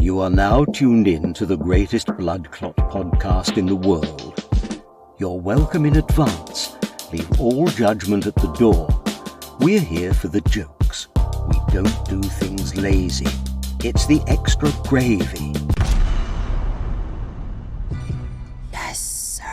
You are now tuned in to the greatest blood clot podcast in the world. You're welcome in advance. Leave all judgment at the door. We're here for the jokes. We don't do things lazy. It's the extra gravy. Yes, sir.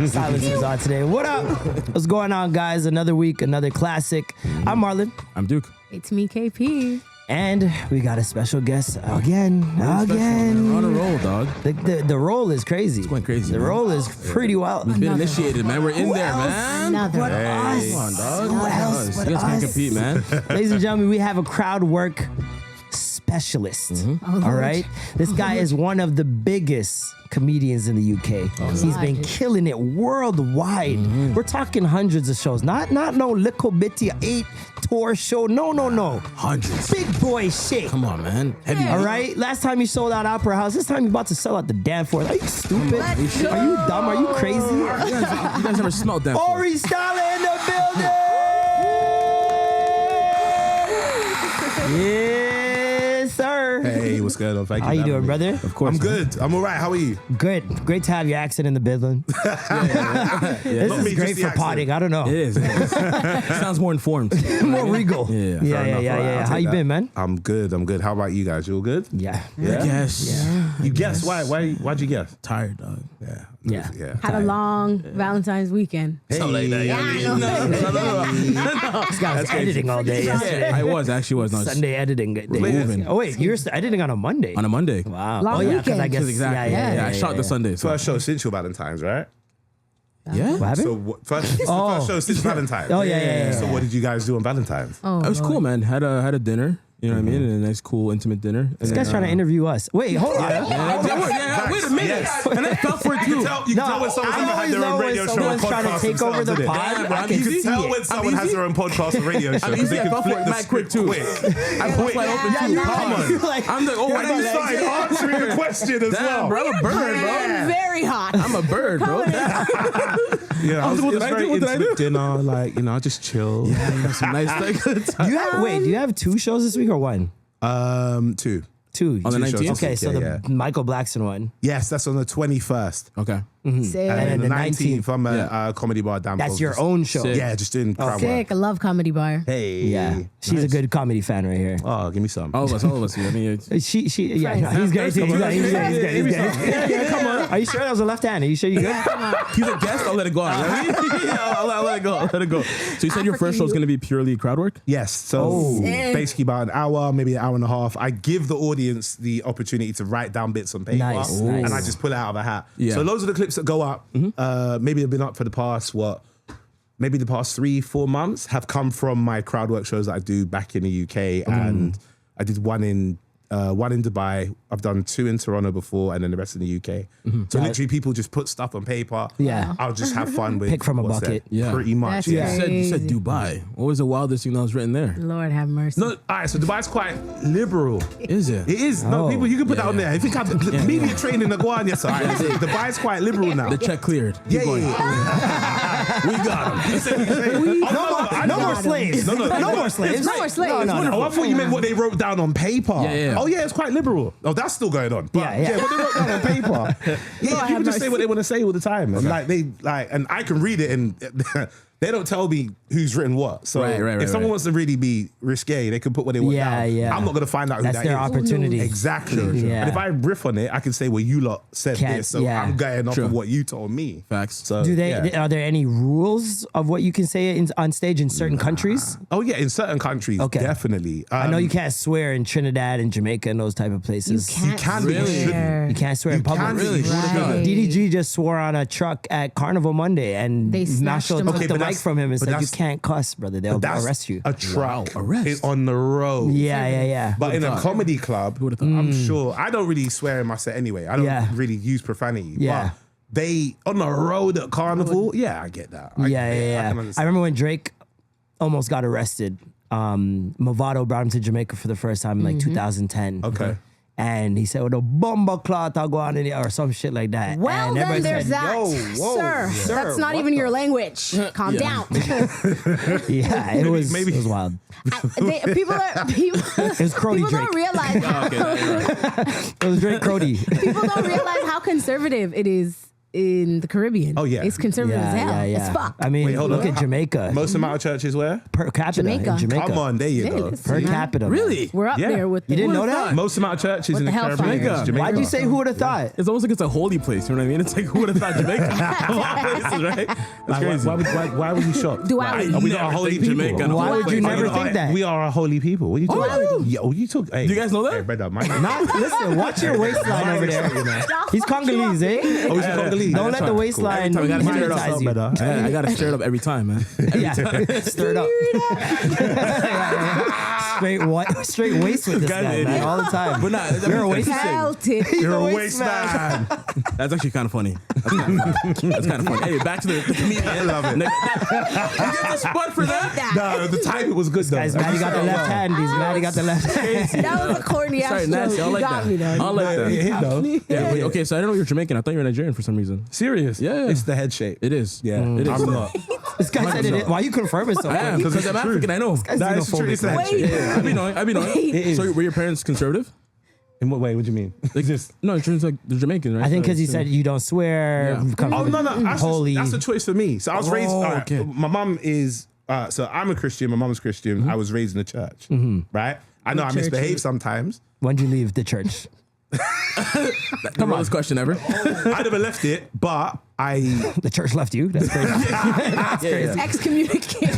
Silencers on today. What up? What's going on, guys? Another week, another classic. I'm Marlon. I'm Duke. It's me, KP. And we got a special guest again. We're on a roll, dog. The roll is crazy. It's going crazy. The man. roll is pretty wild. We've been initiated, man. We're in there, man. Another. But us. Come on, dog. What else but You guys can't us? compete, man. Ladies and gentlemen, we have a crowd work specialist. All right. This guy is one of the biggest comedians in the UK. He's been killing it worldwide. We're talking hundreds of shows. Not no little bitty 8-tour show. No. Hundreds. Big boy shit. Come on, man. Heavy. All right. Last time you sold out Opera House. This time you're about to sell out the Danforth. Are you stupid? Are you dumb? Are you crazy? You guys never smelled that. Aurie Styla in the building. Yes, sir. Hey, what's going on? Thank you. How you for doing, having me. brother? Of course. I'm good. I'm all right. How are you? Good. Great to have your accent in the building. This Not me, is just great the for accent. potting. I don't know. It is. Sounds more informed. More regal. Yeah. Fair enough. All right, Yeah. I'll How take you that. been, man? I'm good. How about you guys? You all good? Yeah. Yes. You guess why? Why'd you guess? Tired, dog. Yeah. Had a long Valentine's weekend. Something like that. This guy was editing all day yesterday. I was. No, it's Sunday editing day. moving. Oh, wait. You're editing on a Monday? On a Monday. Wow. Long oh, yeah, because I weekend. guess. Exactly. Yeah. I shot the Sunday. So. First show since your Valentine's, right? Yeah. What happened? So first show since Valentine's. Oh, yeah. So what did you guys do on Valentine's? Oh, It was cool, man. Had a dinner. You know what I mean? And a nice, cool, intimate dinner. This guy's trying to interview us. Wait, hold on. Wait a minute. Yes. And I fell for it too. You can tell when someone's I had their own always radio know show when or someone's trying to podcast take over the themselves, pod. innit? I I'm can You can see tell it. when someone has their own podcast or radio show. I'm because easy. they I can fell flip for it the mad quick script too. quick. I fell flat open too. Come on. I'm like, oh, And you started answering the question as Damn, well. bro, I'm a bird, bro. very hot. I'm a bird, bro. Yeah, What did I do? What did I do? dinner, like, I just chill. Some nice good time. Do you have 2 shows this week or 1? 2. 2. On the 2 shows 19th? this Okay, week, so the Michael Blackson one. Yes, that's on the 21st. Okay. Sick. And then the the 19th, I'm at comedy bar down. That's your own show. Sick. Yeah, just doing crowd work. Sick. I love Comedy Bar. Hey. Yeah. She's a good comedy fan right here. Oh, give me some. All of us. I mean, She, yeah, no, he's good. He's good. Yeah, come on. Are you sure that was a left hand? Are you sure you good? he's a guest. I'll let it go. I'll let it go. I'll let it go. So you said your first show is going to be purely crowd work? Yes. So basically about an hour, maybe an hour and a half. I give the audience the opportunity to write down bits on paper. Nice. And I just pull it out of a hat. Yeah. So loads of the clips that go up, maybe they've been up for the past, maybe the past 3-4 months have come from my crowd work shows that I do back in the UK. And I did one in Dubai. I've done 2 in Toronto before, and then the rest in the UK. So literally, people just put stuff on paper. Yeah. I'll just have fun with. Pick from a what's bucket. there. Yeah. Pretty much. That's Yeah. great. You said Dubai. What was the wildest thing that was written there? Lord have mercy. No, all right. So Dubai's quite liberal. Is it? It is. No, people, you can put that on there. I think I've media training the Guan, yes, all right. Dubai's quite liberal now. The check cleared. Yeah. We got him. No more slaves. No more slaves. No more slaves. Oh, I thought you meant what they wrote down on paper. Yeah. Oh, yeah, it's quite liberal. Oh, that's still going on. But Yeah. what they wrote down on paper. Yeah, people just say what they want to say all the time. And and I can read it, and they don't tell me who's written what. So if someone wants to really be risque, they can put what they want down. Yeah. I'm not going to find out who That's that their is. opportunity. Exactly. Yeah. And if I riff on it, I can say, well, you lot said this, so I'm going off of what you told me. Facts. So, Are there any rules of what you can say on stage in certain countries? Oh, yeah, in certain countries, definitely. I know you can't swear in Trinidad and Jamaica and those type of places. You can't swear. You can't swear in public. can't really. Right. DDG just swore on a truck at Carnival Monday, and They snatched Marshall him took up. the but mic that's- from him and but said, "You that's- can't cuss, brother. They'll That's arrest you." a truck arrest. is on the road. Yeah. But in a comedy club, I'm sure, I don't really swear in my set anyway. I don't really use profanity. Yeah. But they, on the road at Carnival, I get that. I can I understand. remember when Drake almost got arrested. Movado brought him to Jamaica for the first time in like 2010. Okay. And he said, well, the bomber clot are going in or some shit like that. Well, and then everybody there's said, that. Whoa, Sir, sir, that's not what even the- your language. Calm down. Yeah, it was wild. People It was Crody people Drake. don't realize how, It was Drake Crody. people don't realize how conservative it is in the Caribbean. Oh, yeah. It's conservative as hell. It's fuck. I mean, Wait, hold look on. at Jamaica. Most amount of churches where? Per capita Jamaica. in Jamaica. Come on, there you Yeah, go. it's- Per capita. man. Really? We're up Yeah. there with You didn't know Who would've that? thought? Most amount of churches What in the the hell, Caribbean Jamaica? is Jamaica. Why'd you say who would have thought? It's almost like it's a holy place. You know what I mean? It's like who would have thought Jamaica? Of all places, right? That's Like, crazy. why were you shocked? Duality. Are we not a Never holy think people? Jamaica. Why would you Duality. never think that? We are a holy people. What are you talking really? about? Yeah, you talk. Hey, Do you guys know that? Hey, brother, Listen, watch your waistline over there. He's Congolese, eh? Oh, is it Congolese? Don't That's let the right. waistline Every time I gotta stir it up, hypnotize you. brother. Yeah, I gotta stir it up every time, man. Yeah, stir it up. Straight waist with this Guy's guy, an man, idiot. all the time. But nah, You're a waist Felt it. You're a waist waste man. That's actually kind of funny. That's kind of funny. Hey, back to the comedian. I love it. You get the spot for that? No, the time it was good though. Guy's mad he got the left hand. He's mad he got the left hand. That was a corny ass Sorry, joke. nasty. I You like got that. me though. I like It that. hit though. Yeah, wait, okay, so I didn't know you were Jamaican. I thought you were Nigerian for some reason. Serious? Yeah. It's the head shape. It is. Yeah, It is. I'm not. This guy said it. Why you confirming so I am, quick? because I'm African, I know. That is true. It's the head Wait. shape. Yeah, I be knowing. Wait. It is. So were your parents conservative? In what way? What do you mean? Like just no, in terms of like the Jamaican, right? I think So because he it's, said you don't swear. Yeah. you come Oh from no, that's holy. that's a choice for me. So I was raised. okay. My mum is. So I'm a Christian. My mum's Christian. I was raised in the church. Right. I know I church misbehave is- sometimes. When'd you leave the church? the realest question ever. I never left it, but I. The church left you. That's crazy. That's crazy. Excommunicated.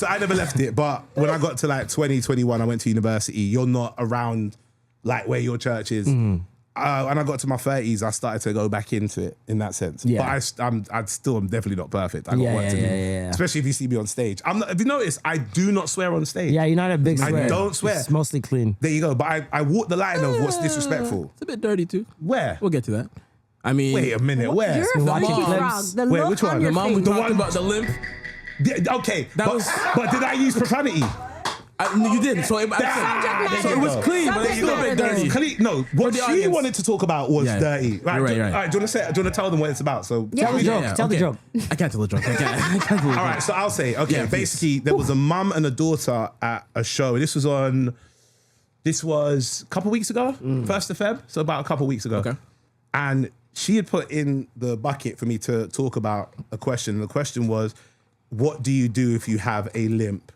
I never left it. But when I got to like 2021, I went to university. You're not around like where your church is. When I got to my 30s, I started to go back into it in that sense. Yeah. But I'm definitely not perfect. I got Yeah, work to do. yeah. Especially if you see me on stage. If you notice, I do not swear on stage. Yeah, you're not a big I swear. don't swear. It's mostly clean. There you go. But I walk the line of what's disrespectful. It's a bit dirty too. Where? We'll get to that. I mean, Wait a minute. Where? You're a Watching freaky clips. frog. The Wait, look which one? on your the mom was face. talking about the limp. Okay. That but, was- but did I use profanity? You didn't. So it was clean, but it's still a bit dirty. No, what the she audience. wanted to talk about was Yeah. dirty. Right, You're right, do, right. All right, do you want to tell them what it's about? So Yeah. Tell the joke. Tell the okay. joke. I can't tell the joke. I can't tell the joke. all right, so I'll say, okay, Yeah, please. basically there was a mum and a daughter at a show. This was a couple weeks ago, 1st of Feb, so about a couple weeks ago. Okay. And she had put in the bucket for me to talk about a question. The question was, what do you do if you have a limp?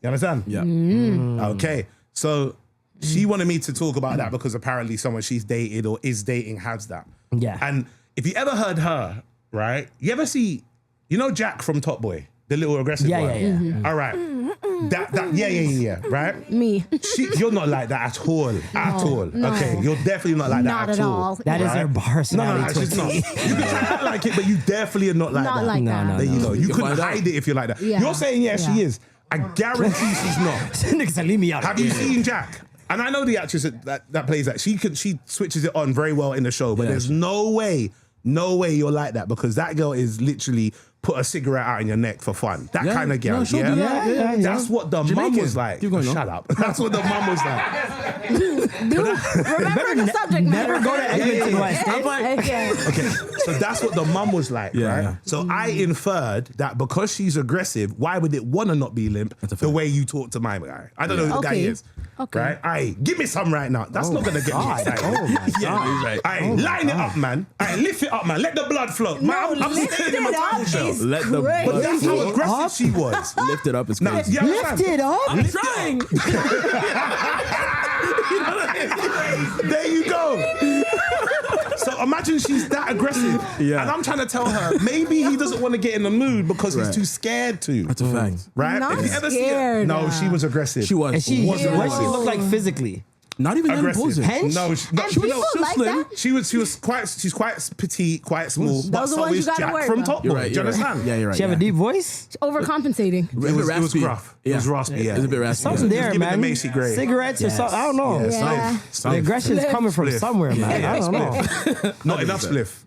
You understand? Yeah. Okay. So she wanted me to talk about that because apparently someone she's dated or is dating has that. Yeah. And if you ever heard her, right? You ever see, Jack from Top Boy, the little aggressive Yeah, one? yeah, yeah. All right. Yeah, right? Me. You're not like that at all. No. Okay. You're definitely not like Not that at at all. all. That is Right? her personality. No, it's just not. You can try to act like it, but you definitely are not like Not that. like No, that. no, There you go. You You couldn't find out. hide it if you're like that. Yeah. You're saying, yeah, she Yeah. is. I guarantee she's not. Nigga said, leave me out. Have you seen Jack? And I know the actress that plays that. She switches it on very well in the show, but Yeah. there's no way you're like that because that girl is literally put a cigarette out in your neck for fun. That Yeah. kind of girl. No, she'll yeah? do that. Yeah. That's what the mum Jamaican. was like. Keep going, no? Shut up. That's what the mum was like. Remember the subject matter. Never go to Edmonton West. Okay. Okay, so that's what the mum was like, Yeah, right? yeah. So I inferred that because she's aggressive, why would it want to not be limp a the fact. way you talk to my guy? I don't know who the guy Okay. is. Okay. Right? Aye, give me some right now. That's not gonna get me excited. Oh my God. Yeah, he's right. Aye, line it up, man. Aye, lift it up, man. Let the blood flow. Man, I'm lift sitting in my it up time shell. is Let the crazy. But that's how Lift it aggressive up? she was. Lift it up is Now, crazy. you understand? Lift it up. I'm trying. There you go. So imagine she's that aggressive. Yeah. And I'm trying to tell her, maybe he doesn't want to get in the mood because he's Right. too scared to. That's a fact. Right? Not If you ever see her- scared. No, she was aggressive. She was. And she, Wasn't what she aggressive. look like physically? Not even that aggressive. imposing. Hench? No, she's People like slim. that. she's quite petite, quite small. But Those are so ones you is gotta Jack worry from about. Top Boy. You're right. Do you You're right. understand? Yeah, you're right. She have a yeah. deep voice? Overcompensating. It was raspy. gruff. It was raspy, yeah. It was a bit raspy. Something yeah. there, give it the man. Macy Gray. Cigarettes or something. I don't know. Yeah, Yeah. The aggression is coming from Spliff. somewhere, man. I don't know. Not enough spliff.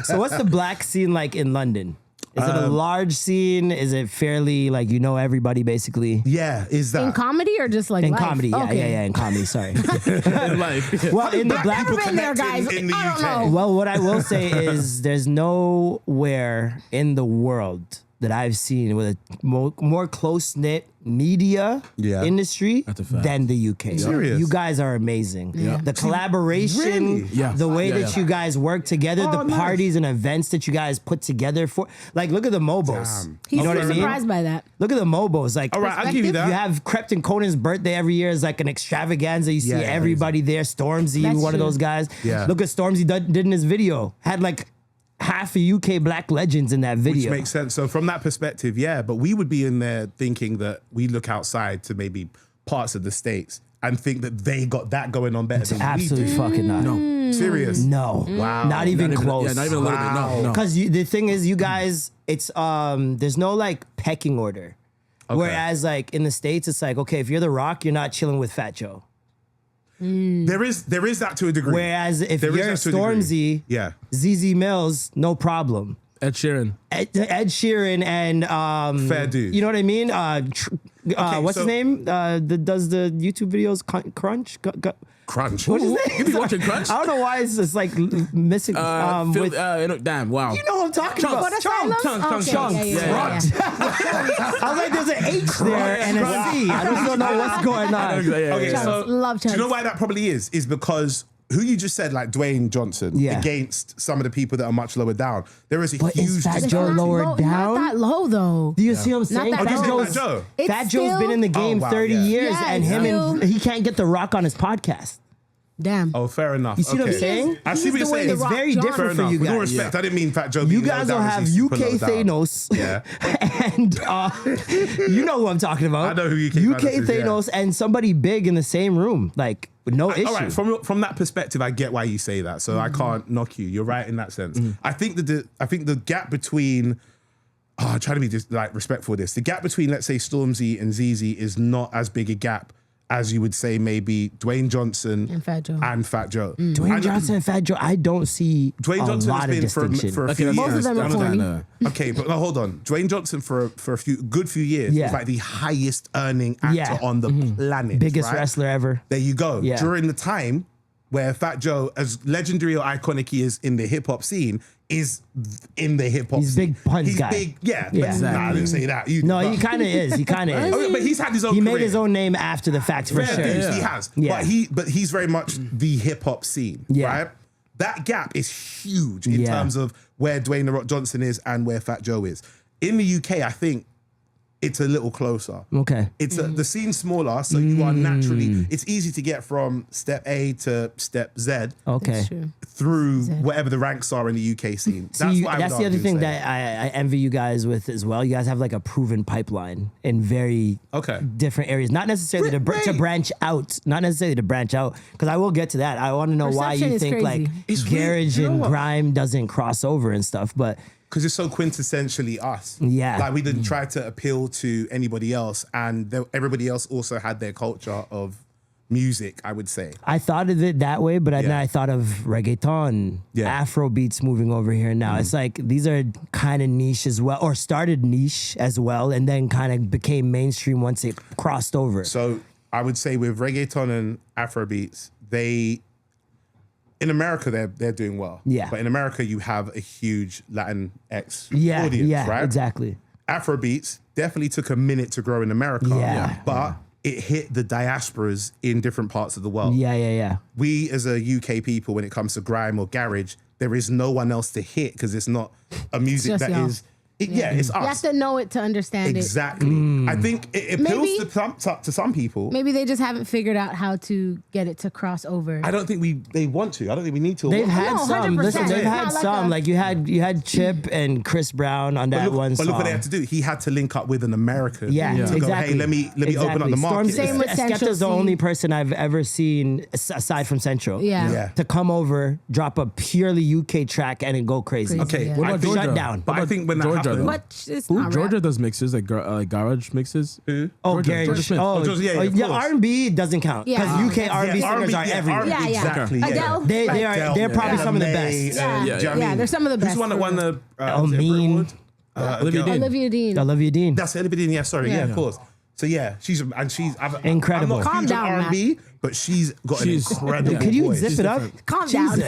So what's the black scene like in London? Is it a large scene? Is it fairly like you know everybody basically? Yeah, is that In comedy or just like In life? comedy, yeah, Okay. yeah, in comedy. Sorry. In life. Well, in the black black. people Never been there, connect guys. in the I don't UK? know. Well, what I will say is there's nowhere in the world that I've seen with a more close knit media Yeah. industry That's a fact. than the UK. Serious? You guys are amazing. Yeah. The collaboration, Really? Yeah. the way Yeah, that yeah. you guys work together, Oh, the nice. parties and events that you guys put together for. Like, look at the Mobos. Damn. He's You know what I mean? surprised by that. Look at the Mobos. Like, All right, I'll give you that. you have Crepton Conan's birthday every year is like an extravaganza. You see Yeah, everybody there. Stormzy, That's one of true. those guys. Yeah. Look at Stormzy did in his video. Had like half a UK black legends in that Which video. makes sense. So from that perspective, yeah, but we would be in there thinking that we look outside to maybe parts of the States and think that they got that going on better than Absolutely we do. fucking not. No. Serious? No. Wow. Not even close. Yeah, not even a little bit. No, no. Because the thing is, you guys, it's there's no like pecking order. Whereas like in the States, it's like, okay, if you're The Rock, you're not chilling with Fat Joe. There is that to a degree. Whereas if There is you're that to a degree. Stormzy, Yeah. ZZ Mills, no problem. Ed Sheeran. Ed Sheeran and Fair dude. You know what I mean? What's so- his name? That does the YouTube videos? Crunch. Crunch. What's his name? You be watching Crunch? I don't know why it's just like missing. With, Damn, wow. you know what I'm talking Chunks. about? What Chunks. Chunks. Okay, yeah. I was like, there's an H there and a C. I just don't know what's going on. Okay, Chunks. so Love do you know Chunks. why that probably is? Is because who you just said, like Dwayne Johnson, Yeah. against some of the people that are much lower down. There is a But is huge Fat disparity. Joe Not lower low- down? Not that low though. Do you see what I'm saying? that Oh, do you low. think Fat Joe? It's Fat Joe's been still- in the game Oh, wow, 30 yeah. years, Yeah, and it's him and still- he can't get The Rock on his podcast. Damn. Oh, fair enough. You see what I'm saying? I see He's what you're the way saying. The It's Rock very John. different Fair for enough. you With all guys. respect, I didn't mean Fat Joe. You being guys low will down as have he's super UK low down. Thanos, Yeah. and you know who I'm talking about. I know who UK UK Thanos is, yeah. Thanos and somebody big in the same room, like with no issue. All right, from that perspective, I get why you say that. So I can't knock you. You're right in that sense. I think the gap between I'm trying to be just like respectful of this. The gap between, let's say, Stormzy and ZZ is not as big a gap as you would say maybe Dwayne Johnson And Fat Joe. Dwayne Johnson and Fat Joe, I don't see Dwayne Johnson a lot has been of for distinction. a few years. Both of them are None corny. that. Okay, but now hold on. Dwayne Johnson for a good few years Yeah. was like the highest earning actor Yeah. on the planet. Biggest right? wrestler ever. There you go. Yeah. During the time where Fat Joe, as legendary or iconic he is in the hip hop scene, is in the hip hop. He's scene. big puns He's guy. big, yeah. Yeah. But, nah, I didn't say that. You, No, but, he kind of is. He kind of is. Okay, but he's had his own. He made career. his own name after the fact for Fair sure. dues, he has. Yeah. But he's very much the hip hop scene. Yeah. Right? That gap is huge in Yeah. terms of where Dwayne The Rock Johnson is and where Fat Joe is. In the UK, I think it's a little closer. Okay. It's the scene's smaller, so you are naturally. It's easy to get from step A to step Z Okay. That's true. through whatever the ranks are in the UK scene. See, That's what I would that's the other argue thing say. that I envy you guys with as well. You guys have like a proven pipeline in very Okay. different areas. Not necessarily to Right. branch out. Not necessarily to branch out. Because I will get to that. I want to know why Perception you is think crazy. like It's weird. garage You know and what? grime doesn't cross over and stuff. But Because it's so quintessentially us. Yeah. Like we didn't try to appeal to anybody else, and everybody else also had their culture of music, I would say. I thought of it that way, but then Yeah. I thought of reggaeton, Yeah. Afro beats moving over here now. It's like these are kind of niche as well, or started niche as well, and then kind of became mainstream once it crossed over. So I would say with reggaeton and Afro beats, in America they're doing well. Yeah. But in America you have a huge Latin X yeah, audience, yeah, right? exactly. Afro beats definitely took a minute to grow in America. Yeah. But it hit the diasporas in different parts of the world. Yeah. We as a UK people, when it comes to grime or garage, there is no one else to hit because it's not a music just that y'all. is. It's us. You have to know it to understand Exactly. I think it Maybe- appeals to some people. it. Maybe they just haven't figured out how to get it to cross over. I don't think they want to. I don't think we need to. They've But had No, some. 100%. Listen, they've It's had not like some. a- Like you had Chip and Chris Brown on that one song. look what they had to do. He had to link up with an American. Yeah, to exactly. go, hey, let me open up the market. Same with Central Skepta's the C. only person I've ever seen aside from Central. Yeah. Yeah. To come over, drop a purely UK track, and it go crazy. Crazy. Okay, Yeah. What I about think, Georgia? Shut down. But I think when that Georgia, happened, though? But it's Who? not Georgia rap. does mixes, like garage mixes. Who? Oh, Georgia, Gary. Georgia Smith. Oh, Georgia, yeah, of course. R&B doesn't count because Yeah. UK R&B Yeah, singers are yeah, everywhere. Yeah, yeah. Exactly. Adele. They Like- are they're probably some of the best. Yeah. do you know what I Yeah, mean? they're some of the best Who's the one that for won real. the Oh, was it a Brit Mean. Award? Olivia Dean. Olivia Dean. Olivia Dean. That's Olivia Dean. Yeah, sorry. Yeah, of course. So yeah, she's Incredible. I'm not Calm huge on down, R&B, but she's got an incredible Could you voice. zip it up? Calm down.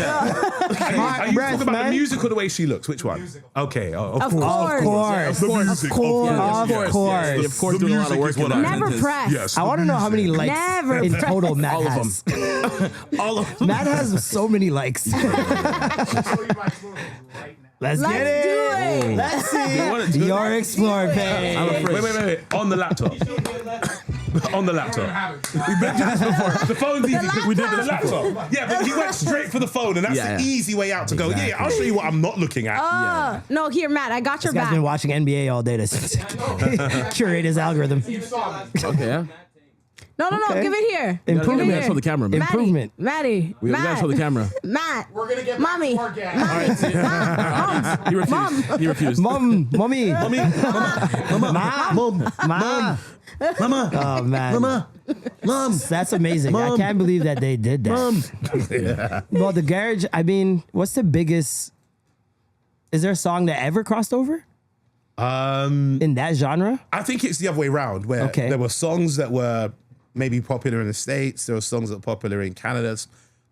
Are you breath, talking about man. the music or the way she looks? Which one? Okay, of Of course. course. Of course. music, Of course. Yeah, Of course. Of course, The doing a lot of music work is what in I- that. Never press. Yes. I want to know how many likes Never in press. total Matt All of has. All of them. Matt has so many likes. Let's get Let's it. do it. Let's wanna see. do it? Your Explore page. I'm afraid. Wait. On the laptop. On the laptop. We mentioned this before. The phone's easy because we did the laptop. Yeah, but he went straight for the phone, and that's the easy way out to go. Yeah, I'll show you what I'm not looking at. No, here, Matt, I got your This guy's back. been watching NBA all day to curate his algorithm. Okay, yeah. No, Okay. give it here. Improvement. We gotta show the camera, man. Maddie, Improvement. Maddie. We gotta show the camera. Matt. We're gonna get Mommy. back to our gas. He refused. He refused. Mommy. Mommy, Mom. Mama, Oh, man. Mom. That's amazing. I can't believe that they did that. Well, the garage, I mean, what's the biggest... Is there a song that ever crossed over? In that genre? I think it's the other way around, where Okay. there were songs that were maybe popular in the States, there were songs that were popular in Canada,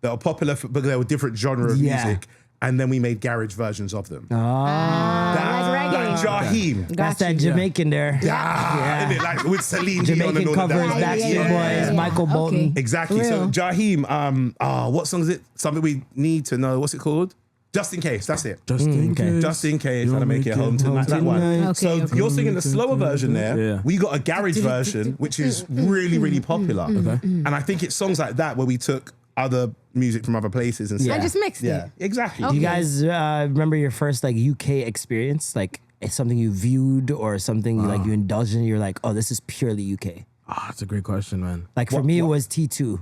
that were popular because they were different genre of Yeah. music, and then we made garage versions of them. Like reggae. Like Jaheim. That's that Jamaican there. Yeah. Isn't it? Like with Celine Dion Jamaican and all of covers, that. Backstreet Boys, Michael Bolton. Okay. Exactly. So Real. Jaheim, what song is it? Something we need to know. What's it called? Just in case. That's it. Just in case. Just in case, trying to make it home tonight. That one. tonight. Okay, So okay. you're singing the slower version there. Yeah. We got a garage version, which is really, really popular. And I think it's songs like that where we took other music from other places and Yeah. stuff. I just mixed Yeah, it. exactly. Do you guys remember your first like UK experience? Like it's something you viewed or something like you indulged in? You're like, oh, this is purely UK. Ah, that's a great question, man. Like for me, it was T2.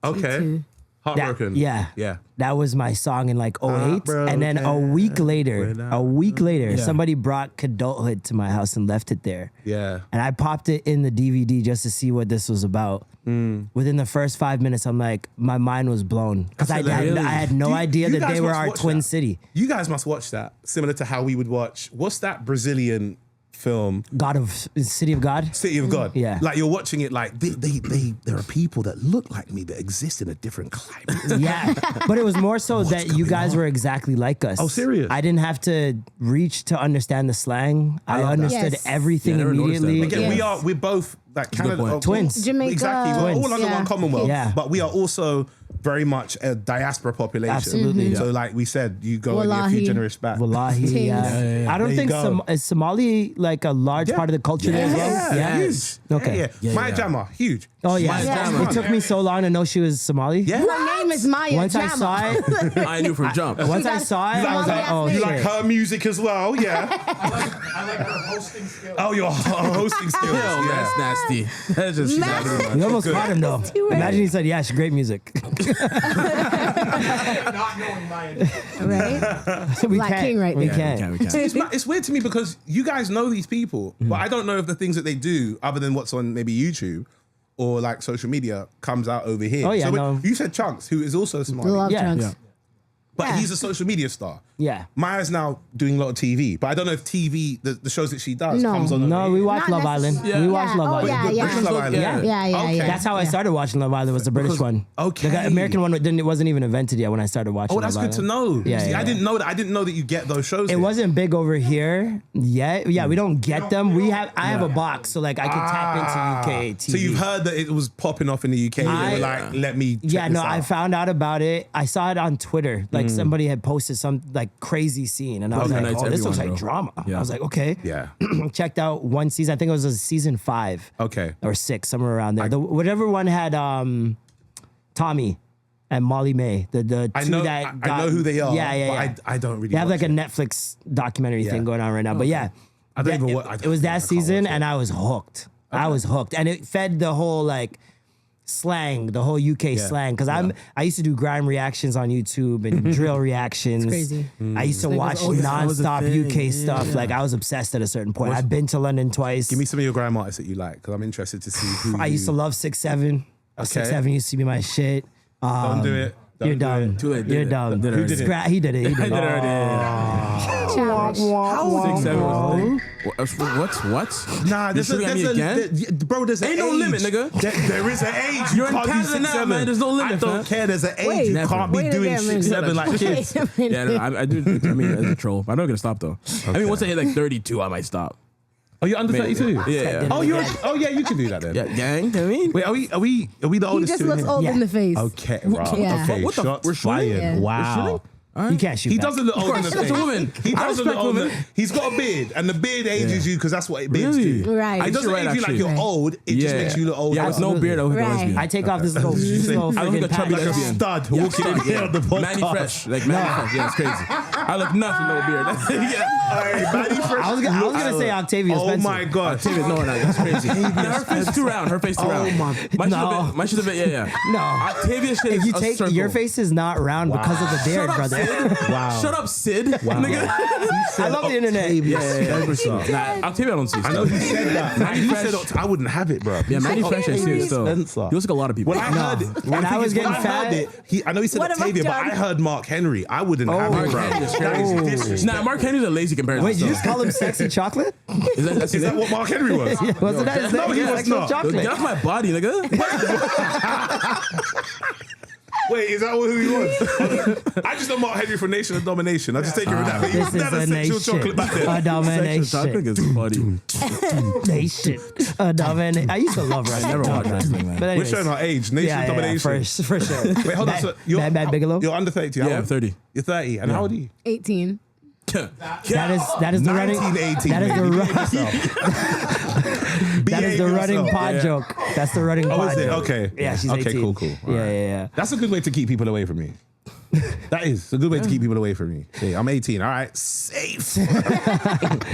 Okay. Heartbroken. Yeah. Yeah. That was my song in like 08. And then a week later, somebody brought Adulthood to my house and left it there. Yeah. And I popped it in the DVD just to see what this was about. Within the first 5 minutes, I'm like, my mind was blown. Because I had no idea that guys they were must our watch twin that. city. You guys must watch that. Similar to how we would watch, what's that Brazilian film? City of God? City of God. Yeah. Like you're watching it like there are people that look like me that exist in a different climate. Yeah, but it was more so that you going guys on? were exactly like us. Oh, serious? I didn't have to reach to understand the slang. I love that. understood Yes. everything Yeah, I never noticed that, immediately. but Again, we're both like a good Canada point. Twins. Jamaica. Exactly. We're all under Yeah. one Commonwealth. Yeah. But we are also very much a diaspora population. Absolutely. So like we said, you go only a Wallahi. few generations back. Wallahi, Things. yeah. I don't There you think go. is Somali like a large part of the culture there as well. Yeah. Huge. Okay. Yeah. Maya Jama, huge. Oh yeah. Maya Jama. It took me so long to know she was Somali. Yeah. Her name is Maya Once I Jama. saw it, I knew from jump. once I saw it, I was like, oh You shit. like her music as well, yeah. I like her hosting skills. Oh, your hosting skills. Yo, yeah. that's nasty. That's just We almost caught him though. too early. Imagine he said, "Yeah, she's great music." Not knowing my Right? we Black can't. King right we there. can't. we can't. It's weird to me because you guys know these people, but I don't know if the things that they do, other than what's on maybe YouTube or like social media, comes out over here. Oh, yeah, So no. you said Chunks, who is also Somali, Love Yeah. Trunks. Yeah. but Yeah. he's a social media star. Yeah. Maya's now doing a lot of TV, but I don't know if TV, the shows that she does, No. comes on. over No, here. we watch Not Love Island. Yeah. We watch Yeah. Love Oh, Island. yeah, The yeah. British Love Island. Yeah. Yeah. Okay. That's how I started watching Love Island. Was the British one? Okay. The American one wasn't even invented yet when I started watching. Oh, that's Love good to Island. know. Yeah, See, yeah, I didn't know that. I didn't know that you get those shows. It here. wasn't big over here yet. Yeah, we don't get them. I have a box, so like I can tap into UK TV. So you've heard that it was popping off in the UK. I- They were like, let me. Check Yeah, this no, out. I found out about it. I saw it on Twitter. Like somebody had posted some like crazy scene, and I was Okay. like, Nice "Oh, this looks everyone, like bro. drama." Yeah. I was like, "Okay." Yeah. Checked out one season. I think it was season 5 Okay. or 6, somewhere around there. Whatever one had Tommy and Molly May. The two I know. that I know who they are. Yeah. But I don't really. They have watch like a it. Netflix documentary Yeah. thing going on right now. But yeah, I don't even it, wa- I don't it was think I that can't season, watch it. and I was hooked. I was hooked, and it fed the whole like slang, the whole UK slang. Because I used to do grime reactions on YouTube and drill reactions. crazy. I used to watch that was a nonstop thing. UK stuff. Yeah. Like I was obsessed at a certain point. I've been to London twice. Give me some of your grime artists that you like, because I'm interested to see who. I used to love 6'7". Okay. 6'7" used to be my shit. Don't do it. You're dumb. Too late. You're dumb. Did it already. He did it. He did I it. did it already. Challenge. 6, 7 was what? Nah, there's shooting at me again? bro, there's an Ain't age. no limit, nigga. There is an age. You're in can't do Canada 6, now, 7. man. There's no limit, I don't man. care. There's an age. Wait, You Never. can't be wait doing again, 6, 7 like kids. Wait a minute. Yeah, no, I do. I mean, as a troll. I'm not gonna stop though. I mean, once I hit like 32, I might stop. Oh, you're under Maybe. 32? Yeah. Oh, yeah, you can do that then. Yeah, gang. I mean, Wait, are we the He oldest just two in looks here? old Yeah. in the face. Okay, right. Yeah. Okay, What the- shots we're shooting? fired. Yeah. Wow. You can't shoot He back. doesn't look old in the Of course, face. it's a woman. He I doesn't look respect old. women. He's got a beard, and the beard ages you because that's what beards Really? do. Right. It doesn't You're right, make you like actually. you're old. It just makes you look old. Yeah, with no beard, I look like a Right. lesbian. I take off this little Did you say- little I look like friggin' a chubby patch. lesbian. Stud walking in here on the podcast. Manny Fresh, like Manny Fresh. Yeah, it's crazy. I look nothing, no beard. Yeah. Hey, Manny Fresh. I was gonna say Octavia Oh Spencer. my god. Octavia, no, that's crazy. No, her face is too round. Her face too round. my- My shit's a bit, yeah. No. Octavia shit If is you a take circle. your face is not round because of the beard, Shut up, brother. Sid. Wow. Shut up, Sid. Nigga. I love the internet. Yeah. Nah, Octavia, I don't see. I know he said that. Manny He Fresh. said I wouldn't have it, bro. Yeah, Manny Fresh, I see it still. Spencer. He looks like a lot of people. When I heard it, When I was getting fat- I know he said What have I Octavia, but done? I heard Mark Henry. I wouldn't have Mark it, bro. Henry is That is crazy. disrespect. Nah, Mark Henry's a lazy comparison. Wait, did you so. just call him sexy chocolate? Is that, that's Is his that name? what Mark Henry was? Wasn't that his No, name? he was Sexual not. chocolate. Get off my body, nigga. Wait, is that who he was? I just know Mark Henry for Nation of Domination. I just take it with that. He This was is never a sexual chocolate back nation. then. A domination. Chocolate is funny. Nation. A domination. I used to love wrestling. I never watched wrestling, man. But We're anyways, showing our age. Nation of Domination. for sure. Wait, hold on. So Bad Bad Bigelow. You're under 30. How Yeah, old? I'm 30. You're 30. And how old are you? 18. That is the running. 1918. That is the baby. run- that is the running pod Yeah. joke. That's the running Oh, pod is it? joke. Okay. Yeah, she's okay, 18. cool. All Yeah, right. yeah. That's a good way to keep people away from me. That is a good way to keep people away from me. Yeah, I'm 18. All right. Safe.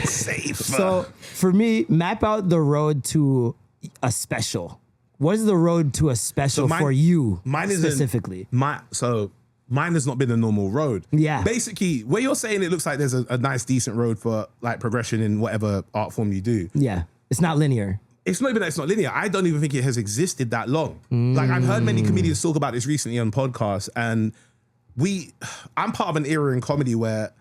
Safe. So for me, map out the road to a special. What is the road to a special for you Mine isn't specifically? Mine has not been a normal road. Yeah. Basically, where you're saying it looks like there's a nice, decent road for like progression in whatever art form you do. Yeah, it's not linear. It's not even that it's not linear. I don't even think it has existed that long. Like I've heard many comedians talk about this recently on podcasts, and I'm part of an era in comedy where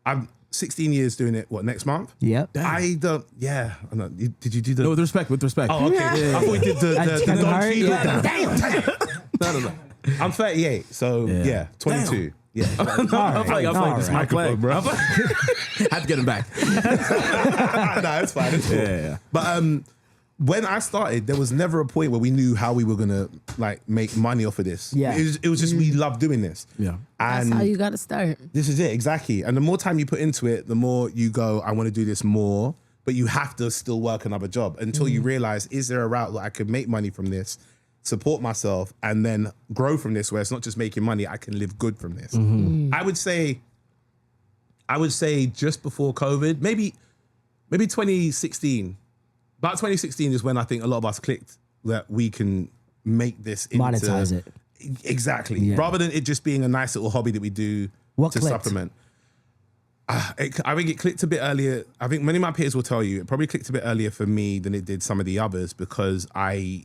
I'm 16 years doing it. What, next month? Yep. I don't. Yeah. I know. Did you do the? No, with respect. Oh, okay. I thought we did the Kevin Don Hart? Cheadle. Yeah. Damn. I'm 38, so yeah, 22. Yeah. All right. I'm like this microphone, bro. Had to get him back. No, it's fine. It's cool. Yeah. But when I started, there was never a point where we knew how we were gonna like make money off of this. Yeah. It was just we love doing this. Yeah. That's And how you got to start. this is it, exactly. And the more time you put into it, the more you go, I want to do this more, but you have to still work another job until you realize, is there a route that I could make money from this, support myself, and then grow from this where it's not just making money, I can live good from this. I would say just before COVID, maybe 2016. About 2016 is when I think a lot of us clicked that we can make this into... Monetize it. Exactly. Yeah. Rather than it just being a nice little hobby that we do What to clicked? supplement. I think it clicked a bit earlier. I think many of my peers will tell you it probably clicked a bit earlier for me than it did some of the others because I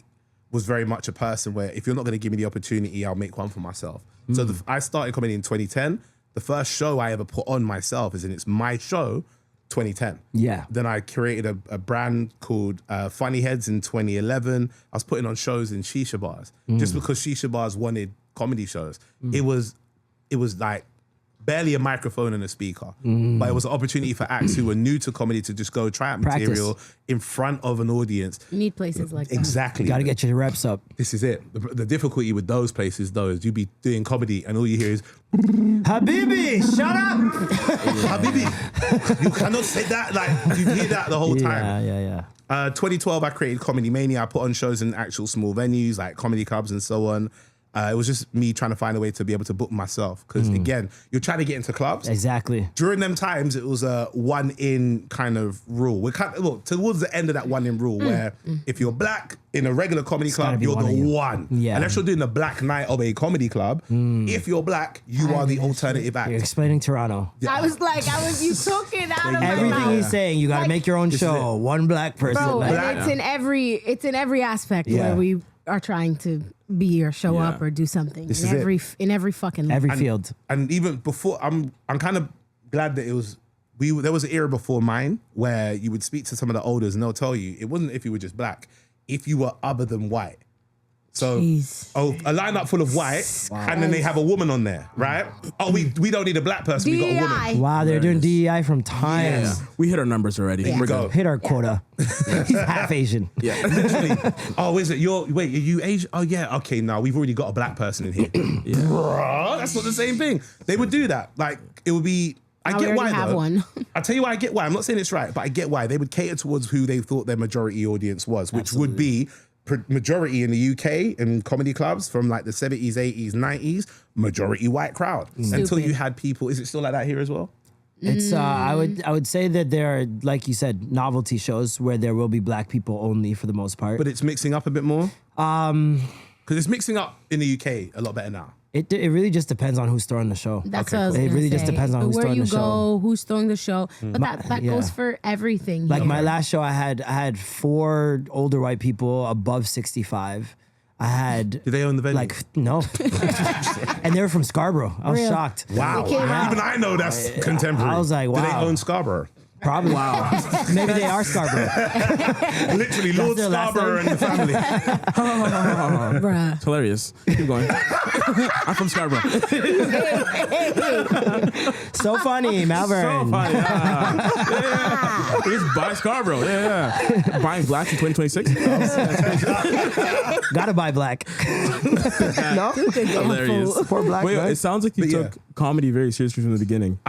was very much a person where if you're not going to give me the opportunity, I'll make one for myself. So I started comedy in 2010. The first show I ever put on myself is in it's my show, 2010. Yeah. Then I created a brand called Funny Heads in 2011. I was putting on shows in shisha bars just because shisha bars wanted comedy shows. It was like barely a microphone and a speaker, but it was an opportunity for acts who were new to comedy to just go try out Practice. material in front of an audience. You need places like that. Exactly. Got to get your reps up. This is it. The difficulty with those places, though, is you be doing comedy and all you hear is, Habibi, shut up. Habibi, you cannot say that. Like, you hear that the whole time. Yeah. 2012, I created Comedy Mania. I put on shows in actual small venues like comedy clubs and so on. It was just me trying to find a way to be able to book myself. Because again, you're trying to get into clubs. Exactly. During them times, it was a one-in kind of rule. We're kind of, look, towards the end of that one-in rule where if you're black in a regular comedy gotta club, be you're one of the you. one. Yeah. Unless you're doing a black night of a comedy club, if you're black, you are the alternative You're act. explaining Toronto. You took it out of my Everything mouth. he's saying, you got to Like- make your own show. One black person. Bro, Like, and it's in every aspect Yeah. where we are trying to be or show Yeah. up or do something This in is it. every fucking life. Every field. And even before, I'm kind of glad that it was. There was an era before mine where you would speak to some of the elders and they'll tell you it wasn't if you were just black, if you were other than white. So, Jeez. a lineup full of white, and then they have a woman on there, right? Oh, we don't need a black person, we got a woman. DEI. Wow, they're doing DEI from time. Yeah. We hit our numbers already. Yeah. We're Go. good. Hit our quota. He's half Asian. Yeah. Oh, is it? Are you Asian? Oh, yeah. Okay, now we've already got a black person in here. Bruh, that's not the same thing. They would do that. Like, it would be. I Now we get why, already have though. one. I'll tell you why I get why. I'm not saying it's right, but I get why. They would cater towards who they thought their majority audience was, which would be majority in the UK in comedy clubs from like the 70s, 80s, 90s, majority white crowd. Until Stupid. you had people. Is it still like that here as well? It's I would say that there are, like you said, novelty shows where there will be black people only for the most part. But it's mixing up a bit more? Because it's mixing up in the UK a lot better now. It really just depends on who's throwing the show. That's Okay, what I was cool. It gonna really just say. depends on who's where throwing you the show. go, who's throwing the show. But that yeah. goes for everything. Like here. my last show, I had 4 older white people above 65. I had Did they own the venue? like no, and they were from Scarborough. I was Real. shocked. Wow. They came out. Even I know that's contemporary. I was like, Do they wow. own Scarborough? Probably. Wow. Maybe they are Scarborough. Literally, Lord their last Scarborough and the family. Bruh. It's hilarious. Keep going. I'm from Scarborough. So funny, Malvern. So funny. Yeah. Just buy Scarborough. Yeah. Buying black in 2026. Gotta buy black. No, Hilarious. poor black Wait, man. it sounds like you But yeah. took comedy very seriously from the beginning.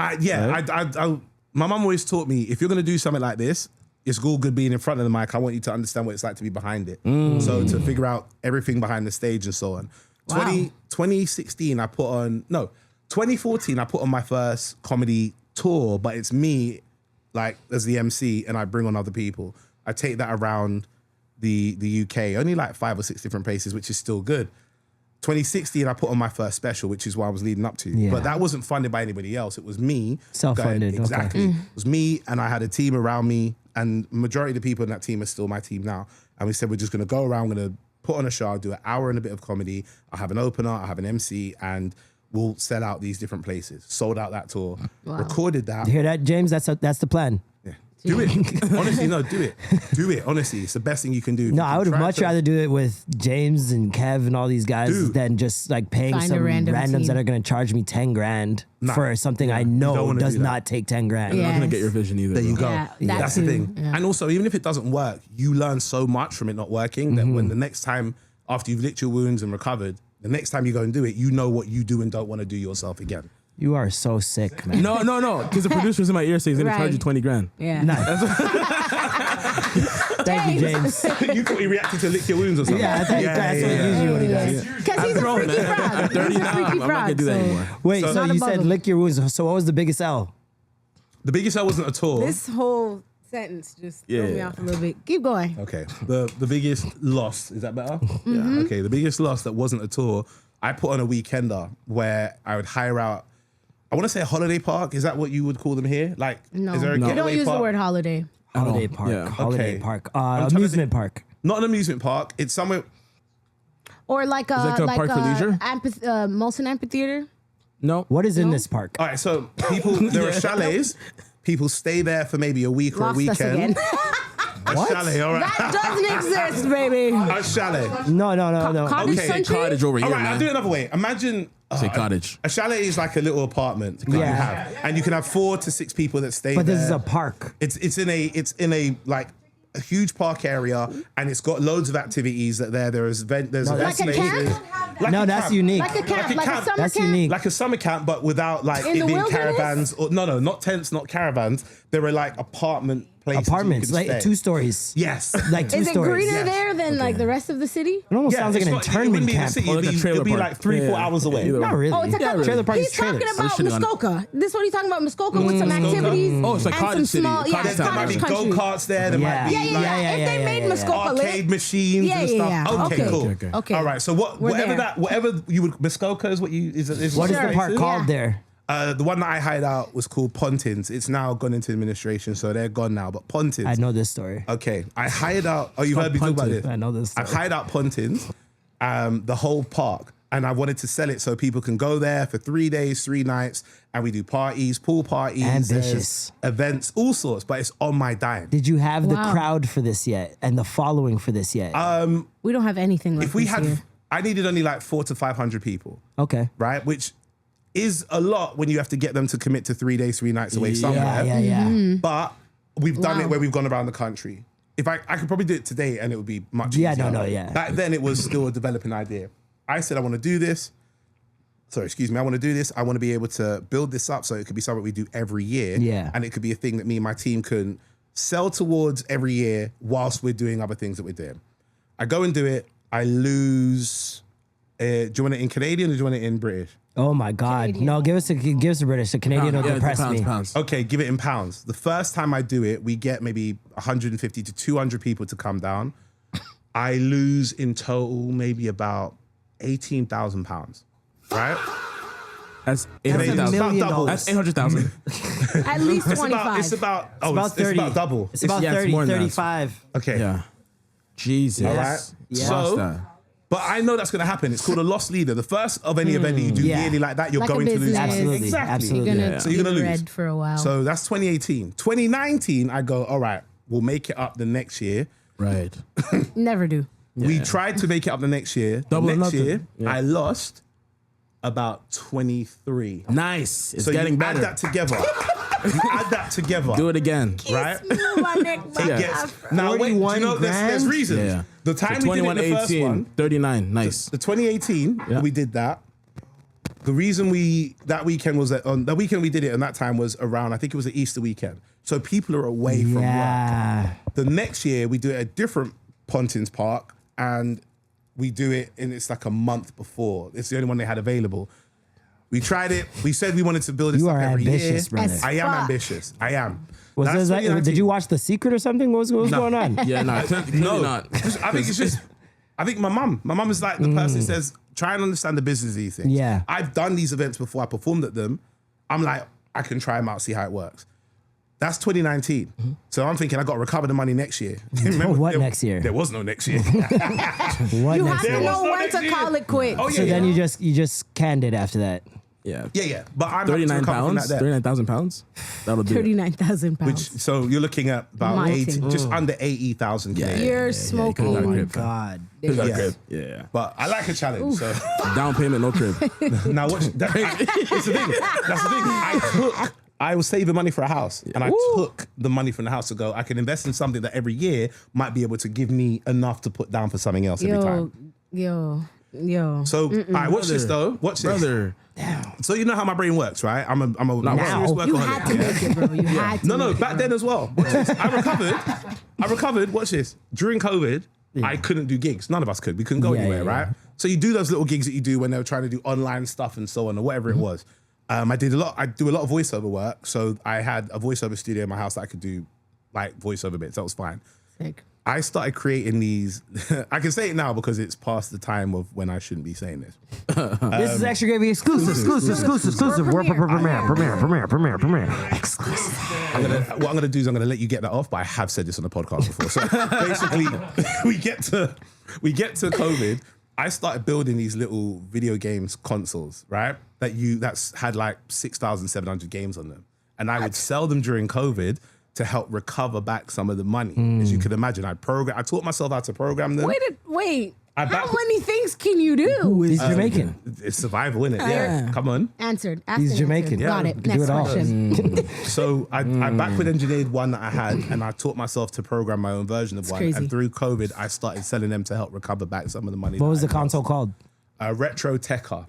My mum always taught me, if you're going to do something like this, it's all good being in front of the mic. I want you to understand what it's like to be behind it. So to figure out everything behind the stage and so on. 2016, 2014, I put on my first comedy tour, but it's me, like, as the MC, and I bring on other people. I take that around the UK, only like 5 or 6 different places, which is still good. 2016, I put on my first special, which is what I was leading up to. Yeah. But that wasn't funded by anybody else. It was me. Self-funded, going- okay. Exactly. It was me, and I had a team around me, and majority of the people in that team are still my team now. And we said, we're just going to go around, we're going to put on a show, I'll do an hour and a bit of comedy. I'll have an opener, I'll have an MC, and we'll sell out these different places. Sold out that tour. Recorded that. You hear that, James? That's the plan. Yeah. Do it. Honestly, no, do it. Do it. Honestly, it's the best thing you can do. No, I would have much rather do it with James and Kev and all these guys Dude. than just like paying Find a some random randoms team. that are going to charge me 10 grand Nah. for something I You don't know wanna does do that. not take 10 grand. I'm not gonna Yes. get your vision either. There you bro. go. Yeah, that That's the too. thing. Yeah. And also, even if it doesn't work, you learn so much from it not working that when the next time, after you've licked your wounds and recovered, the next time you go and do it, you know what you do and don't want to do yourself again. You are so sick, man. No. Because the producer's in my ear saying he's gonna charge you Right. 20 grand. Yeah. Nice. Thank you, James. You thought he reacted to lick your wounds or something? Yeah, I think that's what usually what he does. Because he's a grown, freaky man. frog. I'm 30 He's a now. freaky I'm not gonna frog, do that so- anymore. Wait, So- so Not you above said him. lick your wounds. So what was the biggest L? The biggest L wasn't a tour. This whole sentence just threw me Yeah. off a little bit. Keep going. Okay. The biggest loss, is that better? Yeah. Okay. The biggest loss that wasn't a tour, I put on a weekender where I would hire out, I want to say a holiday park. Is that what you would call them here? Like, No, is there a we don't getaway use park? the word holiday. Holiday park. Yeah. Holiday Okay. park. trying to Amusement think- park. Not an amusement park. It's somewhere. Or like a like a park for leisure? Molson Amphitheater. No. What is in No. this park? All right. So people, there are chalets. People stay there for maybe a week or a Lost us again. weekend. A chalet. All right. That doesn't exist, baby. A chalet. No. Cottage Okay, country. Cottage over here, All right. I'll man. do it another way. Imagine. Say cottage. A chalet is like a little apartment that you Yeah. have, and you can have 4 to 6 people that stay But there. this is a park. It's in a like a huge park area, and it's got loads of activities that there's No, event that's spaces. camp? No, a that's camp. unique. Like a camp, like a camp. summer That's camp. unique. Like a summer camp, but without like In it the being wilderness? caravans or no, not tents, not caravans. There are like apartment places. Apartments, you can like stay. 2 stories. Yes. Like 2 Is it stories. greener Yes. there than like the rest of the city? It almost Yeah, sounds like it's an not- it internment wouldn't be in the camp. city. Or like a trailer It'd be park. like 3-4 Yeah. hours away. Either way. Not really. Oh, it's like Yeah, a, really. Trailer park he's is trailers. talking about should've done it. Muskoka. This is what he's talking about, Muskoka, with some activities. Oh, it's like and Cottage some City. small, yeah, Cottage There Town, might be cottage go country. karts there. There Yeah. might be Yeah, yeah, like yeah. If they made Muskoka lit. arcade machines Yeah, and yeah, stuff. yeah. Okay, Okay. cool. Okay. All right. So We're whatever there. whatever you would Muskoka is what you is What is Sure. the park places? called Yeah. there? The one that I hired out was called Pontins. It's now gone into administration, so they're gone now. But Pontins. I know this story. Okay, I hired out. Oh, you heard me talk about Punted. this. I know this I've story. hired out Pontins, the whole park. And I wanted to sell it so people can go there for 3 days, 3 nights, and we do parties, pool parties, Ambitious. events, all sorts, but it's on my dime. Did you have the Wow. crowd for this yet and the following for this yet? We don't have anything like If we this had, here. I needed only like 400 to 500 people, Okay. right? Which is a lot when you have to get them to commit to 3 days, 3 nights away somewhere. Yeah. But we've done Wow. it where we've gone around the country. If I could probably do it today and it would be much Yeah, easier. no, Back then it was still a developing idea. I said, I want to do this. Sorry, excuse me. I want to do this. I want to be able to build this up so it could be something we do every year. Yeah. And it could be a thing that me and my team can sell towards every year whilst we're doing other things that we're doing. I go and do it. I lose. Do you want it in Canadian or do you want it in British? Oh my God. Canadian. No, give us a British. The Canadian will depress me. Pounds. Okay, give it in pounds. The first time I do it, we get maybe 150 to 200 people to come down. I lose in total maybe about £18,000, right? That's That's It's $1 about million. double. That's 800,000. At least 25. It's about About 30. It's about double. It's about yeah, it's 30, more than that. 35. Okay. Yeah. Jesus. All right. Yeah. So, That. but I know that's going to happen. It's called a lost leader. The first of any event that you do Yeah. yearly like that, you're Like a going to lose. business. Absolutely. Exactly. Absolutely. You're gonna So you're gonna be lose. red for a while. So that's 2018. 2019, I go, all right, we'll make it up the next year. Right. Never do. We tried to make it up the next year. Double or the next nothing. year, Yeah. I lost about 23. Nice. It's So getting you better. add that together. You add that together. Do it again. Right? My neck, my It gets, now wait, do you 41 know there's grand? reasons. Yeah. The time So we did it the first 18, one, 39. Nice. the 2018, Yeah. we did that. The reason that weekend was that on the weekend we did it, and that time was around, I think it was the Easter weekend. So people are away from work. Yeah. The next year we do it at a different Pontins Park, and we do it, and it's like a month before. It's the only one they had available. We tried it. We said we wanted to build this You up are every ambitious, year. brother. I am Fuck. ambitious. I am. Was That's this like, 2019. did you watch The Secret or something? What was going on? Yeah, no, clearly not. I think it's just. I think my mum is like the person who says, try and understand the business of these things. Yeah. I've done these events before. I performed at them. I'm like, I can try them out, see how it works. That's 2019. So I'm thinking I got to recover the money next year. Remember, What next year? There was no next year. What You next have to year? was know no when next to year. call it quits. Oh, yeah, So then yeah. you just canned it after that. Yeah. Yeah. But I'm happy to 39 recover from pounds? that there. 39,000 pounds? That'll do it. 39,000 Which, pounds. so you're looking at about My 80, thing. just under 80,000 Yeah. Canadian. You're you smoking. could've got a Oh my crib. God. Could've got a Yeah. crib. Yeah. But I like a challenge. So Down payment, no crib. now watch that. That's the thing. That's the thing. I was saving money for a house, and I took the money from the house to go. I can invest in something that every year might be able to give me enough to put down for something else every time. Yo. So, all right, watch this though. Watch this. Brother. So you know how my brain works, right? I'm a Now. serious You workaholic. had to make it, bro. You had to. No, make it, back bro. then as well. Watch this. I recovered. Watch this. During COVID, I couldn't do gigs. None of us could. We couldn't go Yeah, anywhere, yeah, right? So you do those little gigs that you do when they were trying to do online stuff and so on, or whatever it was. I do a lot of voiceover work. So I had a voiceover studio in my house that I could do like voiceover bits. That was fine. Sick. I started creating these. I can say it now because it's past the time of when I shouldn't be saying this. This is extra gravy exclusive. Premiere. Exclusive. What I'm gonna do is I'm gonna let you get that off, but I have said this on the podcast before. So basically, we get to COVID. I started building these little video games consoles, right? That's had like 6,700 games on them, and I would sell them during COVID to help recover back some of the money. As you can imagine, I taught myself how to program them. Wait. I How back- many things can you do? He's Jamaican. It's survival, isn't it? Yeah. Come on. Answered. Asked He's and Jamaican. answered. Got Yeah, it. can do Next it all. question. So I backward engineered one that I had, and I taught myself to program my own version of one. crazy. And through COVID, I started selling them to help recover back some of the money. What that was I the console called? Retro Techer.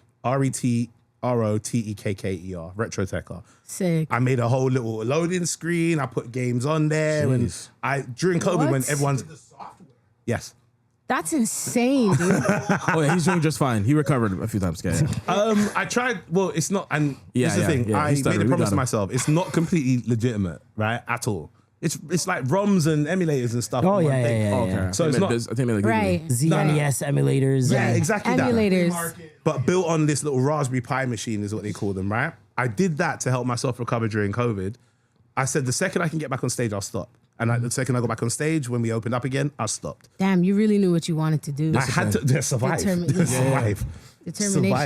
RETROTEKKER. Retro Techer. Sick. I made a whole little loading screen. I put games on there, Jeez. and during COVID when What? everyone's yes. That's insane, dude. Oh, yeah, he's doing just fine. He recovered a few times. Yeah. I tried. Well, it's not. And Yeah, this is the yeah, thing. yeah, I he made started, a we promise got to him. myself. It's not completely legitimate, right? At all. It's like ROMs and emulators and stuff. Oh, in one yeah, thing. yeah, yeah, Okay. yeah. So I it's think not- I think they like Right. ZNES emulators. Yeah, and- exactly that. Emulators. But built on this little Raspberry Pi machine is what they call them, right? I did that to help myself recover during COVID. I said the second I can get back on stage, I'll stop. And the second I got back on stage, when we opened up again, I stopped. Damn, you really knew what you wanted to do. I had to survive. Determination. Survive.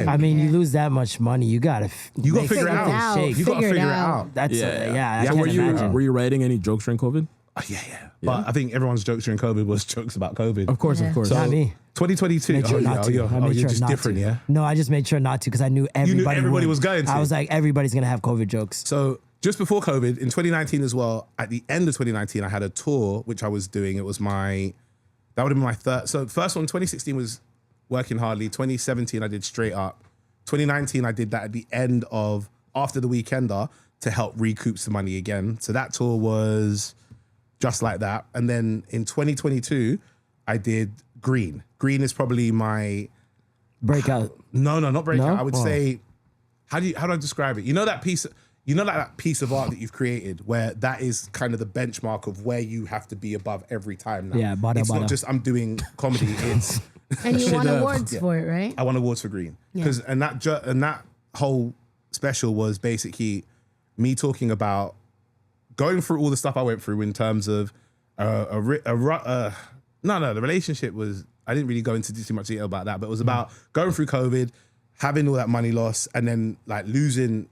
I mean, you lose that much money, you gotta figure it out. Shake. You got to figure it out. That's I So can't imagine. were you writing any jokes during COVID? Oh, yeah. But I think everyone's jokes during COVID was jokes about COVID. Of course. So Not me. 2022. Made sure not to. I you're made sure just not different, to. yeah? No, I just made sure not to because I knew everybody. everybody would. was going to. I was like, everybody's gonna have COVID jokes. So just before COVID, in 2019 as well, at the end of 2019, I had a tour, which I was doing. It was that would have been my third. So first one, 2016 was Working Hardly. 2017, I did Straight Up. 2019, I did that at the end of After the Weekender to help recoup some money again. So that tour was just like that. And then in 2022, I did Green. Green is probably my Breakout. No, not breakout. No? I would say, how do I describe it? You know that piece of art that you've created where that is kind of the benchmark of where you have to be above every time now. Yeah, it's not just I'm doing comedy. It's And you won awards for it, right? I won awards for Green because and that whole special was basically me talking about going through all the stuff I went through in terms of the relationship was, I didn't really go into too much detail about that, but it was about going through COVID, having all that money loss, and then like losing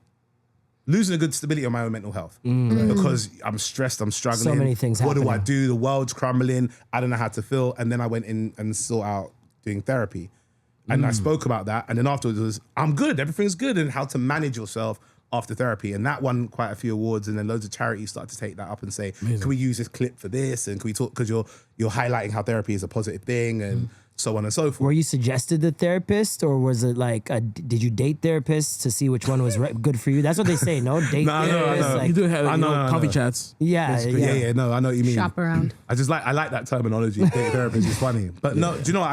a good stability on my own mental health because I'm stressed, I'm struggling. So many things What do I happening. do? The world's crumbling. I don't know how to feel. And then I went in and sought out doing therapy. And I spoke about that. And then afterwards it was, I'm good, everything's good, and how to manage yourself after therapy. And that won quite a few awards. And then loads of charities started to take that up and say, can we use this clip for this? And can we talk, because you're highlighting how therapy is a positive thing and so on and so forth. Were you suggested the therapist, or was it like, did you date therapists to see which one was good for you? That's what they say, no? Date No, therapists. no. Like, You do have I know, coffee chats. yeah. No, I know what you mean. Shop around. I like that terminology. Date therapist is funny. But no, do you know what?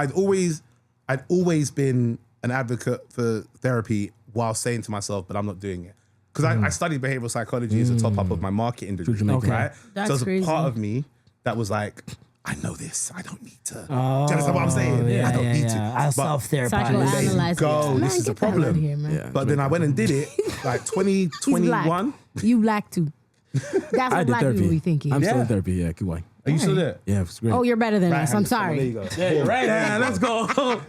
I'd always been an advocate for therapy while saying to myself, but I'm not doing it. Because I studied behavioral psychology as a top up of my marketing degree, Okay. right? That's so there's a crazy. part of me that was like, I know this. I don't need to. Do you understand what I'm saying? Yeah, I don't need to. I'll But self-therapize. Psychoanalyze. go. Man, This is get a the hell problem. out of here, man. Yeah. But then I went and did it like He's 2021. black. You black too. That's I what did black therapy. people be thinking. I'm still Yeah. in therapy. Yeah, keep going. Are you still there? Yeah, it's great. Oh, you're better than Right us. I'm hand. Come on, sorry. there you go. yeah, right. Yeah, let's go.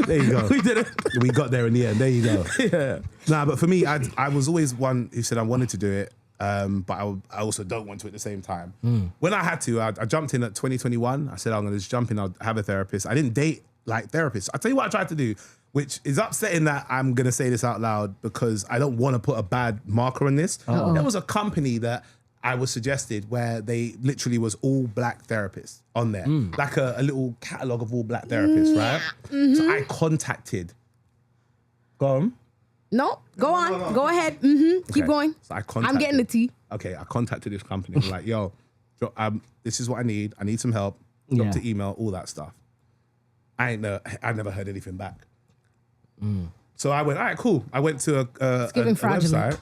There you go. We did it. We got there in the end. There you go. Yeah. Nah, but for me, I was always one who said I wanted to do it, but I also don't want to at the same time. When I had to, I jumped in at 2021. I said I'm going to just jump in. I'll have a therapist. I didn't date like therapists. I tell you what I tried to do, which is upsetting that I'm going to say this out loud because I don't want to put a bad marker on this. There was a company that I was suggested where they literally was all black therapists on there, like a little catalog of all black therapists, right? So I contacted. Go on. No, go on. Go ahead. Keep going. So I I'm contacted. getting the tea. Okay, I contacted this company. I'm like, yo, this is what I need. I need some help. Drop Yeah. to email, all that stuff. I never heard anything back. So I went, all right, cool. I went to a giving fraudulent. website.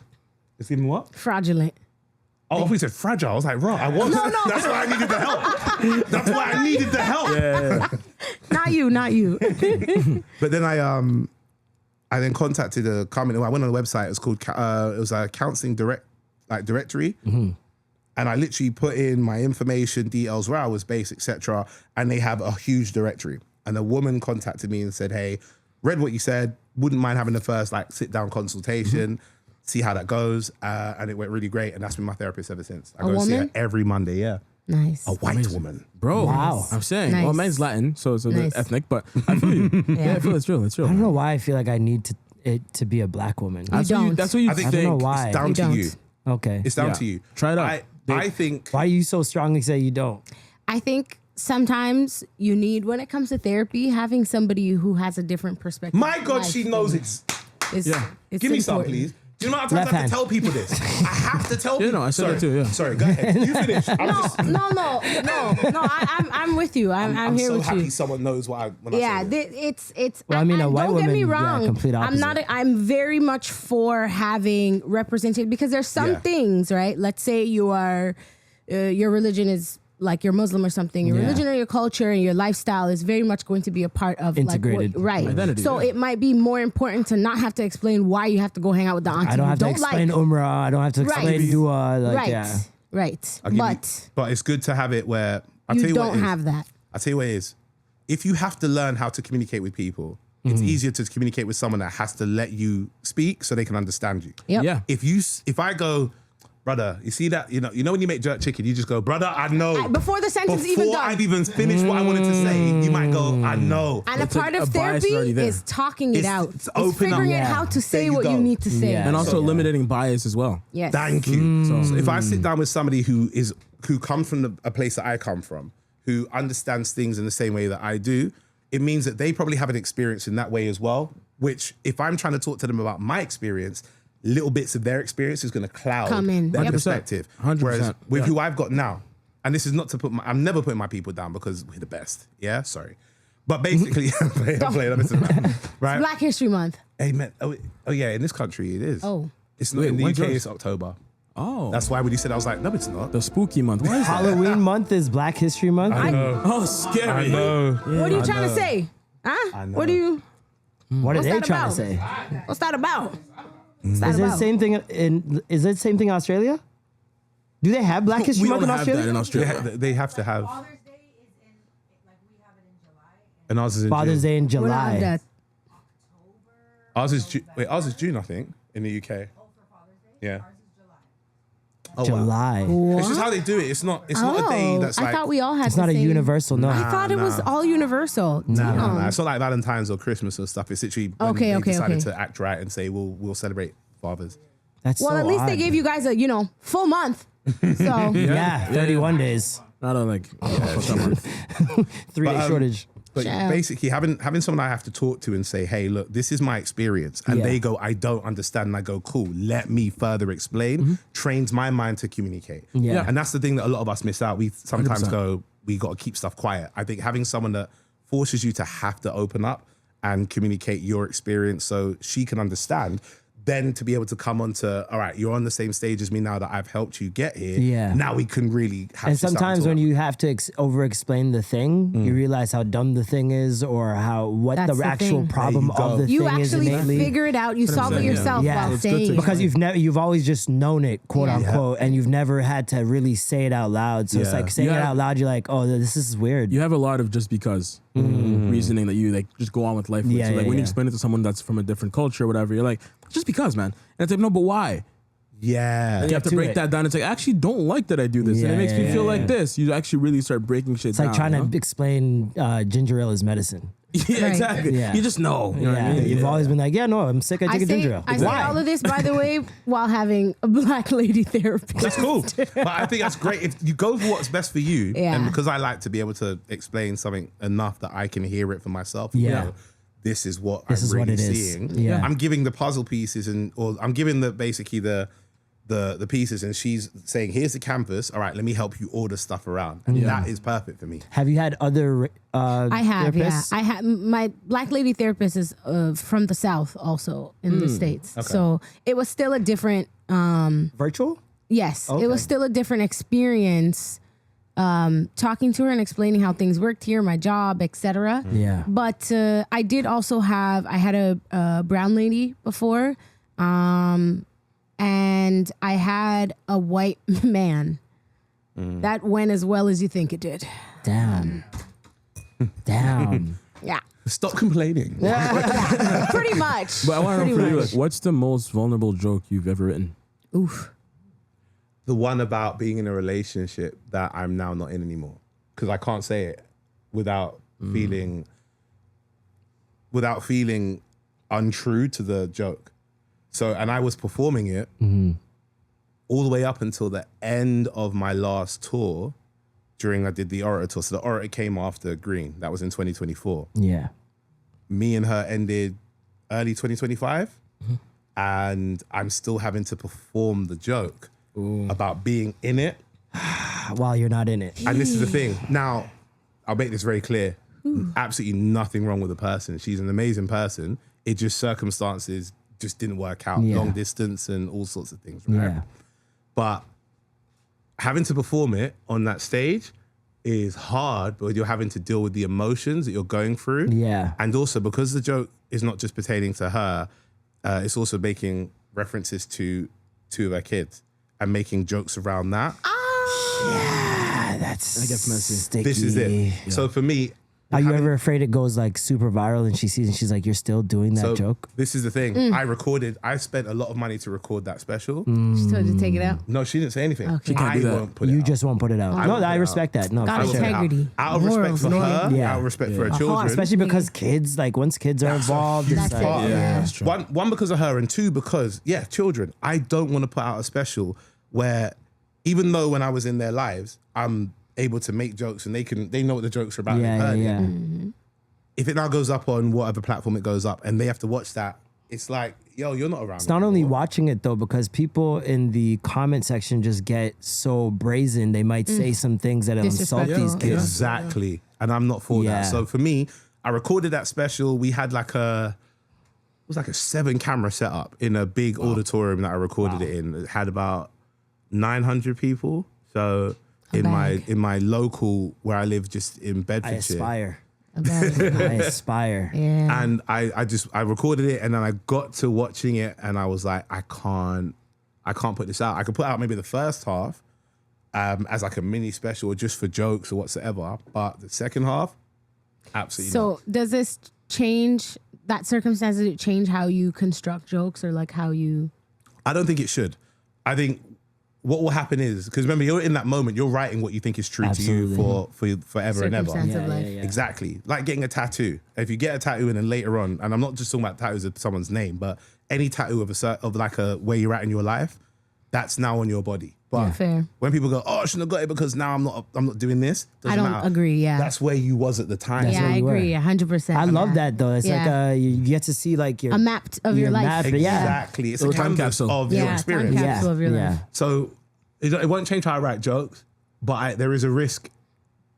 It's giving what? Fraudulent. Oh, I thought you said fragile. I was like, right, I was. No. That's why I needed the help. That's why I needed the help. Not you. But then I then contacted a company. I went on the website. It was called it was a counseling directory, and I literally put in my information, details, where I was based, etc. And they have a huge directory. And a woman contacted me and said, "Hey, read what you said. Wouldn't mind having the first sit down consultation, see how that goes." And it went really great. And that's been my therapist ever since. I go see her woman? every Monday. Yeah, Nice. a white woman. Bro, Wow. I'm saying, Nice. well, mine's Latin, so it's a bit Nice. ethnic, but I feel you. Yeah, I feel it's real. It's real. I don't know why I feel like I need it to be a black woman. That's what don't. that's what you I think I don't know think. why. It's down You to don't. you. Okay. It's down Yeah. to you. Try it out. I think. Why do you so strongly say you don't? I think sometimes you need, when it comes to therapy, having somebody who has a different perspective. My of God, life she knows than it's. you. It's, Yeah. it's Give me some, important. please. Do you know how many times Left I have hand. to tell people this? I have to tell people. no, I said Sorry. that too, yeah. Sorry, go ahead. You finish. No. I'm with you. I'm here so with happy you. someone knows when I Yeah, say this. it's. Well, I mean, a white don't get me woman, yeah, wrong. complete I'm not. opposite. I'm very much for having representation because there's some Yeah. things, right? Let's say you are, your religion is like you're Muslim or something. Your Yeah. religion or your culture and your lifestyle is very much going to be a part of Integrated. right? Identity, So yeah. it might be more important to not have to explain why you have to go hang out with the auntie I don't you have to don't explain like. Umrah. I don't have to explain Right. Dua. Like, Right. yeah. Right. I'll give But but it's good to have it where I'll tell you you what don't it is. have that. I'll tell you what it is. If you have to learn how to communicate with people, it's easier to communicate with someone that has to let you speak so they can understand you. Yep. Yeah. If I go, brother, you see that, you know when you make jerk chicken, you just go, brother, I know. Before the sentence even Before done. I've even finished what I wanted to say, you might go, I know. And It's a part a of bias therapy already there. is talking it It's- out. it's It's open up. figuring Yeah. out how to There say you what go. you need to say. Yeah. And also eliminating bias as well. Yes. Thank you. So if I sit down with somebody who comes from a place that I come from, who understands things in the same way that I do, it means that they probably have an experience in that way as well, which if I'm trying to talk to them about my experience, little bits of their experience is going to cloud Come in. their 100%. perspective. 100%. Whereas with Yeah. who I've got now, and this is not to I'm never putting my people down because we're the best. Yeah, sorry. But basically, I'm playing, right? Black History Month. Hey, man. Oh, yeah, in this country it is. Oh. It's not Wait, in the when's UK, yours? it's October. Oh. That's why when you said, I was like, no, it's not. the spooky month. Why is that? Halloween month is Black History Month. Oh, scary. What are you trying to say? Huh? know. What do you? What are What's they that trying about? to say? What's that about? What's that Is it the about? same thing is it the same thing in Australia? Do they have Black History We Month don't in have that Australia? in Australia. They have to have. Father's Day is in, like we have it in July. And ours is in Father's June. Day in We don't have July. that. Ours is June. Wait, ours is June, I think, in the UK. Oh, for Father's Day? Yeah. Ours is July. Oh, wow. July. It's just how they do it. It's not a day that's I like. thought we all had It's the not a same- universal, no. I thought it was all universal. No, Damn. it's not like Valentine's or Christmas and stuff. It's literally when Okay, they okay, decided okay. to act right and say we'll celebrate fathers. That's Well, so at least they odd. gave you guys a full month. So Yeah, 31 days. Not on like fuck that month. 3-day shortage. But Child. basically, having someone I have to talk to and say, hey, look, this is my experience. And Yeah. they go, I don't understand. And I go, cool, let me further explain. Trains my mind to communicate. Yeah. And that's the thing that a lot of us miss out. We sometimes 100%. go, we got to keep stuff quiet. I think having someone that forces you to have to open up and communicate your experience so she can understand, then to be able to come on to, all right, you're on the same stage as me now that I've helped you get here. Yeah. Now we can really have And something sometimes to when talk. you have to over-explain the thing, you realize how dumb the thing is or what That's the the actual thing. problem There you of go. the you thing is actually innately. figure it out. You solve it saying, yeah. yourself Yeah. while It's good to saying. Because you've always just known it, quote Yeah. unquote, and you've never had to really say it out loud. So it's Yeah. like saying it Yeah. out loud, you're like, oh, this is weird. You have a lot of just because reasoning that you like just go on with life with. Yeah, so like yeah, when you yeah. explain it to someone that's from a different culture or whatever, you're like, just because, man. And it's like, no, but why? Yeah. And you have to to break it. that down. It's like, I actually don't like that I do this. and Yeah, it makes me yeah, feel yeah, like yeah. this. You actually really start breaking shit It's like down. trying you know? to explain ginger ale is medicine. Yeah, Right. exactly. Yeah. You just know. You know what I Yeah, mean? you've always been like, yeah, no, I'm sick of I taking say, ginger ale. I say all of this, by the way, while having a black lady therapist. That's cool. But I think that's great. If you go for what's best for you, Yeah. and because I like to be able to explain something enough that I can hear it for myself. and Yeah. go, this is what This I'm is really what it is. seeing. Yeah. I'm giving the puzzle pieces or I'm giving basically the pieces, and she's saying, here's the campus. All right, let me help you order stuff around. And that is perfect for me. Have you had other I have, therapists? yeah. I have my black lady therapist is from the South, also in the States. So it was still a different. Virtual? Yes, Okay. it was still a different experience. Talking to her and explaining how things worked here, my job, etc. Yeah. But I did also have. I had a brown lady before, and I had a white man. That went as well as you think it did. Damn. Damn. Yeah, Stop complaining. pretty much. But I want to know Pretty for you, much. like, what's the most vulnerable joke you've ever written? Oof. The one about being in a relationship that I'm now not in anymore. Because I can't say it without feeling untrue to the joke. So, and I was performing it all the way up until the end of my last tour I did the Orator tour. So the Orator came after Green. That was in 2024. Yeah. Me and her ended early 2025. And I'm still having to perform the joke about being in it. While you're not in it. And this is the thing. Now, I'll make this very clear. Absolutely nothing wrong with the person. She's an amazing person. It just circumstances just didn't work out. Yeah. Long distance and all sorts of things, right? Yeah. But having to perform it on that stage is hard, but you're having to deal with the emotions that you're going through. Yeah. And also because the joke is not just pertaining to her, it's also making references to two of her kids and making jokes around that. Yeah, that's That gets messy. sticky. This is it. So for me, Are you ever afraid it goes like super viral and she sees and she's like, you're still doing that so joke? this is the thing. I spent a lot of money to record that special. She told you to take it out. No, she didn't say anything. Okay. She can't do that. Won't put it You out. just won't put it out. No, won't I put it respect that. No, God for I sure. won't put it out. integrity. Out of respect for Morals. her, Yeah. out of respect for her Yeah. children. Especially because kids, like once kids are involved, it's That's like, it. Yeah. That's true. One because of her, and two because children. I don't want to put out a special where, even though when I was in their lives, I'm able to make jokes and they know what the jokes are about. yeah, They've heard it. yeah. If it now goes up on whatever platform it goes up, and they have to watch that, it's like, yo, you're not around. It's not only watching it though, because people in the comment section just get so brazen. They might say some things that insult Disrespectful. these kids. Exactly. And I'm not for Yeah. that. So for me, I recorded that special. We had it was like a 7-camera setup in a big auditorium that I recorded it in. It had about 900 people. So in my local where I live, just in I Bedfordshire. aspire. About- I aspire. Yeah. And I recorded it, and then I got to watching it, and I was like, I can't put this out. I could put out maybe the first half as like a mini special or just for jokes or whatsoever, but the second half, absolutely not. So does this change that circumstance? Does it change how you construct jokes or like how you? I don't think it should. I think what will happen is, because remember, you're in that moment, you're writing what you think is true to you for forever and ever. Circumstance of Yeah, life. yeah, yeah. Exactly. Like getting a tattoo. If you get a tattoo and then later on, and I'm not just talking about tattoos of someone's name, but any tattoo of like a where you're at in your life, that's now on your body. But Fair. when people go, oh, I shouldn't have got it because now I'm not doing this. I Doesn't don't matter. agree, yeah. That's where you was at the time. Yeah, where I you were. agree. 100%. I love that though. It's Yeah. like you get to see like your A map of your life. map, yeah. Exactly. It's a Little time canvas capsule. of your Yeah, experience. time capsule of your life. So it won't change how I write jokes, but there is a risk.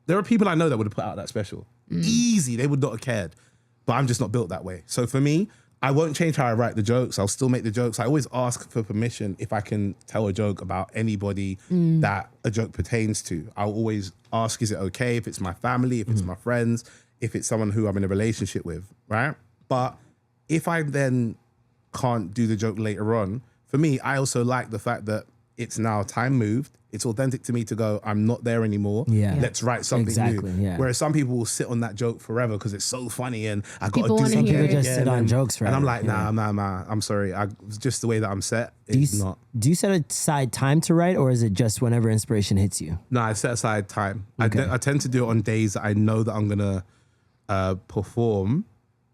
There are people I know that would have put out that special. Easy. They would not have cared. But I'm just not built that way. So for me, I won't change how I write the jokes. I'll still make the jokes. I always ask for permission if I can tell a joke about anybody that a joke pertains to. I'll always ask, is it okay if it's my family, if it's my friends, if it's someone who I'm in a relationship with, right? But if I then can't do the joke later on, for me, I also like the fact that it's now time moved. It's authentic to me to go, I'm not there anymore. Yeah. Let's write something Exactly, new. yeah. Whereas some people will sit on that joke forever because it's so funny and I got to People do wanna something hear it. People just again. sit on And- jokes And I'm forever, like, yeah. nah, I'm sorry. Just the way that I'm set, Do you, it's not. do you set aside time to write, or is it just whenever inspiration hits you? No, I set aside time. Okay. I tend to do it on days that I know that I'm going to perform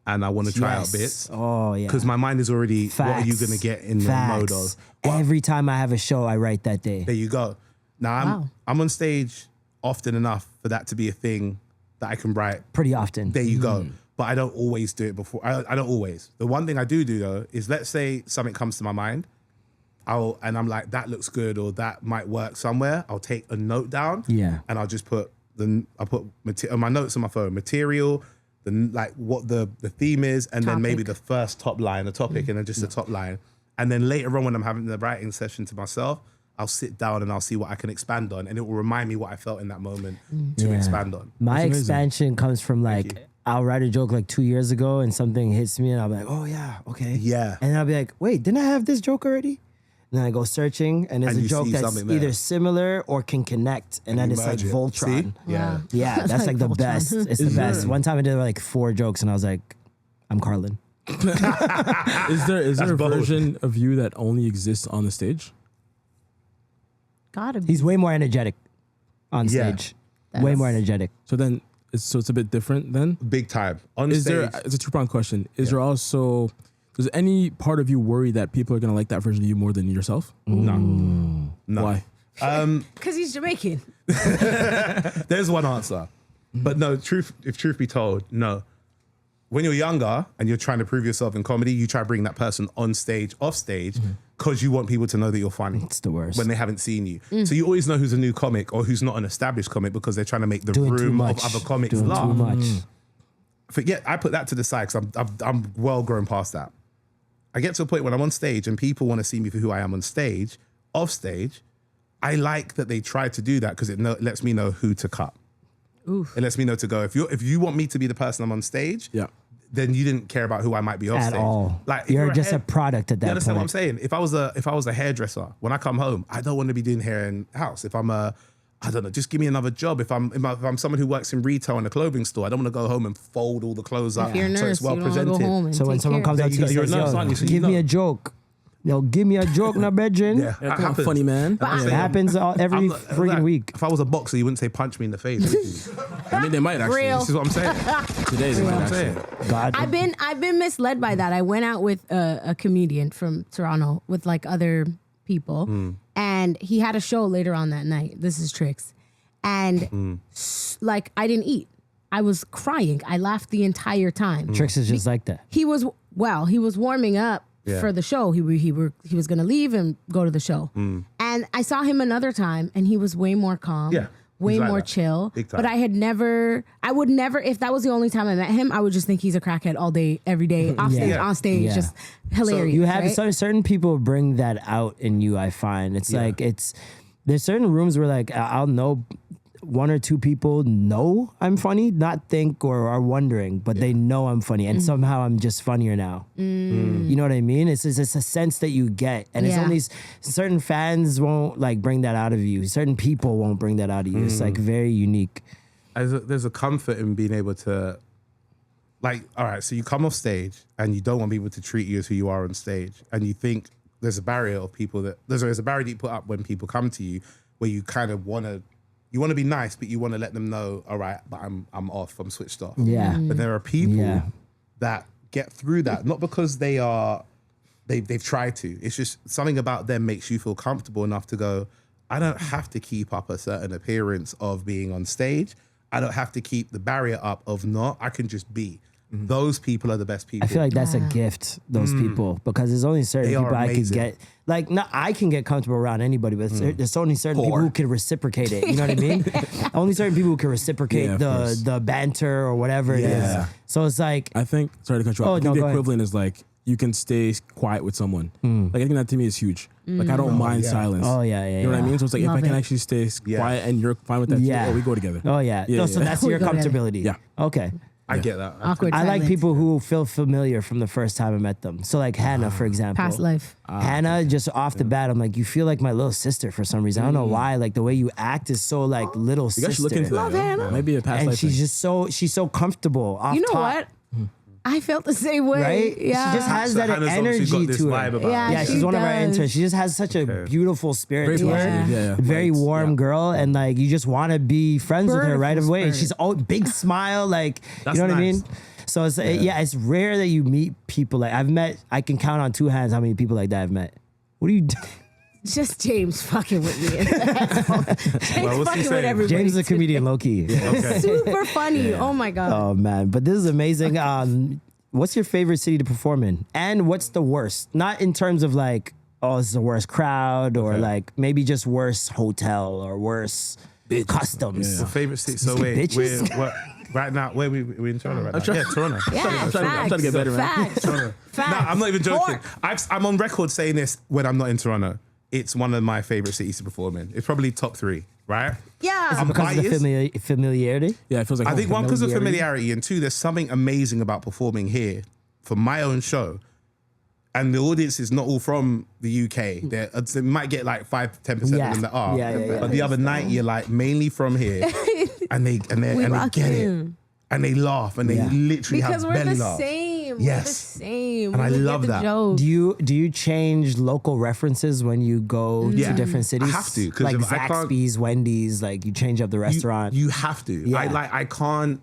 and I want to try out bits. Oh yeah. Because my mind is already, what are you going to get in the mode of? Every time I have a show, I write that day. There you go. Now Wow. I'm on stage often enough for that to be a thing that I can write. Pretty often. There you go. But I don't always do it before. I don't always. The one thing I do though is, let's say something comes to my mind, and I'm like, that looks good or that might work somewhere. I'll take a note down. Yeah. And I'll just put my notes on my phone, material, like what the theme is, and then maybe the first top line, a topic, and then just the top line. And then later on when I'm having the writing session to myself, I'll sit down and I'll see what I can expand on, and it will remind me what I felt in that moment to Yeah. expand on. My amazing. expansion comes from like, you. I'll write a joke like 2 years ago and something hits me and I'll be like, oh yeah, okay. Yeah. And then I'll be like, wait, didn't I have this joke already? And then I go searching and there's And a you joke see that's something there. either similar or can connect. And then you it's like merge it. Voltron. See? Yeah. Wow. Yeah, that's like the Voltron. best. It's the best. One time I did like 4 jokes and I was like, I'm Carlin. Is there a bold. version of you that only exists on the stage? Gotta be. He's way more energetic on Yeah. stage. Way more energetic. So then, it's a bit different then. Big time. On Is stage. there? It's a two-pronged question. Is there also? Does any part of you worry that people are gonna like that version of you more than yourself? No. Why? Because he's Jamaican. There's one answer. But no, if truth be told, no. When you're younger and you're trying to prove yourself in comedy, you try to bring that person on stage, off stage, because you want people to know that you're funny. It's the worst. When they haven't seen you. So you always know who's a new comic or who's not an established comic because they're trying to make the Doing too room much. of other comics Doing laugh. too much. Forget, I put that to the side because I'm well grown past that. I get to a point when I'm on stage and people want to see me for who I am on stage. Off stage, I like that they try to do that because it lets me know who to cut. It lets me know to go, if you want me to be the person I'm on stage, Yeah. then you didn't care about who I might be off At stage. all. Like if You're a just a product at that You understand what I'm point. saying? If I was a hairdresser, when I come home, I don't want to be doing hair in house. If I'm I don't know, just give me another job. If I'm someone who works in retail in a clothing store, I don't want to go home and fold all the clothes up If you're a nurse, so it's well you don't wanna presented. go home and So when take someone care comes of up to you and You're a says, nurse, aren't you? So you give me know. a joke. Yo, give me a joke now, Bedrin. Yeah, Yeah, it come on, happens. funny man. It Yeah. happens every I'm not- freaking like, week. If I was a boxer, you wouldn't say punch me in the face. would you? I mean, they might actually. Real. This is what I'm saying. Today they This is might what I'm saying. actually. God. I've been misled by that. I went out with a comedian from Toronto with like other people, and he had a show later on that night. This is Tricks, and like I didn't eat. I was crying. I laughed the entire time. Tricks is just like that. He was warming up Yeah. for the show. He was gonna leave and go to the show, and I saw him another time, and he was way more calm. Yeah. Way He's like more that. chill. Big time. But I would never, if that was the only time I met him, I would just think he's a crackhead all day, every day, off stage, Yeah. on stage, Yeah. just hilarious. You have right? certain people bring that out in you. I find it's like there's certain rooms where like I'll know one or two people know I'm funny, not think or are wondering, but they know I'm funny, and somehow I'm just funnier now. You know what I mean? It's a sense that you get, and it's Yeah. only certain fans won't like bring that out of you. Certain people won't bring that out of you. It's like very unique. There's a comfort in being able to, like, all right, so you come off stage and you don't want people to treat you as who you are on stage, and you think there's a barrier of people that there's a barrier that you put up when people come to you, where you kind of want to be nice, but you want to let them know, all right, but I'm off, I'm switched off. Yeah. But there are people Yeah. that get through that, not because they've tried to. It's just something about them makes you feel comfortable enough to go, I don't have to keep up a certain appearance of being on stage. I don't have to keep the barrier up of not. I can just be. Those people are the best people. I feel like that's a gift, those people, because there's only certain They are people I could amazing. get. Like, not I can get comfortable around anybody, but there's only certain people who can reciprocate it. You know what I mean? Only certain people who can reciprocate Yeah, of course. the banter or whatever it Yeah. is. So it's like, I think, sorry to cut you Oh, off. I think no, the go ahead. equivalent is like you can stay quiet with someone. Like I think that to me is huge. Like I don't mind yeah. silence. Oh, yeah, yeah, You know what I yeah. mean? So it's like Love if I can it. actually stay Yeah. quiet and you're fine with that, Yeah. too, we go together. oh yeah. Yeah, So yeah. that's We your go together. comfortability. Yeah. Okay. I get that. Awkward I like silence. people who feel familiar from the first time I met them. So like Hannah, for example. Past life. Hannah, just off the bat, I'm like, you feel like my little sister for some reason. I don't know why. Like the way you act is so like little You sister. guys should look into that. Love yo. Hannah. Maybe a past And life she's thing. just she's so comfortable. Off You know top, what? I felt the same way. Right? Yeah. She just has So that Hannah's obviously energy got this to vibe her. about Yeah, her. Yeah, she she's one of our does. interns. She just has such a beautiful spirit Very to her. positive. Yeah, yeah. Very Lights, warm yeah. girl, and like you just want to be friends with her right Beautiful away. spirit. She's all big smile, like That's you know what I nice. mean. So it's it's rare that you meet people like I can count on two hands how many people like that I've met. What do you do? Just James fucking with me. James what's he fucking with saying? everybody. James is a comedian, low key. Okay. Super funny. Oh my God. Oh man, but this is amazing. What's your favorite city to perform in, and what's the worst? Not in terms of like, oh, this is the worst crowd, or like maybe just worst hotel or worst customs. My favorite city. So These wait, bitches. we're right now. Where we in Toronto right now? Yeah, Toronto. Yeah, I'm trying to get better, man. Facts. No, Facts. I'm not even joking. Pork. I'm on record saying this when I'm not in Toronto. It's one of my favorite cities to perform in. It's probably top 3, right? Yeah. I'm Because of the biased. familiarity. Yeah, it feels like I think one, because of familiarity. familiarity, and two, there's something amazing about performing here for my own show. And the audience is not all from the UK. They might get like 5-10% of Yeah. them that are. Yeah, yeah, yeah. But the other night, you're like mainly from here, and they get it, and they laugh, and they literally because have we're belly the laughs. same. Yes. We're the same. And I We get love the that. jokes. Do you change local references when you go Yeah. to different cities? I have to, 'cause like if I can't- Zaxby's, Wendy's, like you change up the restaurant. You have to. Yeah. I can't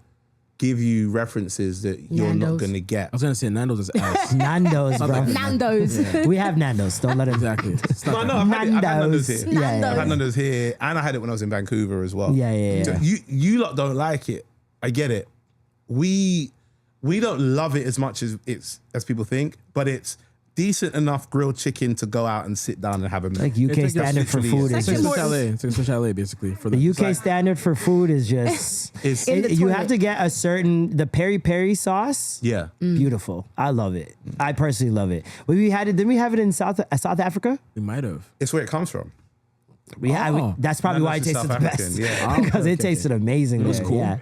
give you references that you're not Nando's. gonna get. I was gonna say Nando's is ass. Nando's, bro. Nando's. We have Nando's. Don't let it. Exactly. It's not No, that. I've had Nando's Nando's. here. Yeah, Nando's. I've had Nando's here, and I had it when I was in Vancouver as well. Yeah, yeah, So yeah. you lot don't like it. I get it. We don't love it as much as people think, but it's decent enough grilled chicken to go out and sit down and have a meal. Like UK It's like standard for literally food it. is It's like just, Swiss LA. It's like Swiss LA basically for the UK like- standard for food is just. It's In the you toilet. have to get a certain the peri peri sauce. yeah. Beautiful. I love it. I personally love it. We had it. Didn't we have it in South Africa? We might have. It's where it comes from. That's probably why it Nando's is tasted South the African, best. yeah. Because it Okay. tasted amazing. It was cool. Yeah.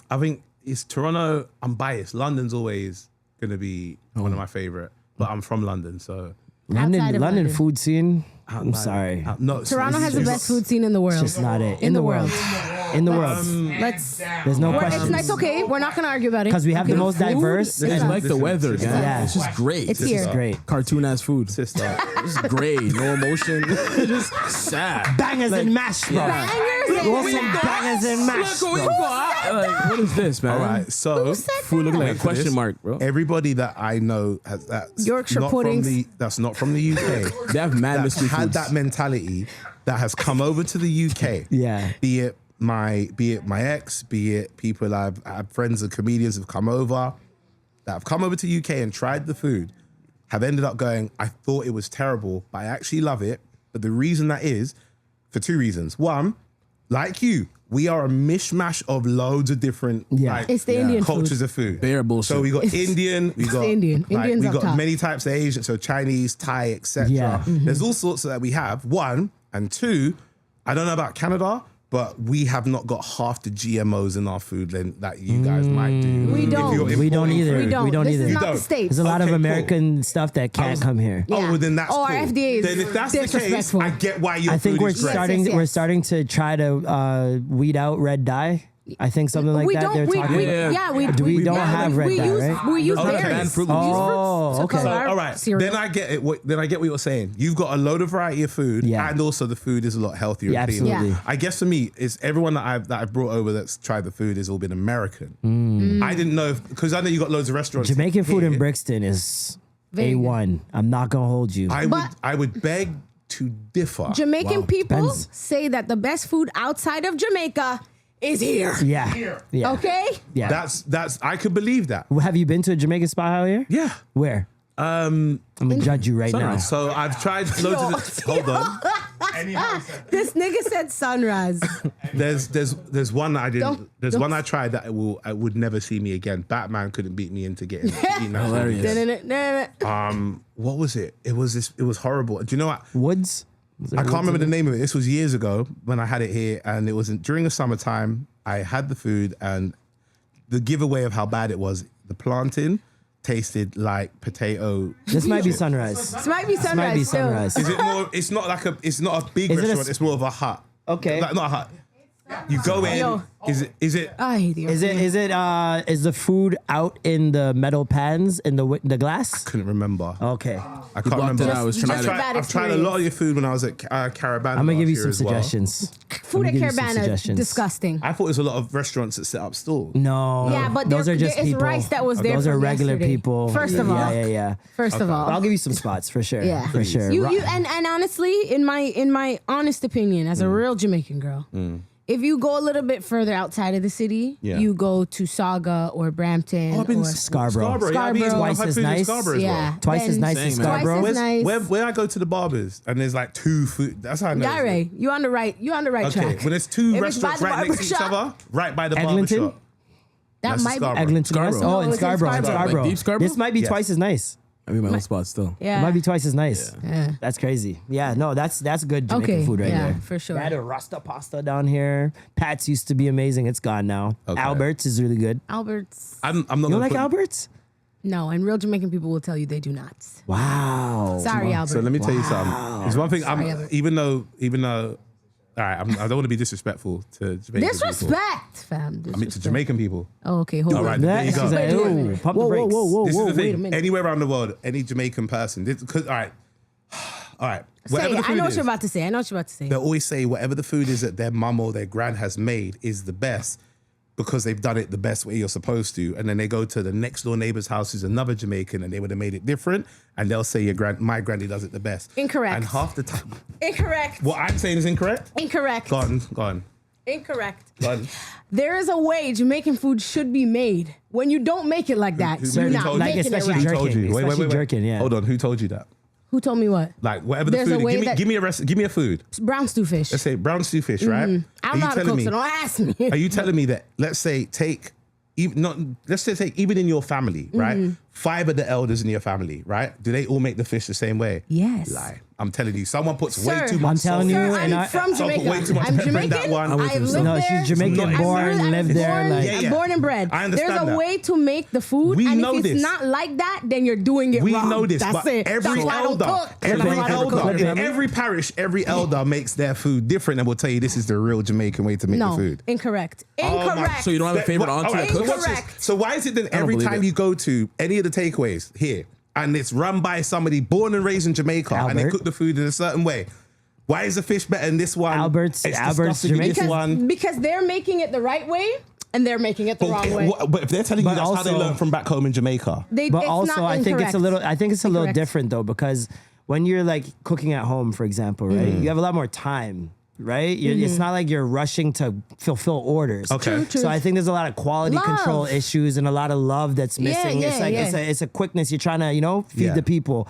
I think it's Toronto. I'm biased. London's always gonna be one of my favorite, but I'm from London, so London, Outside of London London. food scene. I'm sorry. no. Toronto has the best food scene in the world. It's just not it. In the world. In the world. Let's. There's no question. It's okay. We're not gonna argue about it. Because we have the Okay. most Food diverse. It's and like the weather, guys. Yeah. It's just great. It's It's here. It's great. cartoon ass food. sister. It's great. No emotion. just sad. Bangers and mash, bro. Bangers You want and some mash. bangers and mash, Look, bro. like, what is this, man? All right, so Food looking like a Wait for question this. mark, bro. everybody that I know has that's Yorkshire not puddings. that's not from the UK. They have mad That mystery had foods. that mentality that has come over to the UK. Yeah. Be it my ex, be it people I've had friends and comedians have come over that have come over to UK and tried the food, have ended up going, I thought it was terrible, but I actually love it. But the reason that is for two reasons. One, like you, we are a mishmash of loads of different It's the Indian cultures of food. Bare bullshit. So we got Indian, we got Indian. Indians we up got top. many types of Asian, so Chinese, Thai, etc. Yeah. There's all sorts that we have. One and two, I don't know about Canada, but we have not got half the GMOs in our food that you guys might do. We If don't. you're We don't importing either. food. We don't. We don't this either. is You not the don't. States. There's a lot of Okay, cool. American stuff that can't come here. Oh, Yeah. well then that's Oh, our cool. FDA is Then if that's the case, disrespectful. I get why your I think food we're is great. starting. Yes. We're starting to try to weed out red dye. I think something like we that. don't. They're talking. We don't have red dye, use, right? We use Okay. berries. Banned fruit. We use Oh, fruits to okay. color So, our all right, cereal. then I get it. Then I get what you're saying. You've got a load of variety of food, Yeah. and also the food is a lot healthier. Yeah, and cleaner. absolutely. Yeah. I guess for me, it's everyone that I've brought over that's tried the food has all been American. I didn't know because I know you got loads of restaurants. Jamaican food in here. Brixton is Very A1. I'm not gonna hold you. I would beg to differ. Jamaican people Depends. say that the best food outside of Jamaica is here. Yeah. Yeah. Okay? Yeah. That's I could believe that. Have you been to a Jamaican spot out here? Yeah. Where? I'm gonna judge you right now. So I've tried loads of the, hold on. This nigga said sunrise. There's one that I didn't. Don't- There's don't- one I tried that I would never see me again. Batman couldn't beat me into getting eating that. Hilarious. What was it? It was horrible. Do you know what? Woods? Was there I can't Woods remember in the name of it. This was years ago when I had it here, and it was during the summertime. I had the food, and the giveaway of how bad it was. The plantain tasted like potato. This might be Sunrise. This might be sunrise. Might be still. Sunrise. Is it more? It's not like a. It's not a big Is it a restaurant. s- It's more of a hut. Okay. Like, not a hut. You go in. Yo. Is it? I hate you. Is the food out in the metal pans in the glass? Couldn't remember. Okay. I can't blocked remember. it out. I was trying Just to- a bad I've tried a lot of your food when I was at Caravan. I'm gonna give you last some year as well. suggestions. Food at give you some Caravana is suggestions. disgusting. I thought it was a lot of restaurants that set up stalls. No. Yeah, but those there- are just it's people. rice that was there Those are from regular yesterday. people. First of all. Yeah. First of all. I'll give you some spots for sure. Yeah, For sure. You and honestly, in my honest opinion, as a real Jamaican girl, if you go a little bit further outside of the city, Yeah. you go to Saga or Brampton. Oh, I've been or to Scarborough. Yeah, I've eaten- Scarborough. I've had Twice as food in nice. Scarborough as yeah, well. Twice as then nice Same, as man. Scarborough. Twice as nice. Where I go to the barbers and there's like two food. That's how I know. it's Gary, good. you on the right Okay, track. when there's two If it's by restaurants the right next to each barbershop- other, right by the Eglinton? barbershop. That That's might be. Scarborough. Eglinton Scarborough. West? No, Oh, in it's in Scarborough. Scarborough. Like deep Scarborough? This might be Yes. twice as nice. I mean, my own spot still. It Yeah. might be twice as nice. Yeah. That's crazy. Yeah, no, that's good Jamaican Okay, food right yeah, there. for sure. They had a Rasta pasta down here. Pat's used to be amazing. It's gone now. Okay. Albert's is really good. Albert's. I'm not You gonna don't like put- Albert's? No, and real Jamaican people will tell you they do not. Wow. Sorry, Albert. So let me tell you something. There's one thing. Sorry, Albert. Even though, all right, I don't want to be disrespectful to Jamaican people. Disrespect, fam. I mean, to Disrespect. Jamaican people. Oh, okay, hold All on. right, there you She's go. like, Wait a ooh, minute. pump the Whoa, brakes. whoa, whoa, This is the wait a thing. minute. Anywhere around the world, any Jamaican person, because all right. Say Whatever the it. I food know what is, you're about to say. I know what you're about to say. they always say whatever the food is that their mum or their gran has made is the best because they've done it the best way you're supposed to. And then they go to the next door neighbor's house who's another Jamaican and they would have made it different. And they'll say my granny does it the best. Incorrect. And half the time, Incorrect. what I'm saying is incorrect. Incorrect. Go on. Incorrect. There There is a way Jamaican food should be made. When you don't make it like that, who you're told not you? Like making it especially right. jerking. told you? Especially jerking, yeah. Hold on. Who told you that? Who told me what? Like whatever There's the a food way is. that- Give me a recipe. Give me a food. Brown stew fish. Let's say brown stew fish, right? I don't know how to cook, so don't ask me. Are you telling me that? Let's say take even in your family, right? 5 of the elders in your family, right? Do they all make the fish the same way? Yes. Lie. I'm telling you, someone puts Sir, way too much I'm salt. telling you, Sir, and I'm from Someone put Jamaica. way too much I'm pepper in Jamaican. that one. I've lived No, there. she's Jamaican, I'm born, literally- lived I'm there, born- like- Yeah, I'm yeah. born and bred. I understand There's a that. way to make the food, We and know if it's this. not like that, then you're doing it We wrong. know this, That's but it. every That's why I don't elder, cook. every That's why I don't elder, cook. in every parish, every elder makes their food different and will tell you this is the real Jamaican way to make the No, food. incorrect. Oh my- Incorrect. So you don't have a favorite All auntie right, that so cooks? watch this. Incorrect. So why is it then every believe time it. you go to any of the takeaways here and it's run by somebody born and raised in Jamaica and they Albert. cook the food in a certain way? Why is the fish better in this one? Albert's It's disgusting in this Jamaican. one. Because they're making it the right way, and they're making it the wrong way. But if they're telling you But that's how they also- learned from back home in Jamaica. They, But it's also, not I think it's a incorrect. little. I think it's a little Incorrect. different though, because when you're like cooking at home, for example, right, you have a lot more time, right? It's not like you're rushing to fulfill orders. Okay. True, true. So I think there's a lot of quality Love. control issues and a lot of love that's missing. yeah, It's like yeah. it's a quickness. You're trying to feed Yeah. the people.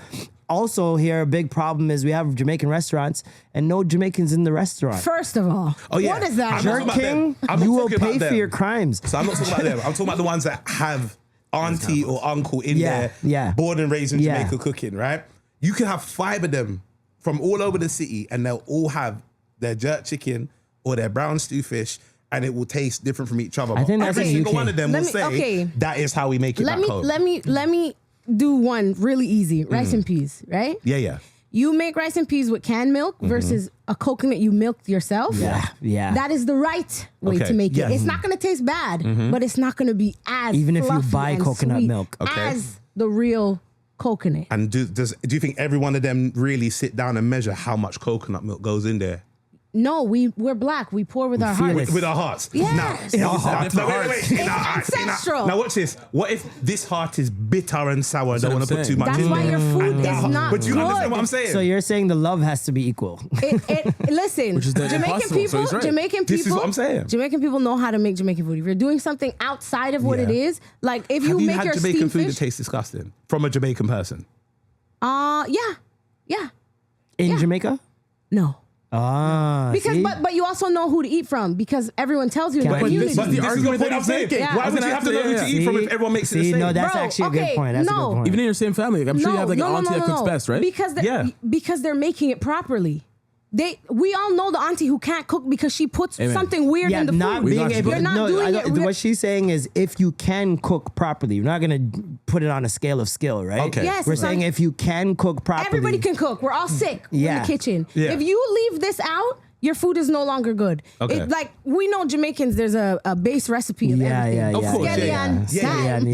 Also, here a big problem is we have Jamaican restaurants and no Jamaicans in the restaurant. First of all, Oh, yeah. what is that? I'm not Jerk talking about King, them. I'm not you will talking about pay for them. your crimes. So I'm not talking about them. I'm talking about the ones that have auntie or uncle in Yeah, there, yeah. born and raised in Yeah. Jamaica cooking, right? You can have 5 of them from all over the city and they'll all have their jerk chicken or their brown stew fish and it will taste different from each other. I think But that's every in single UK. one of them Let will me- say okay. that is how we make it let back me home. let me do one really easy. Rice and peas, right? Yeah, yeah. You make rice and peas with canned milk versus a coconut you milked yourself. Yeah. That is the right way Okay, to make yes. it. It's not going to taste bad, but it's not going to be as Even if you fluffy buy and coconut sweet milk. Okay. as the real coconut. And do you think every one of them really sit down and measure how much coconut milk goes in there? No, we're black. We pour with our feel hearts. it. With our hearts. Yes. Now, In now, our hearts. no, wait. It's In our hearts. ancestral. Now watch this. What if this heart is bitter and sour and That's don't what want to I'm put too saying. much That's in why there? your food And is not But you understand good. what I'm saying? So you're saying the love has to be equal. Listen, Which is then Jamaican impossible, so people, he's right. Jamaican people, This is what I'm saying. Jamaican people know how to make Jamaican food. If you're doing something outside of what Yeah. it is, like if you Have you make had your Jamaican steamed food fish, that tastes disgusting from a Jamaican person? yeah, In Yeah. Jamaica? no. Because Because but you also know who to eat from because everyone tells you in the But community. this is the argument that I'm he's saying. making. Yeah. Why I was would you gonna have to know who ask to you, eat from if everyone makes it the See, same? no, that's Bro, actually a okay, good point. That's a no. good point. Even in your same family, like, I'm sure you have like an auntie that cooks best, right? Because they're making it properly. We all know the auntie who can't cook because she puts Amen. something weird Yeah, in the not food. being got you, able. bro. You're not no, doing I it. don't- what she's saying is, if you can cook properly, you're not gonna put it on a scale of skill, right? Okay. Yes, We're it's saying on- if you can cook properly, Everybody can cook. We're all sick in Yeah. the kitchen. Yeah. If you leave this out, your food is no longer good. Okay. Like we know Jamaicans, there's a base recipe of Yeah, everything. yeah, Of yeah. course, Scallion, yeah, yeah. thyme.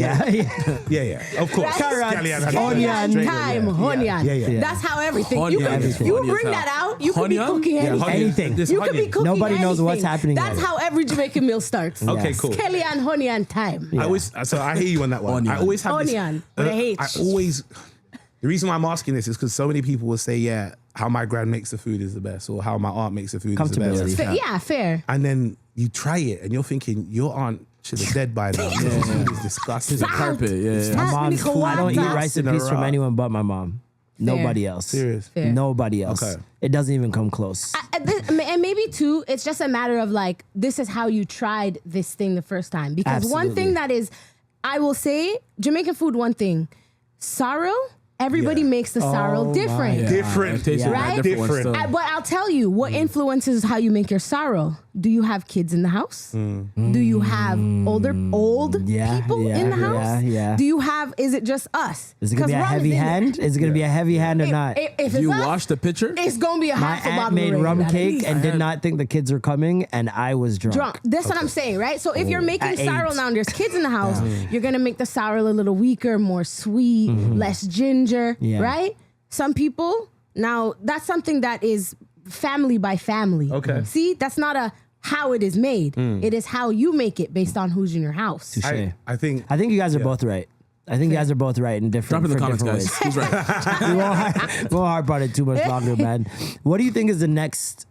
Yeah. Of course. Right? Carrots, Scallion and onion, onion. Scallion, Straight- thyme, onion. Yeah. That's how everything. Onion You, is you funny bring as that hell. out, you could be Onion? cooking Yeah, anything. anything. This You could be onion. cooking Nobody knows what's anything. happening That's yet. how every Jamaican meal starts. Okay, Yes. cool. Scallion, onion, thyme. So I hear you on that one. Onion. I always have Onion, this. with a H. I always. The reason why I'm asking this is because so many people will say, "Yeah, how my gran makes the food is the best," or "How my aunt makes the food is the Comfortability. best." Yeah, fair. And then you try it, and you're thinking your aunt should have dead by now. This food is disgusting. It's a carpet, yeah. My That's mom's really food. I don't eat cool. recipes from anyone but my mom. Nobody else. Serious? Fair. Nobody else. Okay. It doesn't even come close. And maybe too, it's just a matter of like, this is how you tried this thing the first time. Because one Absolutely. thing that is, I will say, Jamaican food, one thing, sorrel, everybody Yeah. makes the sorrel Oh different. my Different. It tastes Right? different. Different. But I'll tell you, what influences how you make your sorrel? Do you have kids in the house? Do you have old Yeah, people yeah, in the house? yeah. Do you have, is it just us? Is it gonna be a 'Cause rum heavy in there. hand? Is it gonna be a heavy hand or not? If it's You us, wash the pitcher? it's going to be a My half a aunt bottle made of rum Reagan, at cake least. and did not think the kids were coming, and I was drunk. That's what I'm saying, right? So if you're making At sorrel 8. now and there's kids in the house, you're gonna make the sorrel a little weaker, more sweet, less ginger, Yeah. right? Some people, now that's something that is family by family. Okay. See, that's not a how it is made. It is how you make it based on who's in your house. I think. I think you guys are both right. I think you guys are both right in Drop different, in the for comments, different guys. ways. Who's right? We won't harp on it too much longer, man. What do you think is the next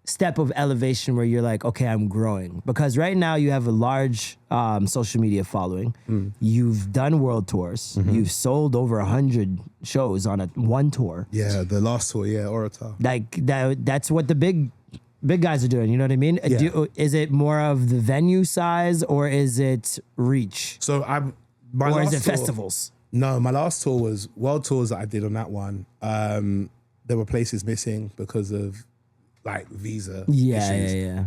step of elevation where you're like, okay, I'm growing? Because right now you have a large social media following. You've done world tours. You've sold over 100 shows on one tour. Yeah, the last tour. Yeah, Orator. Like that's what the big guys are doing. You know what I mean? Yeah. Is it more of the venue size or is it reach? So My or is last it tour- festivals? No, my last tour was world tours that I did on that one. There were places missing because of like visa issues.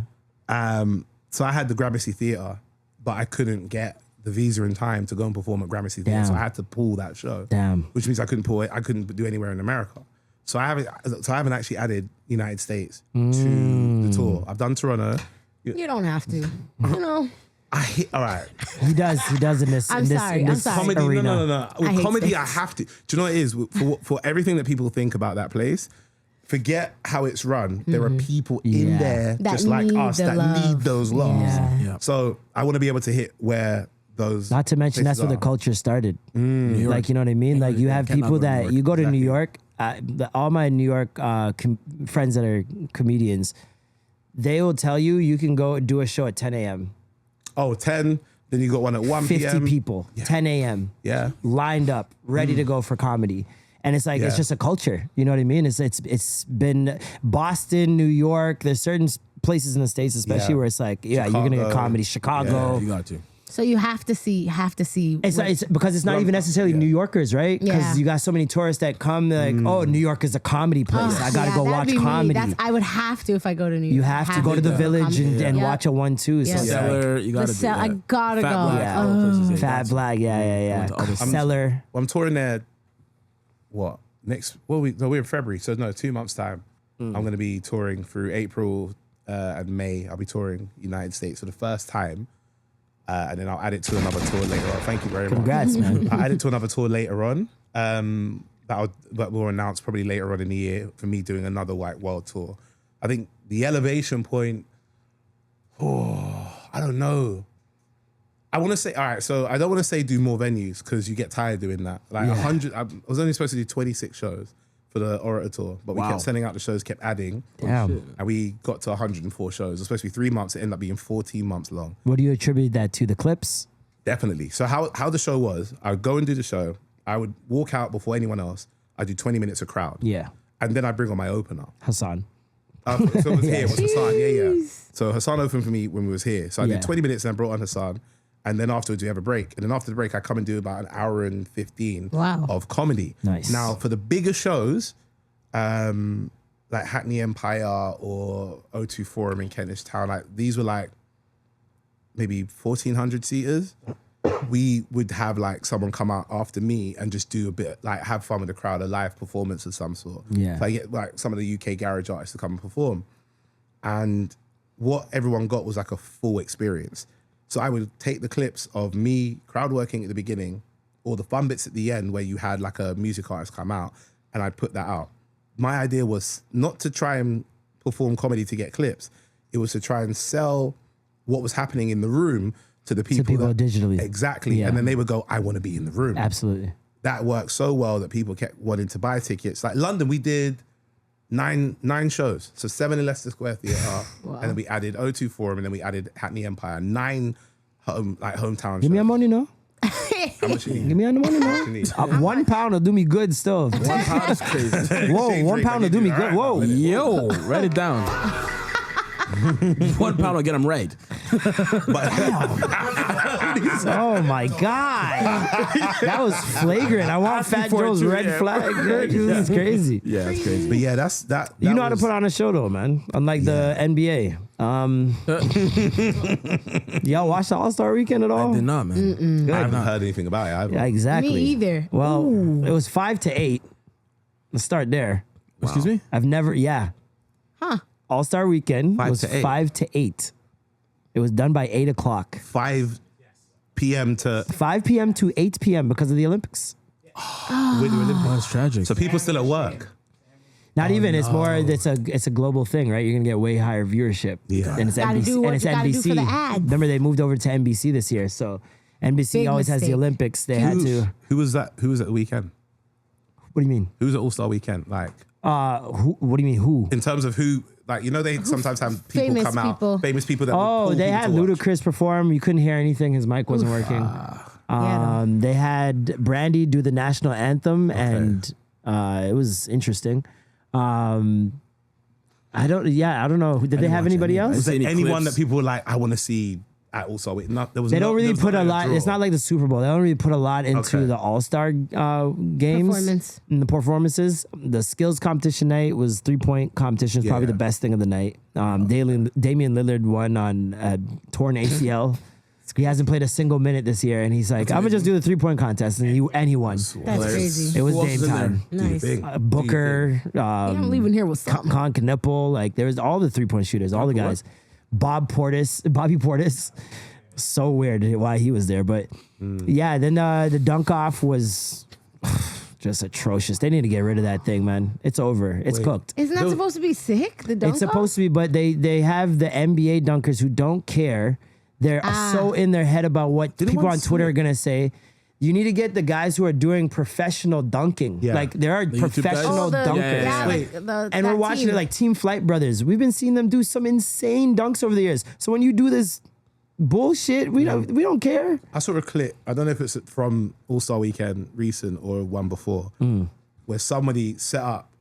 So I had the Gramercy Theatre, but I couldn't get the visa in time to go and perform at Gramercy Theatre. So I had to pull that show. Damn. Which means I couldn't pull it. I couldn't do anywhere in America. So I haven't actually added United States to the tour. I've done Toronto. You don't have to. You know. All right. He does in this. I'm in this, sorry, in I'm this sorry. Comedy, arena. no. I With hate comedy, States. I have to. Do you know what it is? For everything that people think about that place, forget how it's run. There are people in there That just like need us the that love. need those loves. Yeah. So I want to be able to hit where those. Not to mention that's places where the are. culture started. New York. Like, you know what I mean? Like, you have Cannot people go to New that York. you go to New Exactly. York. All my New York friends that are comedians, they will tell you can go do a show at 10 a.m. Oh, 10. Then you got one at 1 50 p.m. people, 10 a.m. Yeah. lined up, ready to go for comedy. And it's like, it's Yeah. just a culture. You know what I mean? It's been Boston, New York. There's certain places in the States, especially Yeah. where it's like, you're going to get Chicago. comedy. Chicago. You got to. So you have to see. It's, what- it's because it's not even necessarily New Yorkers, right? Because Yeah. you got so many tourists that come, they're like, oh, New York is a comedy place. I got to Yeah, go that'd watch be me. comedy. I would have to if I go to New York. You have to go to the village and Yep. watch a 1-2. So Yeah. it's Cellar, like, you got to do that. I gotta Fat go. Black, Yeah. all the places, yeah, Fat that's- Black, yeah. Went to all the- Cellar. I'm touring there. What next? Well, we're in February, so no, 2 months time. I'm going to be touring through April and May. I'll be touring United States for the first time, and then I'll add it to another tour later on. Thank you very much. Congrats, man. I'll add it to another tour later on. That will announce probably later on in the year for me doing another White World tour. I think the elevation point. I don't know. I want to say, all right, so I don't want to say do more venues because you get tired doing that. Like 100, I was only supposed to do 26 shows for the Orator tour, but we kept sending out the shows, kept adding. Damn. And we got to 104 shows. It was supposed to be 3 months. It ended up being 14 months long. What do you attribute that to? The clips? Definitely. So how the show was, I would go and do the show. I would walk out before anyone else. I'd do 20 minutes of crowd. Yeah. And then I'd bring on my opener. Hassan. So it was here, it was Hassan. Yeah. So Hassan opened for me when we was here. So I Yeah. did 20 minutes and I brought on Hassan. And then afterwards we have a break. And then after the break, I come and do about an hour and 15 Wow. of comedy. Nice. Now for the bigger shows, like Hackney Empire or O2 Forum in Kentish Town, like these were like maybe 1,400 seaters. We would have like someone come out after me and just do a bit, like have fun with the crowd, a live performance of some sort. Yeah. So I get like some of the UK garage artists to come and perform. And what everyone got was like a full experience. So I would take the clips of me crowd working at the beginning or the fun bits at the end where you had like a music artist come out and I'd put that out. My idea was not to try and perform comedy to get clips. It was to try and sell what was happening in the room to the people. people digitally. Exactly. Yeah. And then they would go, I want to be in the room. Absolutely. That worked so well that people kept wanting to buy tickets. Like London, we did nine shows. So 7 in Leicester Square Theatre. And then we added O2 Forum and then we added Hackney Empire. 9 hometown Give me a shows. money, no? How much you need? Give me a money, no? you need? £1 will do me good still. £1 is crazy. Whoa, Exchange rate, £1 will do me all good. right, Whoa. Yo, write it down. £1 will get them right. Oh my God. That was flagrant. I want Fat for it Joe's too, red yeah. flag. This is crazy. Yeah, it's crazy. But yeah, that's that. You that know how to was- put on a show though, man. Unlike the NBA. Y'all watch the All-Star Weekend at all? I did not, man. I haven't heard anything about it either. Yeah, exactly. Me either. Well, it was 5 to 8. Let's start there. Excuse me? I've never, All-Star Weekend 5 was to 8. 5 to 8. It was done by 8 o'clock. 5 p.m. to 5 p.m. to 8 p.m. because of the Olympics. That's tragic. so people still at work. Not even. It's more. It's a global thing, right? You're gonna get way higher viership. Yeah. And it's Gotta NBC. do what and it's you gotta do NBC. for the ads. Remember, they moved over to NBC this year, so NBC Big always has the mistake. Olympics. They had to. Who was that? Who was at the weekend? What do you mean? Who was at All Star Weekend? Like What do you mean? Who? in terms of who? Like you know they sometimes have people Famous come out, people. famous people that. Oh, would pull they people had to watch. Ludacris perform. You couldn't hear anything. His mic wasn't working. They had Brandy do the national anthem, and it was interesting. I don't know. Did they have watch anybody any. else? Was there Any anyone clips? that people were like, I want to see at All-Star Week? No, there was They don't really put a lot. draw. It's not like the Super Bowl. They don't really put a lot into Okay. the All-Star games. Performance. And the performances. The skills competition night was 3-point competition. Probably Yeah. the best thing of the night. Damian Lillard won on torn ACL. He hasn't played a single minute this year, and he's like, "I'm gonna just do the 3-point contest," and he won. That's crazy. It was Who else Dame is in there? time. Nice. Big. Booker, I'm leaving here with something. Con Knipple, like there was all the 3-point shooters, all the guys. Bobby Portis. So weird why he was there, but yeah. Then the dunk off was just atrocious. They need to get rid of that thing, man. It's over. It's cooked. Isn't that supposed to be sick? The dunk It's supposed to be, but they have the NBA dunkers who don't care. They're so in their head about what people on Twitter are gonna say. You need to get the guys who are doing professional dunking. Yeah. Like there are YouTube guys? professional the, dunkers. yeah, Wait. like the, And we're watching it like Team Flight Brothers. We've been seeing them do some insane dunks over the years. So when you do this bullshit, we don't care. I saw a clip. I don't know if it's from All-Star Weekend recent or one before, where somebody set up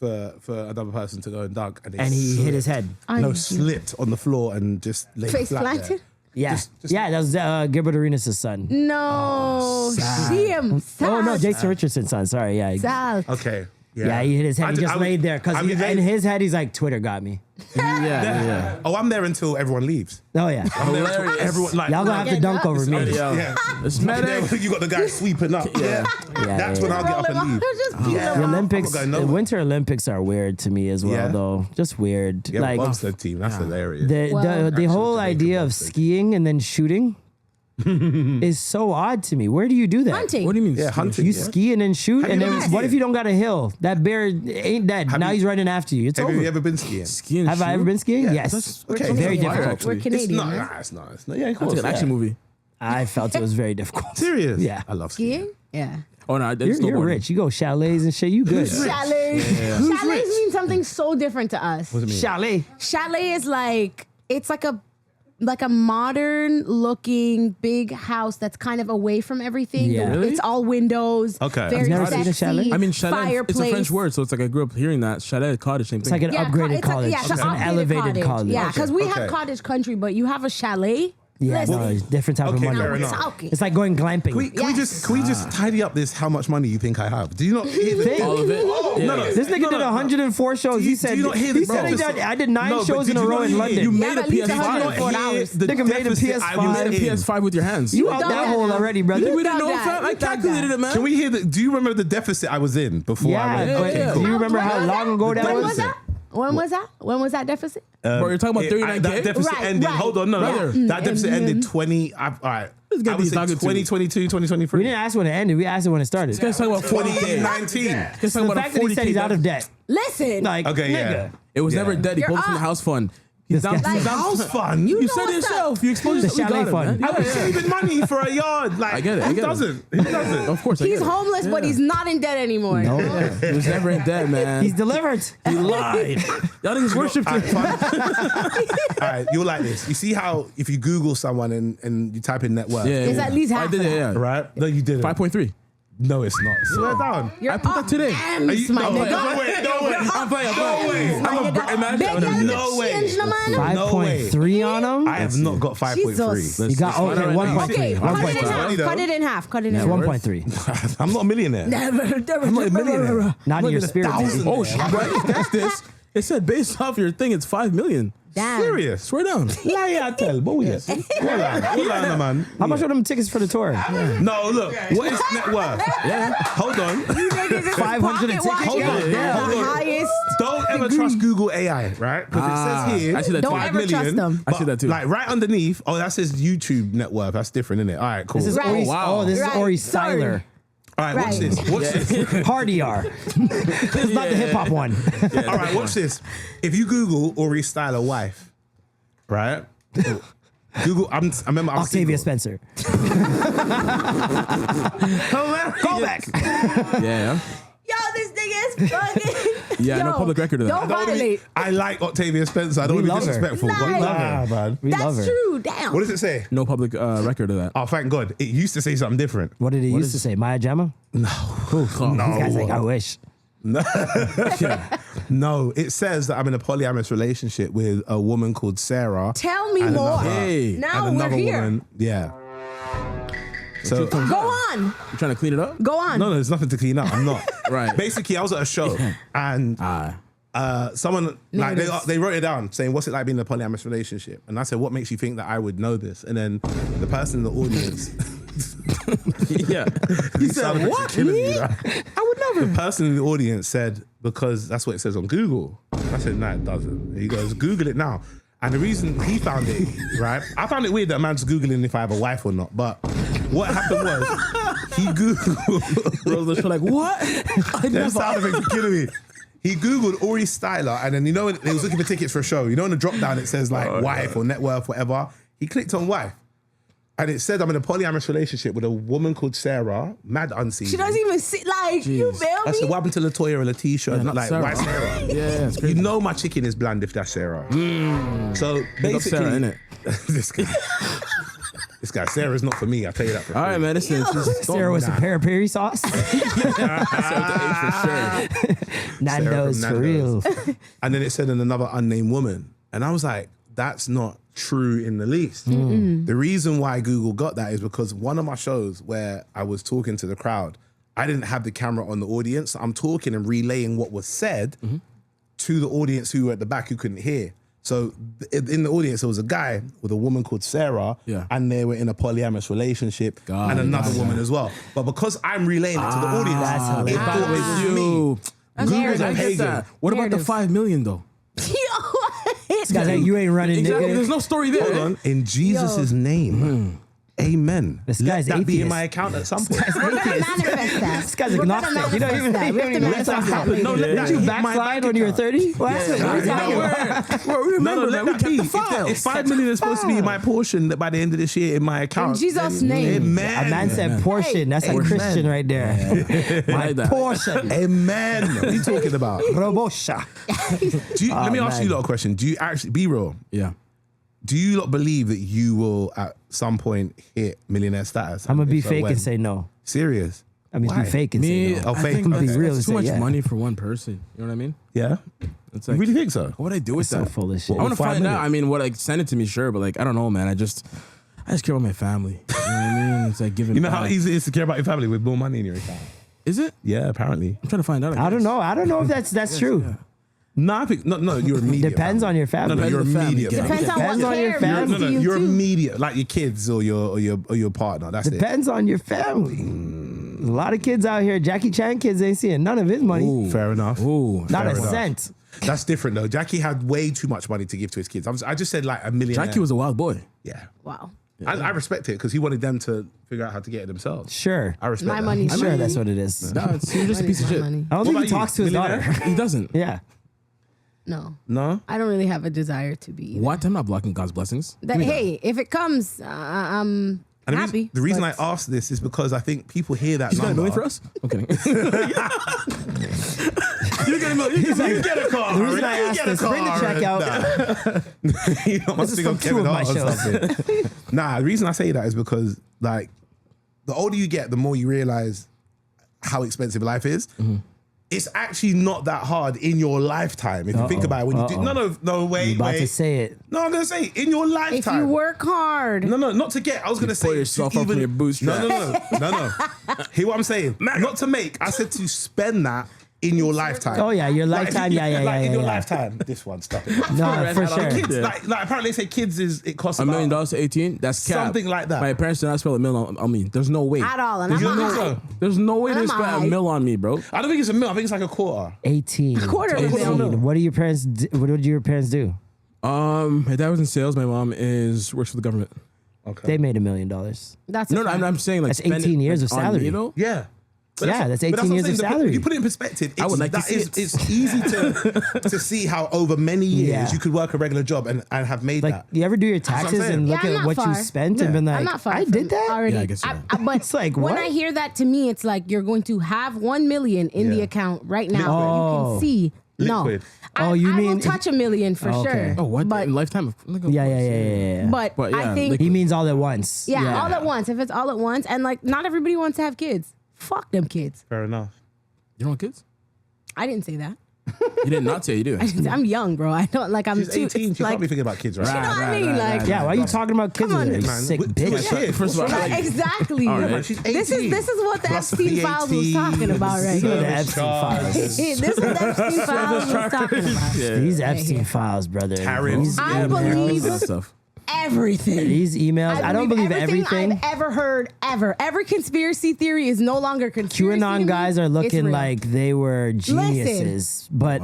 for another person to go and dunk, and He hit his head. slipped on the floor and just laid face flat there. planted. Yeah, Just- yeah, that was Gilbert Arenas' son. No, see him. Oh no, Jason Richardson's son. Sorry, yeah. Sal. Okay. Yeah, he hit his head. He just laid there because in his head he's like, Twitter got me. Yeah. Oh, I'm there until everyone leaves. Oh yeah, I'm there until Hilarious. everyone like y'all gonna have to dunk over me. Yo, Yeah. it's Then medic. you got the guy sweeping up. Yeah. That's when I'll get up and leave. The Olympics, I'm not going the nowhere. Winter Olympics are weird to me as well, Yeah. though. Just weird. Yeah, like Bobsled team. That's hilarious. the whole Jamaican idea of bobsled. skiing and then shooting is so odd to me. Where do you do that? Hunting. What do you mean? Yeah, hunting. You ski and then shoot, Have and you then ever been what if skiing? you don't got a hill? That bear ain't dead. Now he's running after you. It's Have over. you ever been skiing? Skiing. Have I ever been skiing? Yes. That's Okay. Very fire, difficult. actually. We're Canadian. It's not. right? Nah, it's not. It's not. Yeah, of It's course. like an action movie. I felt it was very difficult. Serious? Yeah. I love skiing. Skiing? Yeah. Oh no, You're rich. You go chalets and shit. You good. Chalets. Chalets mean something so different to us. Chalet. Chalet is like, it's like a modern looking big house that's kind of away from everything. Yeah. Really? It's all windows. Okay. Very I've never seen a sexy. chalet. I mean, chalet. Fireplace. It's a French word, so it's like I grew up hearing that chalet, cottage, same It's thing. like an upgraded college. Yeah, It's an an upgraded elevated college. Yeah, because we Okay. have cottage country, but you have a chalet. Yeah, Listen, no, it's different type of Okay, money. fair we're enough. talking. It's like going glamping. Can we just tidy up this? How much money you think I have? Do you not hear the Think. All of it. Oh, Yeah. no, no. This nigga did 104 shows. Do He you- said do you not hear the- he said bro, he just- did, I did 9 No, but shows did in a you row not in hear- London. You Yeah, made a at least PS5. 104 hours. The Nigga made a deficit PS5. I was You made a in. PS5 with your hands. You out done that that hole now. already, You brother. think we didn't done know, that. fam? I You've done calculated that. it, man. Can we hear the? Do you remember the deficit I was in before Yeah, I went? but Okay, yeah. cool. do you remember When how was long that? ago that When was? was that? When was that? When was that deficit? Bro, you're talking about That 39K? deficit Right, ended. right. Hold on, no, Brother. that deficit ended 20. All right, This guy I would he's say talking to. 2022, 2023. We didn't ask when it ended. We asked it when it started. This guy's talking about 40K. 2019. This guy's The talking about fact a that he 40K. said he's out of debt. Listen. Like, Okay, yeah. nigga. It was Yeah. never dead. He You're pulled it from the up. house fund. He's down. guy- He's down. House fund. You know said it what's yourself. You exposed The yourself. We chalet got it, fund. man. I was saving money for a yard. Like, I get it, I Who get it. doesn't? Who doesn't? Of course, I He's get it. homeless, but he's not in debt anymore. No. He was never in debt, man. He's delivered. He lied. Y'all niggas worshipped All him. right, fine. All right, you're like this. You see how if you Google someone and you type in net worth, Yeah, It's yeah. at least I half did of it, that. yeah. right? No, you didn't. 5.3. No, it's not. Slow down. You're I put that today. Are you, my no, nigga. no way, no way. I'm playing. No way. I'm a No way. No way. 5.3 on him? I have not got 5.3. Jesus. You got, okay, Right now. 1.3. Okay, cut it in 1.3. half. Cut it in half. Cut it in half. 1.3. I'm not a millionaire. I'm not a millionaire. Not in your spirit. thousand. Oh, shit, bro. That's this. It said based off your thing, it's 5 million. Damn. Serious. Swear down. Lie, I tell. But we Hold on, man. How much are them tickets for the tour? No, look. What is net worth? Yeah. Hold on. 500 tickets? Hold on. The Hold on. highest. Don't ever trust Google AI, right? Because it says here, I see that too. Don't 5 ever million. trust them. I see that too. Like right underneath, oh, that says YouTube net worth. That's different, isn't it? All right, cool. This is Right. Aurie, wow. Oh, this Right. is Aurie Sorry. Styler. All right, watch Right. this. Watch this. Hardy R. This is not the hip hop one. All right, watch this. If you Google Aurie Styla wife, right? Google. I remember I'm Octavia single. Spencer. Go back. Yeah. Yo, this nigga is fucking. Yeah, no Yo, public record of that. Don't violate. I like Octavia Spencer. I don't We want to be love her. disrespectful. Nice. But We love her. man. We love That's her. true. Damn. What does it say? No public record of that. Oh, thank God. It used to say something different. What did he used to say? Maya Jama? No. This guy's like, I wish. No. No, it says that I'm in a polyamorous relationship with a woman called Sarah. Tell me and more. Hey. Now and we're another here. woman. Yeah. So Go on. You trying to clean it up? Go on. no, there's nothing to clean up. I'm not. Right. Basically, I was at a show and someone like they wrote it down saying, "What's it like being in a polyamorous relationship?" And I said, "What makes you think that I would know this?" And then the person in the audience, Yeah. he said, "What? Me? I would never." The person in the audience said, "Because that's what it says on Google." I said, "No, it doesn't." He goes, "Google it now." And the reason he found it, right? I found it weird that a man's Googling if I have a wife or not. But what happened was he Googled. Bros, they're like, what? Them sound effects are killing me. He Googled Aurie Styla, and then, you know, he was looking for tickets for a show. You know, in the drop down, it says like wife or net worth, whatever. He clicked on wife. And it said, I'm in a polyamorous relationship with a woman called Sarah, mad unseasoned. She doesn't even see, like, you feel I said, me? what happened to Latoya or Letitia? not Like, Sarah. why Sarah? Yeah, it's You crazy. know my chicken is bland if that's Sarah. So Big up basically, Sarah, innit? this guy, Sarah's not for me, I'll tell you that for All right, free. man. Listen, she's Sarah with some peri sauce. Sarah for sure. Nando's Sarah for from real. Nando's. And then it said in another unnamed woman. And I was like, that's not true in the least. The reason why Google got that is because one of my shows where I was talking to the crowd, I didn't have the camera on the audience. I'm talking and relaying what was said to the audience who were at the back who couldn't hear. So in the audience, there was a guy with a woman called Sarah, and they were in a polyamorous relationship, and another woman as well. But because I'm relaying it to the audience, that's how it it thought it was me. You. Google's a I get pagan. that. What about the Narrative. 5 million though? This guy's like, you ain't running, Exactly. There's nigga. no story there. Hold on. In Jesus' name. Amen. This Let guy's that be in atheist. my account at some point. We're gonna manifest that. This guy's We're gonna agnostic. You don't manifest even that. We have to let that manifest that. happen. No, let that Did you hit my backslide bank when you were account. 30? What happened? What are you talking about? Well, remember, No, man, let we that kept be. the files. If 5 million is supposed to be my portion by the end of this year in my account. In Jesus' then name. Amen. A man said portion. That's like Amen. Christian right there. I My like that. portion. Amen. What are you talking about? Robosha. Let me ask man. you a question. Do you actually, be real, Yeah. do you lot believe that you will at some point hit millionaire status? I'm gonna be If so, fake when? and say no. Serious? I mean, Why? be fake and Me, say no. Oh, I fake. think I'm gonna be that's, real that's and too say much yeah. money for one person. You know what I mean? Yeah? It's You like, really think so? what would I do with So that? full of shit. I want to 5 find million? out. I mean, what, like, send it to me, sure, but like, I don't know, man. I just care about my family. You know what I mean? It's like giving. You know how back. easy it is to care about your family with more money in your account? Is it? Yeah, apparently. I'm trying to find out. I don't guess. know. I don't know if that's true. Yeah. No, I think, no, you're immediate. Depends on your family. No, you're Depends on the immediate. family. Depends on Depends what on your care family. means to you You're too. immediate, like your kids or your partner. That's it. Depends on your family. There's a lot of kids out here. Jackie Chan kids ain't seeing none of his money. Ooh. Fair enough. Ooh. Not fair a enough. cent. That's different though. Jackie had way too much money to give to his kids. I just said like $1 million. Jackie was a wild boy. yeah. Wow. I respect it because he wanted them to figure out how to get it themselves. Sure. I respect My that. money. I'm sure that's what it is. No, it's, he was just a piece of shit. Money. I don't What think he about you? talks to his daughter. Millionaire? He doesn't. Yeah. No. No. I don't really have a desire to be. Either. What? I'm not blocking God's blessings. That, hey, if it comes, I'm And happy. the reason I but- asked this is because I think people hear that He's got a number. million for us? I'm kidding. You get a million. You get a car. The reason I asked this, bring the check out. You know, This is from two of my shows. Nah, the reason I say that is because like the older you get, the more you realize how expensive life is. It's actually not that hard in your lifetime if you think about it. When you do, no, wait, You about to wait. say it. No, I'm gonna say in your if lifetime. you work hard, No, not to get. I was gonna say pull to yourself up from your bootstraps. No. Hear what I'm saying? Not to make. I said to spend that in your lifetime. Oh yeah, your Like, if lifetime. you- Yeah. Like in your yeah. lifetime. This one, stop it. No, for sure. Kids, Yeah. like apparently they say kids it costs $1 million about to 18? That's cap. Something like that. My parents did not spend $1 million on me. There's no way. at all, and Did I'm you not think high. so? There's no way And they I'm spent alright. $1 million on me, bro. I don't think it's a mil. I think it's like a quarter. 18. Quarter of a 18. million. What do your parents? What did your parents do? My dad was in sales. My mom works for the government. Okay. They made $1 million. That's No, a no, fact. I'm saying like That's spend 18 it, years like, of on salary. me, though. Yeah. Yeah, that's 18 what I'm years of saying. salary. You put it in perspective. I would like to see it's, it. it's easy to see how over many years Yeah. you could work a regular job and have made Like, that. you ever do your what I'm taxes saying. and look Yeah, I'm at not what you far. spent Yeah. and been like, I'm not far. I from did that? already. Yeah, I guess you're right. But It's like, when what? I hear that, to me, it's like you're going to have 1 million in the Yeah. account right now. Oh. You can see. Liquid. No. Oh, you I mean- will touch 1 million for Oh, okay. sure. Oh, what? But In lifetime? Yeah. but But yeah, I think like- He means all at once. yeah, all at once. If it's all at once, and like not everybody wants to have kids. Fuck them kids. Fair enough. You don't want kids? I didn't say that. You did not say you do. I'm young, bro. I don't like. I'm She's too. 18. She like, can't be thinking about kids, right? you know what I mean? Like, Yeah, why are you talking about kids? Come on, You man. sick With- bitch. with a kid. First of all, Like, exactly. All right. Man, she's 18. This is what the Plus Epstein VAT, files was talking about right Look at the here. Epstein files. This is what Epstein files was talking about. These Epstein files, brother. Tariffs. These I emails- believe that stuff. everything. These emails. I don't believe everything. I've ever heard ever. Every conspiracy theory is no longer conspiracy. to QAnon me. guys are It's looking real. like they were geniuses, but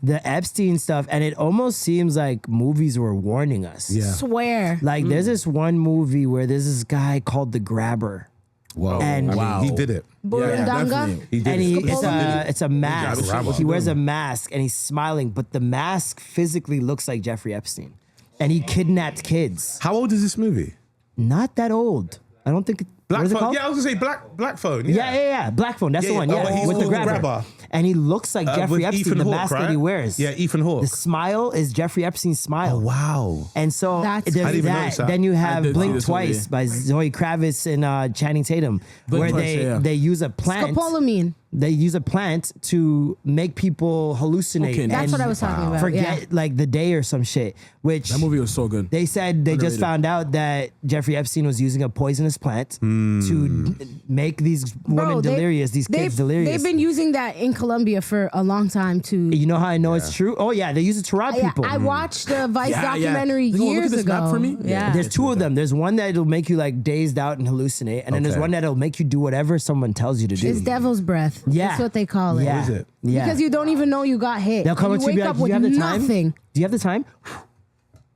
the Epstein stuff, and it almost seems like movies were warning us. Yeah. Swear. Like there's this one movie where there's this guy called the Grabber, Whoa. And- I mean, Wow. he did it. Burundanga. definitely. He did and it. it's a mask. Grabber. He wears a mask and he's smiling, but the mask physically looks like Jeffrey Epstein, and he kidnapped kids. How old is this movie? Not that old. I don't think. What Black is it Phone. called? Yeah, I was gonna say Black Phone. Yeah. Black Phone. That's Yeah, the one. yeah. Yeah, Oh, but he's with the the grabber. grabber. And he looks like Jeffrey with Epstein. Ethan The Hawke, mask that right? he wears. Yeah, Ethan Hawke. The smile is Jeffrey Epstein's smile. Oh wow. And so That's there's crazy. I didn't even that. notice that. Then you I have did see Blink this Twice movie. by Zoe Kravitz and Channing Tatum, Blink where Twice, yeah. they use a plant. Scopolamine. They use a plant to make people hallucinate. Okay, That's and what I was talking about. Forget Yeah. like the day or some shit. Which That movie was so good. they said they just Underrated. found out that Jeffrey Epstein was using a poisonous plant to make these women they- delirious, these kids delirious. They've been using that in Colombia for a long time to. You know how I know it's true? Oh yeah, they use it to rob Yeah, people. I watched the Vice Yeah, yeah. documentary Like, oh, look at years this map ago. for me? Yeah. There's two of them. There's one that'll make you like dazed out and hallucinate, and then there's Okay. one that'll make you do whatever someone tells you to do. It's devil's breath. Yeah. That's what they call it. Yeah. What is it? Yeah. Because you don't even know you got hit. They'll come And up to you you and wake be like, up "Do you with have the time? nothing. Do you have the time?"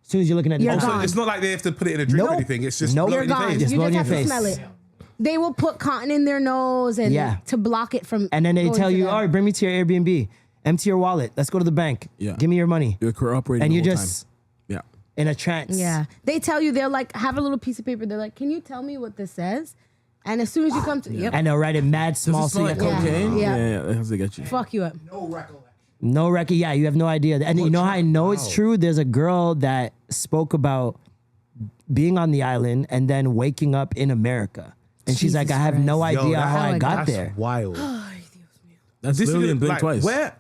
As soon as you're looking at the You're time. So gone. it's not like they have to put it in a drink Nope. or anything. It's just Nope. blow You're it in your Gone. face. Just You blow in just your have to face. smell it. They will put cotton in their nose and Yeah. to block it from. And then they going tell to you, them. "All right, bring me to your Airbnb. Empty your wallet. Let's go to the bank. Yeah. Give me your money." You're cooperating. And the you're whole just time. Yeah. in a trance. Yeah. They tell you, they're like, have a little piece of paper. They're like, can you tell me what this says? And as soon as you come to, yep, And they'll write it mad small Does it so smell you like cocaine? Yeah. Yeah, that has to get you. fuck you up. No recollection. no record. Yeah, you have no idea. And you know how I know it's true? There's a girl that spoke about being on the island and then waking up in America. And she's like, Jesus I have no Christ. idea that- how I got That's there. wild. That's This literally is in Blink like, Twice. Where?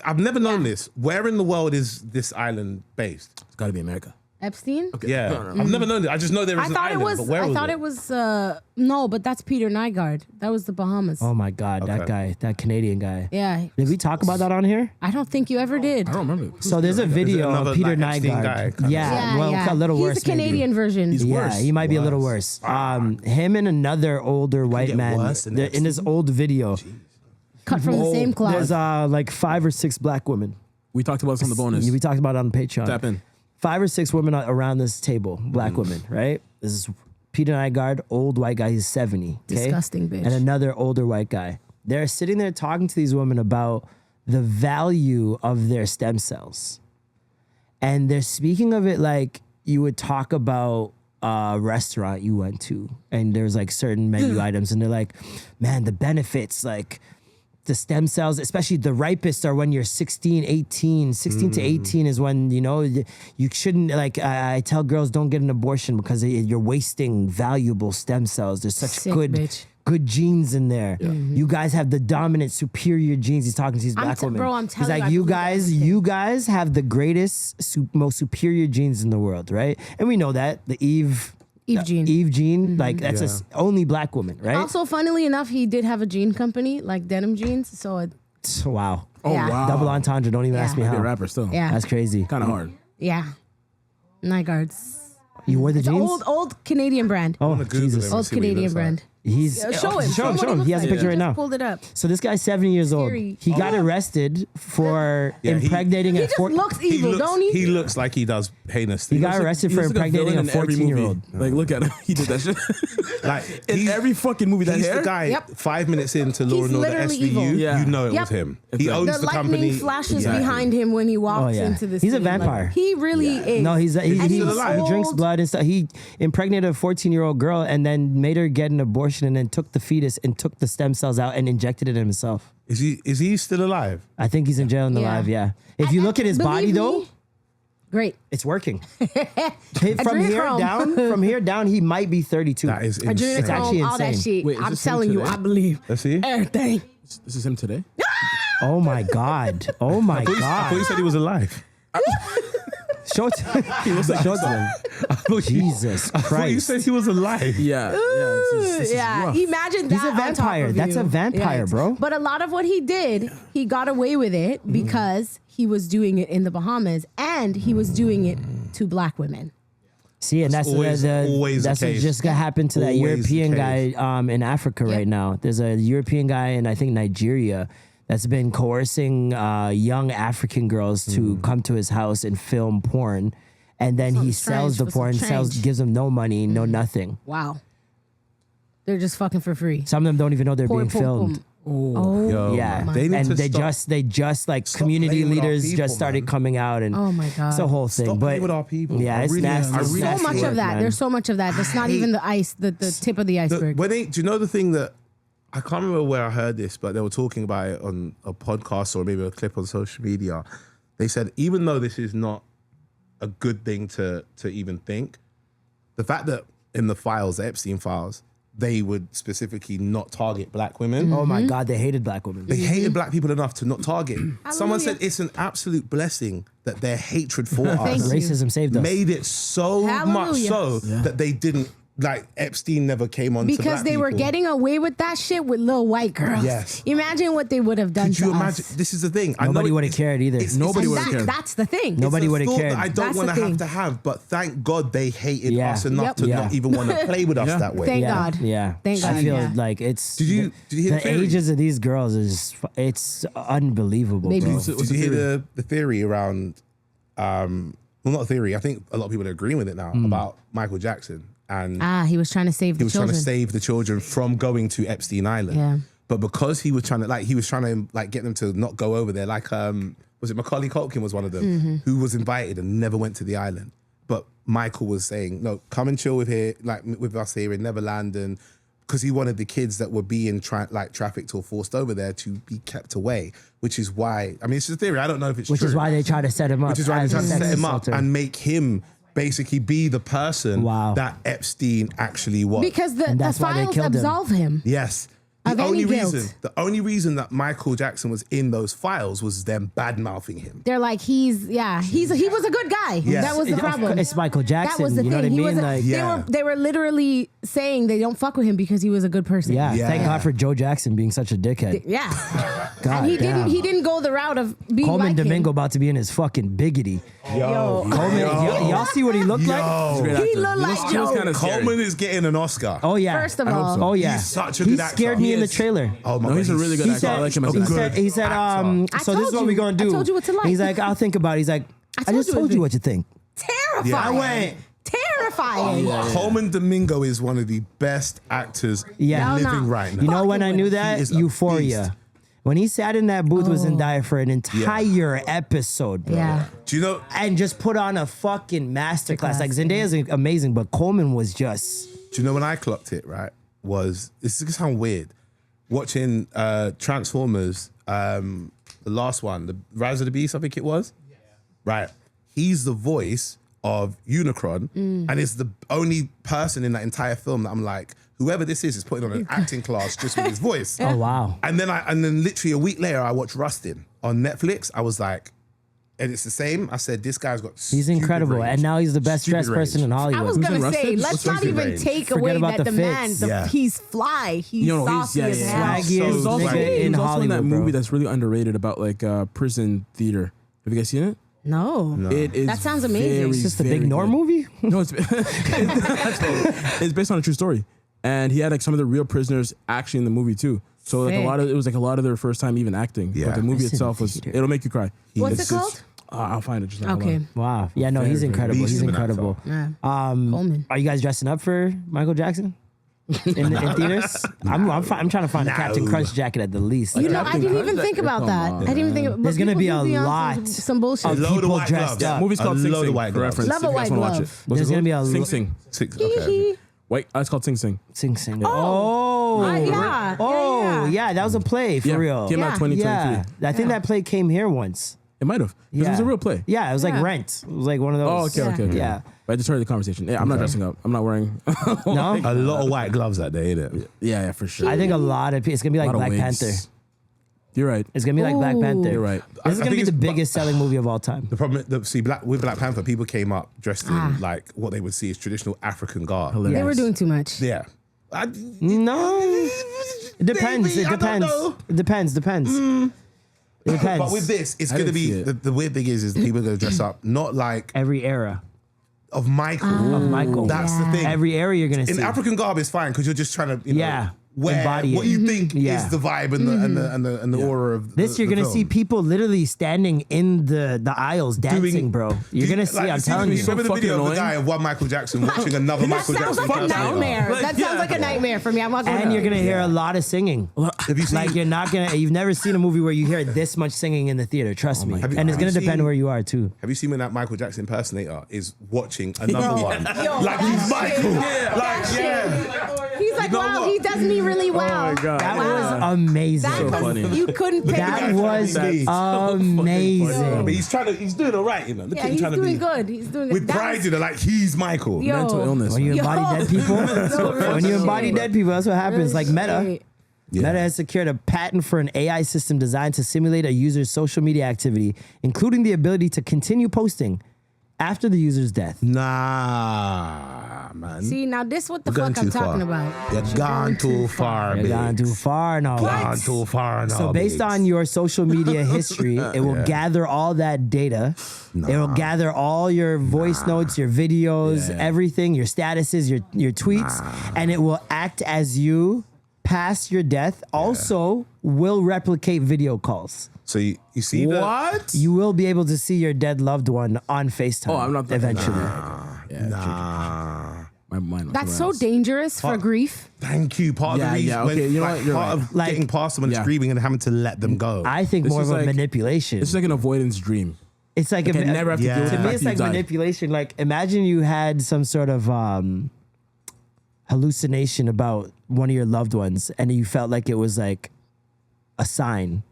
I've never known this. Where in the world is this island based? It's got to be America. Epstein? Yeah, No, no. I've never known this. I just know there is I an thought island. it was. But where I was thought it was. No, but that's Peter Nygaard. That was the Bahamas. Oh my God, that Okay. guy, that Canadian guy. Yeah. Did we talk about that on here? I don't think you ever did. I don't remember. So there's a video another, of Peter like, Epstein guy, Nygaard. kind of? Yeah, well, a little He's worse. the Canadian maybe. version. He's Yeah, worse. he might be a little worse. Him and another older white get man. worse than they're in this old video. cut from the same cloth. There's like 5 or 6 black women. We talked about this on the bonus. We talked about it on Patreon. Tap in. 5 or 6 women around this table, black women, right? This is Peter Nygaard, old white guy. He's 70. Okay? Disgusting bitch. And another older white guy. They're sitting there talking to these women about the value of their stem cells. And they're speaking of it like you would talk about a restaurant you went to and there's like certain menu items and they're like, man, the benefits, like the stem cells, especially the ripest are when you're 16 to 18 is when, you know, you shouldn't, like I tell girls don't get an abortion because you're wasting valuable stem cells. There's such Sick good bitch. good genes in there. You guys have the dominant superior genes. He's talking to these black women. bro, I'm telling He's you, like, I you believe guys, everything." you guys have the greatest, most superior genes in the world, right? And we know that the Eve gene, like that's only black woman, right? Also, funnily enough, he did have a jean company, like denim jeans. So, Wow. Oh, Yeah. wow. Double entendre. Don't even Yeah. ask me Be a how. rapper still. yeah. That's crazy. Kind of hard. Yeah. Nygaard's. You wore the It's an jeans? old Canadian brand. Oh, Google Jesus. him. Old see what he Canadian looks like. brand. He's Show him. Show him. what He has a looks picture like. right now. Just pulled it up. So this guy's 70 years old. Scary. He got arrested for Yeah, he- impregnating He a just 14. looks evil, don't he? He looks like he does heinous He things. got arrested for He looks like impregnating villain a in every 14-year-old. movie. Like, look at him. He did that shit. Like In he's- every fucking movie, that He's hair. the guy. Yep. 5 minutes into Law He's and Order literally SVU, evil. Yeah. you know it Yep. was him. It's He like- owns The the lightning company. flashes Exactly. behind him when he walks Oh, yeah. into the He's a scene. Like, vampire. he really is. No, he still alive. he drinks old. blood and stuff. He impregnated a 14-year-old girl and then made her get an abortion and then took the fetus and took the stem cells out and injected it in himself. Is he still alive? I think he's in jail and Yeah. alive, yeah. If you look at his body Believe though, me, great. it's working. From Adrenochrome. here down, he might be 32. That is insane. It's actually all that insane. shit. Wait, is I'm this him telling you, today? I believe Let's see. everything. This is him today. Oh my God. Oh my I thought you God. said he was alive. Show it to show it to them. Jesus I thought you Christ. said he was alive. Yeah. This is Yeah, rough. imagine that. He's a on top vampire. of That's you. a vampire, bro. But a lot of what he did, he got away with it because he was doing it in the Bahamas and he was doing it to black women. See, and that's always the that's what case. just gonna happen to that Always the European case. guy in Africa Yep. right now. There's a European guy in I think Nigeria that's been coercing young African girls to come to his house and film porn, and then he Something sells strange the for some porn, change. gives them no money, no nothing. Wow. They're just fucking for free. Some of them don't even know they're being filmed. Oh, Yo, Yeah, man. They need and to they stop. just like stop community playing with our leaders people, just started man. coming out, and Oh my God. it's a whole thing. Stop but playing with our people. yeah, I it's really- nasty. I It's really- so nasty much work, of that. man. There's so much of that. That's not hate- even the tip of the iceberg. Do you know the thing that I can't remember where I heard this, but they were talking about it on a podcast or maybe a clip on social media. They said even though this is not a good thing to even think, the fact that in the files, the Epstein files, they would specifically not target black women. Oh my God, they hated black women. They hated black people enough to not target. Someone said Hallelujah. it's an absolute blessing that their hatred for Thank us you. Racism saved us. made it so much Hallelujah. so that they didn't, like Epstein never came on to Because black they were people. getting away with that shit with little white girls. Yes. Imagine what they would have done Could you to imagine? us. This is the thing. I know Nobody it- would have cared either. Nobody And would have cared. that's the thing. Nobody It's a would have thought cared. that I don't That's want to the have thing. to have, but thank God they hated Yeah. us enough Yep. to Yeah. not even want to play with us Yeah. that way. Thank yeah, God. Yeah. Thank I God, feel yeah. like it's Did you hear the theory? ages of these girls is it's unbelievable, They bro. do. Did you hear the theory around? Well, not a theory. I think a lot of people are agreeing with it now about Michael Jackson, and He was trying to save he the was children. trying to save the children from going to Epstein Island. Yeah. But because he was trying to get them to not go over there, like was it Macaulay Culkin was one of them Mm-hmm. who was invited and never went to the island. But Michael was saying, no, come and chill with us here in Neverland, and because he wanted the kids that were being trafficked or forced over there to be kept away, which is why, I mean, it's a theory. I don't know if it's Which true. is why they try to set him up. Which is why they as try a to sex set him up assaulter. and make him basically be the person Wow. that Epstein actually was. because the And that's why they files killed him. absolve him. Yes. Of any guilt. The only reason that Michael Jackson was in those files was them bad mouthing him. They're like, he was a good guy. Yes. That was the Of problem. course, it's Michael Jackson. That was the you know thing. what I He mean? was Like, Yeah. they were literally saying they don't fuck with him because he was a good person. yeah, Yeah. Thank God for Joe Jackson being such a dickhead. Yeah. God And damn. he didn't go the route of being Coleman like Domingo him. about to be in his fucking biggity. Yo. Coleman, y'all see what he looked like? He's a great Yo. actor. He looked like He was Joe. kind of scary. Coleman is getting an Oscar. Oh yeah. First of I hope all, so. Oh yeah. He's such a He good actor. scared me He in the is. trailer. Oh my No, God, he's a really good He actor. I said, like him as he an said, actor. he said, I so this is told what you. we're gonna I do. told you what to like. He's like, I'll think about it. He's like, I told just you told what you to what you think. terrifying. I went, Terrifying. Coleman Domingo is one of the best actors Yeah. living No, no. right now. you know when I knew He that? is a Euphoria. beast. When he sat in that booth was in dire for an entire episode, bro. Yeah. Do you know? And just put on a fucking masterclass. Like Zendaya's amazing, but Coleman was just Do you know when I clocked it? Right, was this is gonna sound weird. Watching Transformers, the last one, the Rise of the Beast, I think it was. Right, he's the voice of Unicron, and is the only person in that entire film that I'm like, whoever this is putting on an acting class just with his voice. oh wow. And then literally a week later, I watched Rustin on Netflix. I was like, and it's the same. I said, this guy's got. He's stupid incredible. range. And now he's the best Stupid dressed person in range. Hollywood. I was Who's gonna in say, Rusted? let's What's not Rusted even range? take Forget away about that the the man, fits. Yeah. he's fly, he's You know, saucy as yeah. hell. Swaggy He as was also, nigga he in was also in that Hollywood, bro. movie that's really underrated about like prison theater. Have you guys seen it? No. It is. That sounds amazing. very, It's just the Big very Norm good. movie? No, it's it's based on a true story, and he had like some of the real prisoners actually in the movie too. So like Sick. it was like a lot of their first time even acting. Yeah. But the movie It's in itself was theater. it'll make you cry. What's It's it called? I'll find it. Just now. Hold Okay. on. Wow. Yeah, no, he's Very, very incredible. beast He's of an incredible. Yeah. Um, Coleman. Are you guys dressing up for Michael Jackson in theaters? I'm trying to find a Captain Crunch jacket at the least. You know, I Captain didn't even Crunch? think about Come that. on, I didn't even think. But There's gonna people be do a be on lot some bullshit. of load of people white dressed gloves. up. Movie's called A Sing load of Sing white for gloves. reference. Love if a you guys white wanna watch glove. it. What's There's it gonna be a called? Sing lo- Sing. Okay. Wait, it's called Sing Sing. Sing Sing. Yeah. Yeah, that was a play for Yeah, real. came out Yeah. 2023. Yeah, I think that play came here once. It might have. It was a real play. Yeah, it was like Yeah. Rent. It was like one of those. Oh, okay. Yeah. But I just heard the conversation. Yeah, I'm not dressing up. I'm not wearing. No, A lot of white gloves that day, innit? Yeah, for sure. I think a lot of people. It's gonna be like A lot Black of wigs. Panther. You're right. It's gonna be like Black Ooh. Panther. You're right. This is I gonna be think the it's- biggest selling movie of all time. The problem, with Black Panther, people came up dressed in like what they would see as traditional African garb. Hilarious. They were doing too much. Yeah. No, it depends. Maybe, It I don't depends. know. It depends. It depends. But with this, it's I going to didn't see be it. the weird thing is people are going to dress up not like Every era of Michael. of Michael. That's the thing. Every era you're gonna In see. African garb is fine because you're just trying to Yeah, wear embody what it. you think Yeah. is the vibe and the aura of This the, you're gonna the see film. people literally standing in the aisles dancing, bro. You're gonna see. I'm telling you. Remember the fucking video of the annoying. guy of one Michael Jackson watching another That Michael sounds Jackson like a concert? nightmare. Like, That sounds like a nightmare for me. I'm not going And you're gonna hear a lot of singing. Have you seen? Like you've never seen a movie where you hear this much singing in the theater. Trust me. God. And it's Have gonna you depend seen- where you are too. Have you seen when that Michael Jackson impersonator is watching another Bro, one? yo, Like that he's shit. Michael. That Like shit. yeah. He's like, You know wow, what? he does me really well. my God. That Wow. was amazing. That was, funny. You couldn't pay That him. was That's so amazing. But he's doing all right, you know. Look Yeah, at him he's trying to doing be good. He's doing with good. pride, you know, like he's Michael. Yo. Mental illness. When you Yo. embody dead people, real when you embody shit. dead people, that's what happens. Real Like Meta. shit. Meta has secured a patent for an AI system designed to simulate a user's social media activity, including the ability to continue posting after the user's death. Nah, man. See, now this what the You're going fuck I'm too talking far. about. You're gone too far, You're babe. gone too far now. Gone too far now. So based babes. on your social media history, it will gather all that data. It will gather all your voice notes, your videos, everything, your statuses, your tweets, and it will act as you past your death. Also, will replicate video calls. So you see the What? You will be able to see your dead loved one on FaceTime. Oh, I'm not eventually. My mind. That's so dangerous for grief. Thank you. Part of Yeah, the reason, yeah, okay, you know what? You're part right. of Like- getting past someone Yeah. grieving and having to let them go. I think This more of is a like- manipulation. It's like an avoidance dream. It's like I never have to Yeah. deal with to the me, fact it's that like you died. manipulation. Like, imagine you had some sort of hallucination about one of your loved ones, and you felt like it was like a sign.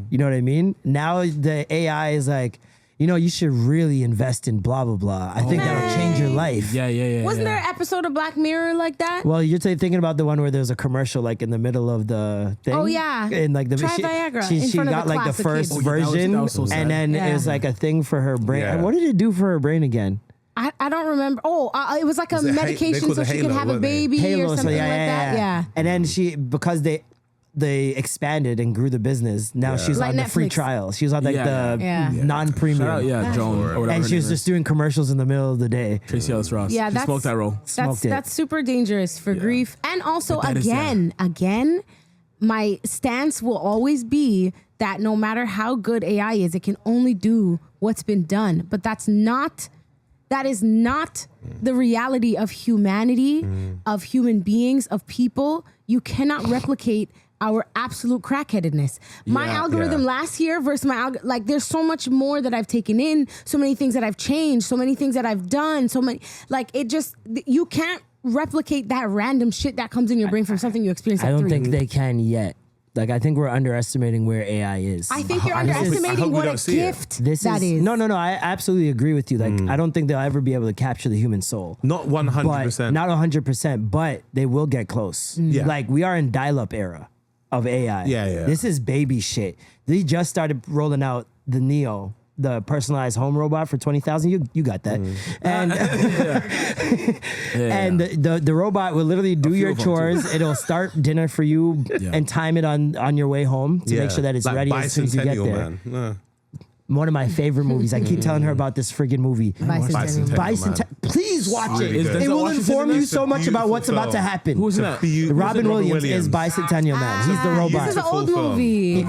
You know what I mean? Now the AI is like, you should really invest in blah blah blah. I think that'll change your life. Yeah. Wasn't there an episode of Black Mirror like that? Well, you're thinking about the one where there's a commercial like in the middle of the thing. Oh, yeah. and like the Try Viagra she in front of got the like the class of first kids. Oh, yeah, that was- version, that was so sad. and then Yeah. it was like a thing for her brain. Yeah. What did it do for her brain again? I don't remember. Oh, it was like a Was it they medication called so it she could Halo, have a weren't they? baby or So something like that. Yeah. And then because they expanded and grew the business. Now she's Like on the free Netflix. trial. She was on like Yeah. the Yeah. non-premium. Shout out, yeah, Joan. Or whatever And her she was name just is. doing commercials in the middle of the day. Tracy Ellis Ross. Yeah, She that's smoked that role. Smoked it. That's super dangerous for grief. And also, But that is, again, my stance will always be that no matter how good AI is, it can only do what's been done. But that is not the reality of humanity, of human beings, of people. You cannot replicate our absolute crackheadedness. My Yeah, algorithm last year versus like there's so much more that I've taken in, so many things that I've changed, so many things that I've done, so many, like you can't replicate that random shit that comes in your brain from something you experienced I at don't 3. think they can yet. Like, I think we're underestimating where AI is. I think you're I hope we underestimating what a don't see it. gift This that is is. no. I absolutely agree with you. Like, I don't think they'll ever be able to capture the human soul. Not 100%. But not 100%, but they will get close. Yeah. Like, we are in dial-up era of AI. Yeah. This is baby shit. They just started rolling out the Neo, the personalized home robot for 20,000. You got that. And and the robot will literally do your of them, too. chores. It'll start dinner for you and time it on your way home to make sure that it's Like ready as soon as you get Bicentennial, there. Man. One of my favorite movies. I keep telling her about this friggin' movie. Bicentennial. Bicentennial. Please watch Really it. good. It Denzel will Washington inform in you it? so much about what's about to Beautiful happen. Who's in that? Robin Williams is Bicentennial Man. He's the robot. This is an old Full film. movie.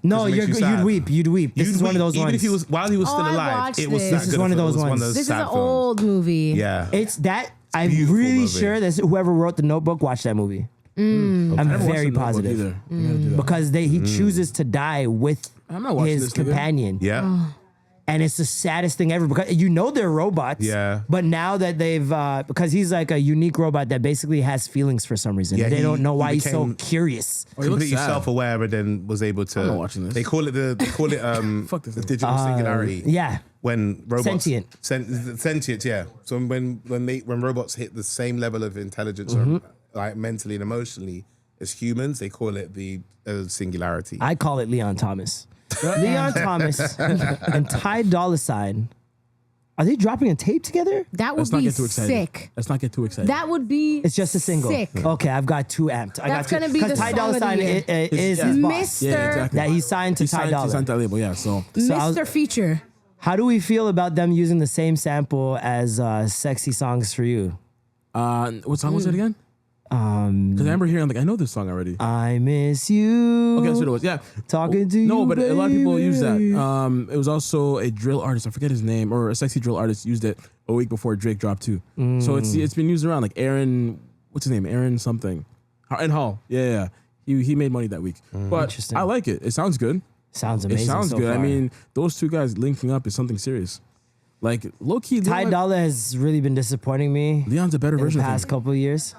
No, Makes you you'd sad. weep. You'd weep. This is one of those Even ones. if he was while he was still I alive, watched it was this. that This is good one of a those film. It was ones. one of those This is sad an films. old movie. Yeah. It's that. I'm beautiful really movie. sure that whoever wrote the Notebook watched that movie. I'm I never watched very The Notebook positive either. You gotta do that. because he chooses to die with I'm not watching his this, nigga. companion. Yeah. And it's the saddest thing ever because they're robots. Yeah. But now that they've, because he's like a unique robot that basically has feelings for some reason. Yeah, They he- don't know he why he's so became- curious. Oh, he looks Completely sad. self-aware, but then was able to. I'm not watching this. They call it Fuck this the thing. digital singularity. Yeah. When robots Sentient. sentient, yeah. So when robots hit the same level of intelligence, Mm-hmm. or like mentally and emotionally, as humans, they call it the singularity. I call it Leon Thomas. Leon Thomas and Ty Dolla $ign. Are they dropping a tape together? That would Let's not be get too excited. sick. Let's not get too excited. That would be It's just a single. sick. Okay, I've got too amped. That's gonna be the Ty song Dolla of the $ign year. is Yeah. his boss. Mr. Yeah, exactly. That he signed to He Ty signed Dolla. to that label, yeah. So Mr. Feature. How do we feel about them using the same sample as "Sexy Songs for You"? what song was it again? Because I remember hearing I know this song already. I miss you. Okay, that's what it was. Yeah, Talking to you. no, but a lot of people baby. use that. It was also a drill artist. I forget his name, or a sexy drill artist used it a week before Drake dropped too. So it's been used around Aaron. What's his name? Aaron something. Aaron Hall. Yeah. He made money that week. But Interesting. I like it. It sounds good. Sounds amazing. It sounds so good. far. I mean, those two guys linking up is something serious. Low key, Ty Dolla has really been disappointing me Leon's a better in the version of past him. couple of years.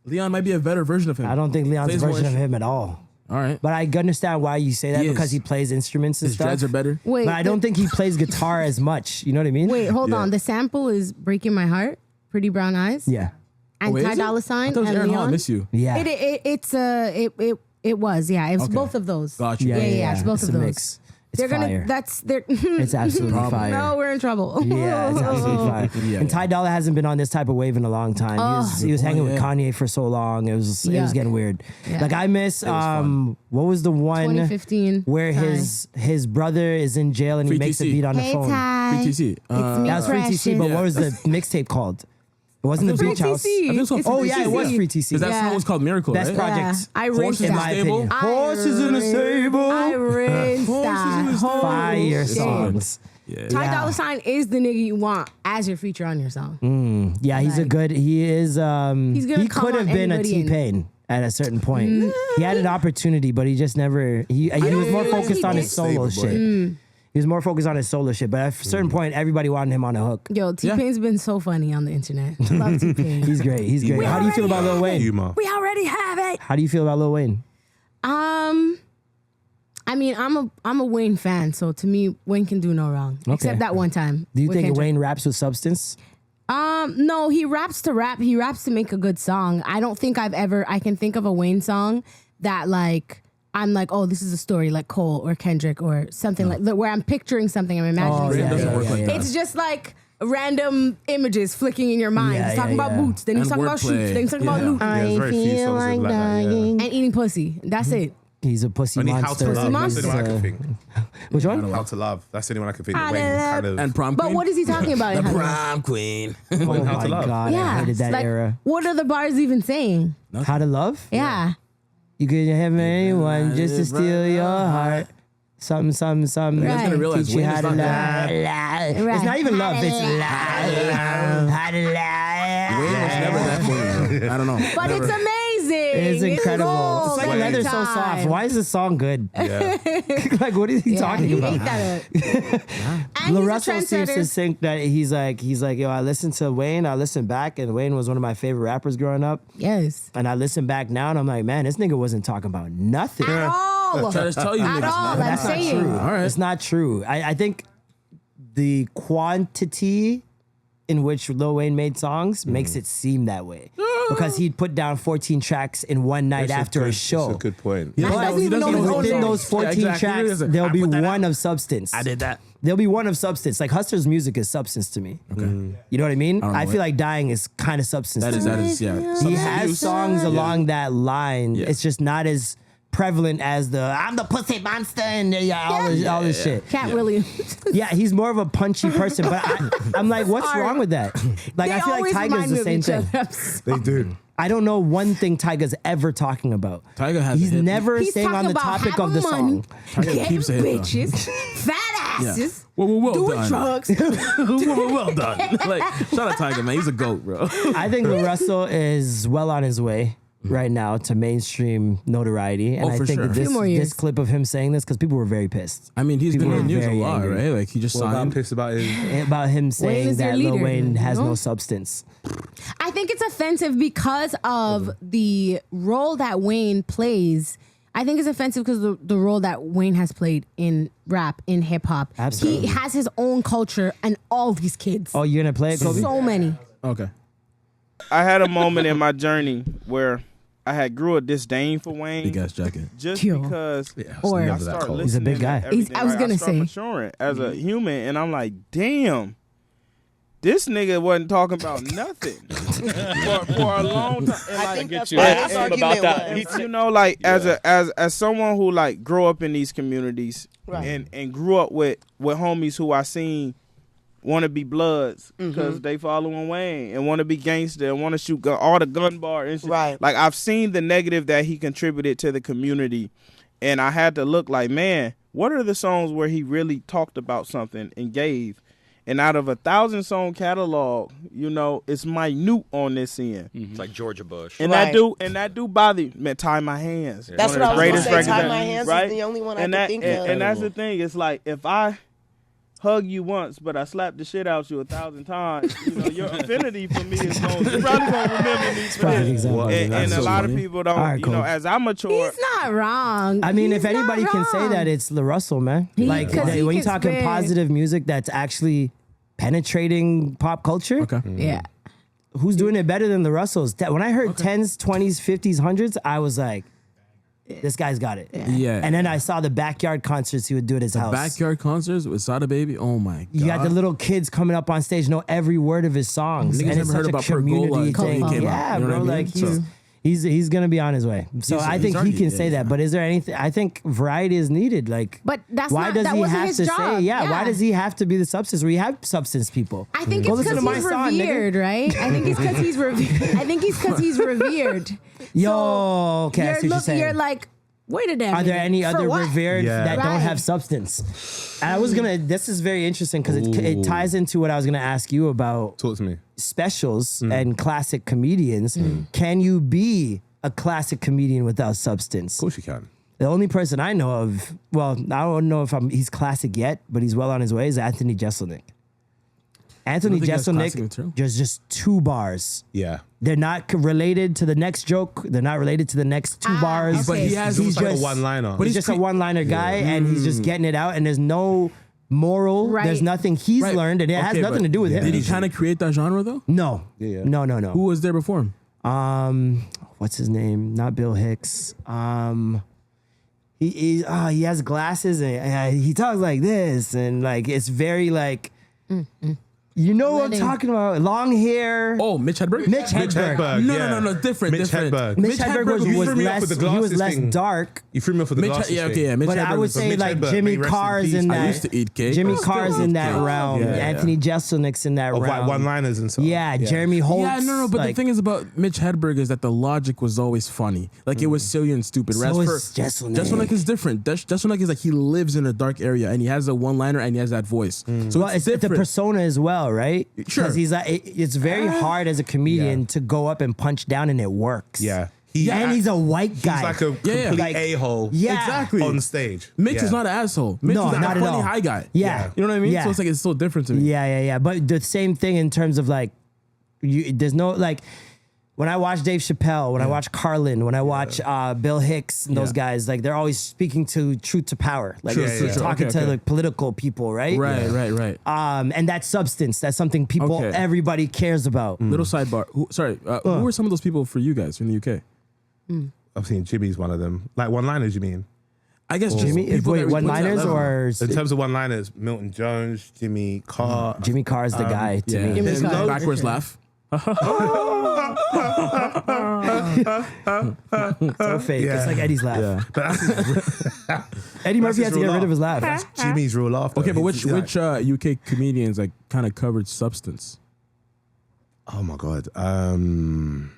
Leon might be a better version of him. I don't think Leon's a Plays more version of instru- him at all. All right. But I understand why you say that He is. because he plays instruments and His stuff. dreads are better. Wait, But I don't think he plays guitar as much. You know what I mean? Wait, hold Yeah. on. The sample is "Breaking My Heart," "Pretty Brown Eyes," Yeah. and Wait, Ty is it? Dolla I $ign thought it was and Aaron Hall. I Leon. miss you. Yeah. It was, yeah. It was Okay. both of those. Got you. Yeah, it's both It's of a those. mix. It's They're fire. they're It's absolutely fire. No, we're in trouble. Yeah, it's absolutely fire. Yeah, And Ty Dolla hasn't been on this type of wave in a long time. He was hanging with Kanye for so long. It was Yuck. getting weird. Yeah. Like I miss what was the one 2015 where Ty. his brother is in jail and he Free makes a TC. beat on the Hey phone. Ty, Free TC. it's me, That was Free TC, but Precious. what was the mixtape called? It wasn't the Free Beach House. TC. I think it's called It's Oh Free yeah, it TC. was Free TC. Because that Yeah. song was called Miracle, Best right? project. I Horses rinsed in in the my that. stable. opinion. Horses in the stable. I rinsed that. Fire shit. songs. Yeah. Ty Yeah. Dolla $ign is the nigga you want as your feature on your song. Yeah, he's a Like, good. He is. He's gonna He come could have on been a anybody in. T-Pain at a certain point. He had an opportunity, but he just never. He was more feel like focused he on did. his solo Stable boy. shit. He was more focused on his solo shit. But at a certain point, everybody wanted him on a hook. Yo, T-Pain's been so funny on the internet. Love T-Pain. He's great. He's great. How do you feel about Lil Wayne? Humor. We already have it. How do you feel about Lil Wayne? I mean, I'm a Wayne fan, so to me, Wayne can do no wrong. Except that one time. Do you with think Kendrick. Wayne raps with substance? No, he raps to rap. He raps to make a good song. I don't think I can think of a Wayne song that I'm like, oh, this is a story like Cole or Kendrick or something like that, where I'm picturing something, I'm imagining It something. doesn't work like that. It's just like random images flicking in your mind. Yeah, he's talking yeah, about yeah. boots, then he's And talking about wordplay. shoes, then he's talking about Yeah. loot. There's very few songs like that. Yeah. And eating pussy. That's it. He's a pussy Only How monster. to Love. That's Monster. the only one I can think. Which one? How to Love. That's the only one I can think. How Wayne to kind of. And Prom But Queen. what is he talking about? in How to Love? Prom Queen. Oh How my to Love. god, I hated that like, era. what are the bars even saying? How to love? Yeah. You could have anyone just to steal your heart. Something. You guys Right. gotta realize Teach you Wayne how is to not love. that. It's not even love. It's Wayne was never that Wayne. I don't know. But it's amazing. It's incredible. gold It's like every leather so time. soft. Why is the song good? Yeah. Like, what is he Yeah, talking he about? ate that up. And Lil he's a Russell seems to trendsetter. think that he's like, yo, I listened to Wayne, I listened back, and Wayne was one of my favorite rappers growing up. Yes. And I listen back now, and I'm like, man, this nigga wasn't talking about nothing. At all. Try to tell you At niggas, all. man. I'm That's not saying. true. All right. It's not true. I think the quantity in which Lil Wayne made songs makes it seem that way. Because he'd put down 14 tracks in one night That's after good, a show. That's a good point. He That's doesn't- not he even doesn't know his know own his Within songs. those 14 Yeah, exactly. He tracks, doesn't- there'll I be put that one out. of substance. I did that. There'll be one of substance. Like Hustler's music is substance to me. Okay. You know what I mean? don't know I it. feel like Dying is kind of substance That to is, me. yeah. He Substance has abuse. songs along that line. Yeah. It's just not as prevalent as the I'm the pussy monster and all this shit. Cat Williams. Yeah, he's more of a punchy person, but I'm like, what's Sorry. wrong with that? Like, They I feel like always Tyga's remind the me of same each thing. other. They do. I don't know one thing Tyga's ever talking about. Tyga has a He's hit. never He's staying on talking the about topic of having the money, song. Tyga getting keeps a hit, though. bitches, fat asses, Well doing done. drugs. well done. Like, shout out Tyga, man. He's a goat, bro. I think Lil Russell is well on his way right now to mainstream notoriety. And Oh, I for think sure. that Few more years. this clip of him saying this, because people were very pissed I mean, he's People been in the were news a very lot, angry. right? Like, he just Well, I'm signed. pissed about his. about him saying is your that Lil leader, Wayne has you know? no substance. I think it's offensive because of the role that Wayne plays. I think it's offensive because the role that Wayne has played in rap, in hip hop. Absolutely. He has his own culture and all these kids. Oh, you're going to play it, Kobe? So many. Okay. I had a moment in my journey where I had grew a disdain for Wayne. Big ass jacket. Just Yo. because Or- I never that started cold. listening He's a big guy. to everything, I was gonna start say. maturing as a human, and I'm like, damn, this nigga wasn't talking about nothing for a long time. And I like, think that's you. what Yeah, his ask him argument about that. was. you know, like as someone who like grew up in these communities Right. and grew up with homies who I seen want to be bloods Mm-hmm. because they following Wayne and want to be gangster and want to shoot all the gun bar and shit. Right. Like I've seen the negative that he contributed to the community, and I had to look like, man, what are the songs where he really talked about something and gave? And out of 1,000-song catalog, you know, it's minute on this end. It's like Georgia Bush. And Right. that do bother me. Man, Tie My Hands. That's One what of the I was greatest gonna say. records Tie My Hands is the only one I and could that, think and, of. and that's the thing. It's like if I hug you once, but I slap the shit out you 1,000 times, you know, your affinity for me is going. You're probably gonna remember me for Perfect this. example. And That's a so lot funny. of people don't. All right, you know, cool. as I mature, He's not wrong. I mean, He's if anybody not can say wrong. that, it's the Russell, man. He- Like 'cause he when you're can talking spit. positive music that's actually penetrating pop culture, Okay. Yeah. who's doing it better than the Russells? When I heard 10s, 20s, 50s, 100s, I was like, this guy's got it. Yeah. And then I saw the backyard concerts he would do at his house. Backyard concerts with Sada Baby. Oh my god. You got the little kids coming up on stage, know every word of his songs. Niggas And it's never heard such a about Pergola community until he thing. came out. Yeah, You know bro. what I mean? Like So- he's gonna be on his way. So He's- I he's think he already- can say yeah, that. But is there anything? I think variety is needed. Like, But that's why not- does that he wasn't have his to job. say? Yeah, why Yeah. does he have to be the substance? We have substance people. I think Go it's listen because to he's my song, nigga. revered, right? I think it's because he's revered. I think it's because he's revered. Yo, okay, I see what you're saying. You're like, wait a damn Are there minute. any For other what? revered Yeah. that don't Right. have substance? And I was gonna. This is very interesting because it ties into what I was gonna ask you about Talk to me. specials and classic comedians. Can you be a classic comedian without substance? Of course you can. The only person I know of, well, I don't know if he's classic yet, but he's well on his way, is Anthony Jeselnik. Anthony think that's classic Jeselnik, material. just 2 bars. Yeah. They're not related to the next joke. They're not related to the next 2 bars. okay. But he has. He's like a just- one-liner. But he's just a one-liner guy, and he's just getting it out, and there's no moral. Right. There's nothing he's Right. learned, and it has Okay, nothing but to do with him. Did he kind of create that genre though? No. Yeah. No. Who was there before him? What's his name? Not Bill Hicks. He has glasses and he talks like this, and like it's very like, you know what I'm talking about? Long hair. Oh, Mitch Hedberg. Mitch Hedberg. Hedberg. No, yeah. no, different. Mitch different. Hedberg. Mitch Hedberg You was threw me off less. with the He was glasses less thing. dark. You threw me off with the Mitch, glasses yeah, thing. okay, yeah. Mitch But Hedberg I would was- say Mitch like Hedberg, Jimmy may he rest in Carr's peace. in I that. used to eat cake. Jimmy Oh, Carr's in that okay. realm. Yeah, yeah. Anthony Jeselnik's in that Of like realm. one-liners and stuff. Yeah, Jeremy Holtz. Yeah, no, but like, the thing is about Mitch Hedberg is that the logic was always funny. Like it was silly and stupid. So Whereas is for Jeselnik. Jeselnik is different. Jeselnik is like he lives in a dark area and he has a one-liner and he has that voice. So well, it's the different. persona as well, right? Sure. Because he's like, it's very hard as a comedian to go up and punch down, and it works. Yeah. And he's a white guy. He's like a complete Like, a-hole yeah. Exactly. on stage. Mitch Yeah. is not an asshole. Mitch No, is not a at funny all. high guy. Yeah. You know what I mean? Yeah. So it's like it's so different to me. Yeah. But the same thing in terms of like, there's no like, when I watch Dave Chappelle, when I watch Carlin, when I watch Bill Hicks and those guys, like they're always speaking to truth to power, like True, they're true, true. talking Okay, to okay. like political people, right? Right. And that's substance. That's something people, Okay. everybody cares about. Little sidebar. Who were some of those people for you guys in the UK? I've seen Jimmy's one of them. Like one-liners, you mean? I guess just Jimmy, people that we put to that one-liners level. or In terms of one-liners, Milton Jones, Jimmy Carr. Jimmy Carr's the guy to Yeah. me. And Carr. backwards laugh. So fake. It's like Eddie's laugh. Yeah. Eddie Murphy had to his get real rid of his laugh. laugh. Jimmy's real laugh. Okay, though. but He's which like- UK comedians like kind of covered substance? Oh my god. Oh man.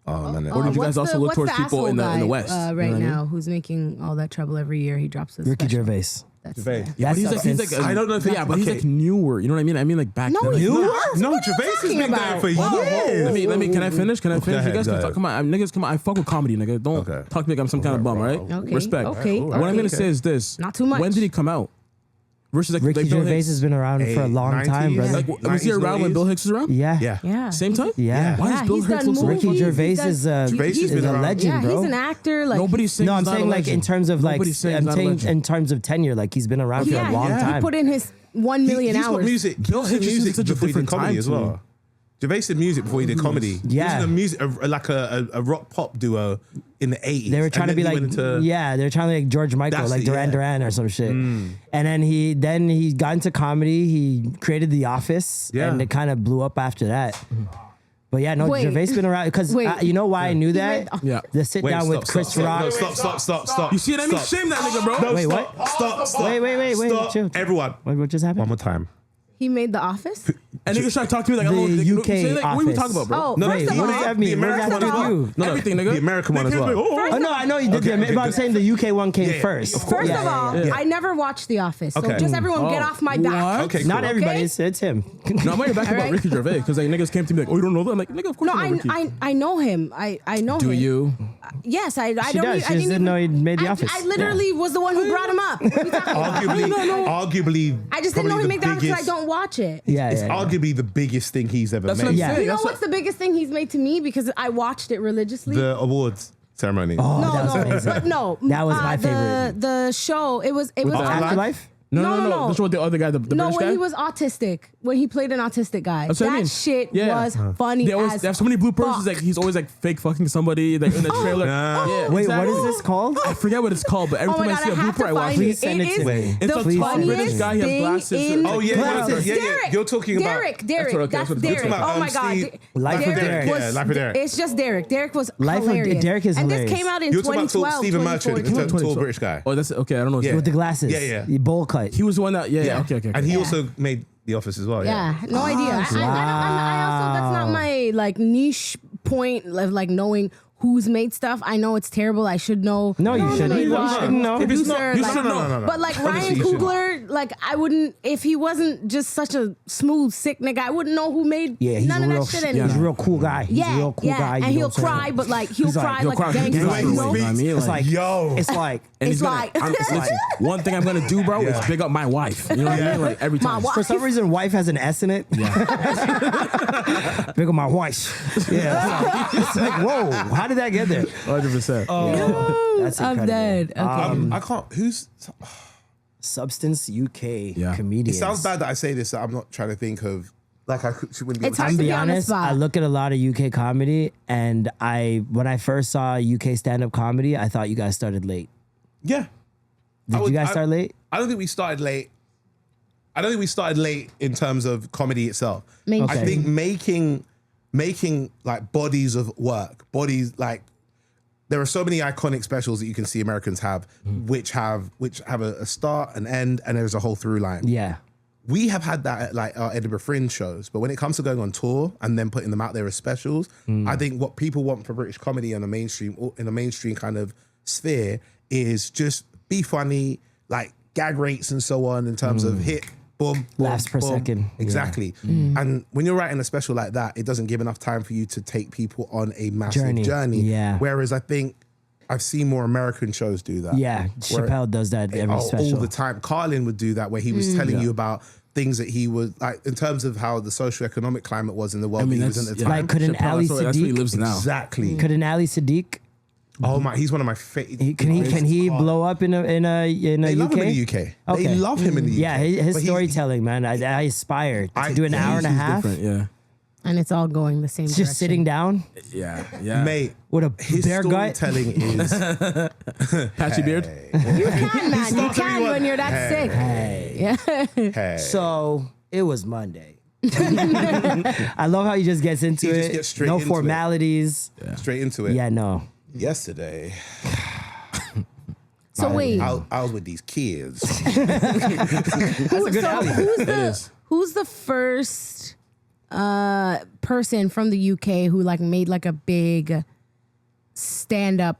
Or did you guys What's also look what's towards the people in the asshole West? guy, You know right what I mean? now, who's making all that trouble every year? He drops his Ricky special. Gervais. That's Gervais. the- Yeah, but he's That's like I don't know if yeah, but he's okay. like newer. You know what I mean? I mean like back No, then. Like, he's No, not. no, What are you Gervais has talking been there about? for years. Let me. Can I finish? Can I finish? ahead, You guys go can ahead. talk. Come on, niggas. Come on. I fuck with comedy, nigga. Don't Okay. talk to me like I'm some kind of bum, right? Okay, Respect. okay, What I'm okay. gonna say is this: Not too much. When did he come out? Versus like Ricky Bill Gervais Hicks. has been around for a long 90s? time, brother. Like, was he 90s, around when 90s? Bill Hicks was around? Yeah. Yeah. Same time? Yeah. Why Yeah, is Bill he's Hicks done look so movies. Ricky Gervais He's done- is Gervais is has been a around. legend, Yeah, bro. he's an actor. Like Nobody's saying No, I'm he's not a saying like in legend. terms of like Nobody's saying I'm he's not a saying legend. in terms of tenure, like he's been around for a long He time. put in his 1 million He's hours. got music. Bill He's Hicks is music such a before he did different comedy time as to me. well. Gervais did music before he did comedy. Yeah. He was in a music, like a rock pop duo in the 80s. They were trying to be like, they were trying to be like George Michael, That's like it, Duran yeah. Duran or some shit. And then he got into comedy. He created The Office, Yeah. and it kind of blew up after that. But yeah, no, Wait. Gervais been around because Wait. you know why I knew that? Yeah. The sit down with Chris Rock. Stop. You see what I mean? Shame that nigga, bro. No, Wait, stop, what? Stop. Wait, Stop. chill. Everyone. What just happened? One more time. He made The Office? And niggas try to talk to me like The I'm a UK say, like, what are we office. talking about, bro? Oh, No, first Wait, of what all, does that mean? What does that have to do with you? No, Everything, nigga. The American one as well. Oh no, I know you did Okay, but I'm good. saying the UK one came Yeah, first. of course. First of all, yeah. I never watched The Office. So Okay. just everyone get off my back. What? Okay, Not cool. everybody, Okay. it's him. No, I'm on your back All about right. Ricky Gervais because like niggas came to me like, oh, you don't know that? I'm like, nigga, of course No, I know Ricky. I know him. I know Do him. you? Yes, I She don't. does. I She just didn't didn't even know he made The Office. I literally was the one who brought him up. What are you talking about? Arguably, I just didn't know probably he the made The Office because I biggest- don't watch it. Yeah, It's yeah. arguably the biggest thing he's ever That's what made. I'm Yeah. saying. You know That's what's the biggest thing he's made to me because I watched it religiously? The awards ceremony. Oh, no, that was no, amazing. but no. That was my the, favorite. The show. It was. With the I- Afterlife? No. That's what the other guy, the No, British when guy. he was autistic, when he played an autistic guy, That's what I that mean. shit Yeah. was funny They always as they have so many bloopers. fuck. He's like he's always like fake fucking somebody like in the trailer. Yeah, Wait, exactly. what is this called? I forget what it's called, but every Oh time my I god, see I a have blooper, to I watch find it. Please it. send it It to is me. It's the a tall funniest British guy. He has thing glasses. in Oh, yeah, Derek. yeah. You're talking about Derek. That's what- okay, That's that's what- Derek. You're talking about, Oh my god. Steve- Life of Derek. Yeah, Life of Derek. It's just Derek. Derek was Life of hilarious. Derek is and hilarious. this came out in You're talking about 2012, Stephen Merchant, 2014. the tall British guy. Oh, that's okay. I don't know. Yeah. With the glasses. Yeah. The bowl cut. He was the one that. Yeah. Okay. And he also made The Office as well. Yeah, no idea. I also that's not my like niche point of like knowing who's made stuff. I know it's terrible. I should know. No, you shouldn't. You You shouldn't know. If it's Producer, not, you like- should know. But like Honestly, Ryan you should. Coogler, like I wouldn't if he wasn't just such a smooth sick nigga. I wouldn't know who made Yeah, he's none a of real, that shit he's anymore. a real cool guy. He's a real cool guy. and you know he'll what I'm saying? cry, but like he'll He's like- cry he'll like cry. a gangster. He's like, You you know? know what I mean? It's like, Yo. it's like, And It's he's gonna, like- listen, one thing I'm gonna do, bro, is big up my wife. You know what I mean? Like every My time. wife. for some reason, wife has an S in it. Big on my wife. Yeah. It's like, whoa, how did that get there? 100%. That's I'm incredible. dead. Okay. I can't. Who's? Substance UK Yeah. comedians. It sounds bad that I say this. That I'm not trying to think of. Like I wouldn't be. It's able hard to to be be on the honest, spot. I look at a lot of UK comedy, and when I first saw UK stand-up comedy, I thought you guys started late. Yeah. Did you guys start late? I don't think we started late. I don't think we started late in terms of comedy itself. Mainstream. I think making like bodies of work, bodies like there are so many iconic specials that you can see Americans have, which have a start, an end, and there's a whole through line. Yeah. We have had that at like our Edinburgh Fringe shows, but when it comes to going on tour and then putting them out there as specials, I think what people want for British comedy in a mainstream kind of sphere is just be funny, like gag rates and so on in terms of hit, boom, Laughs per boom. second. Exactly. And when you're writing a special like that, it doesn't give enough time for you to take people on a massive journey. Yeah. Whereas I think I've seen more American shows do that. Yeah. Where- Chappelle does that every special. all the time. Carlin would do that where he was telling you about things that he was like in terms of how the socioeconomic climate was in the world. I mean, he was that's in the yeah. time. Like, couldn't Chappelle, Ali that's where he Sadiq- lives now. Exactly. Couldn't Ali Sadiq? Oh my, he's one of my favorite. Can he blow up in a They love UK? him in the UK. Okay. They love him in the UK. Yeah, his But he- storytelling, man. I aspire to do an hour and a He's half. different, yeah. And it's all going the same Just direction. sitting down Yeah. Mate, with a his bare gut. storytelling is Patchy beard. You can, man. You Stop can everyone. when you're that sick. Yeah. hey. So it was Monday. I love how he just gets into He it. just gets straight no into it. formalities. straight into it. Yeah, no. Yesterday, So wait. I was with these kids. Who's the first person from the UK who like made like a big stand up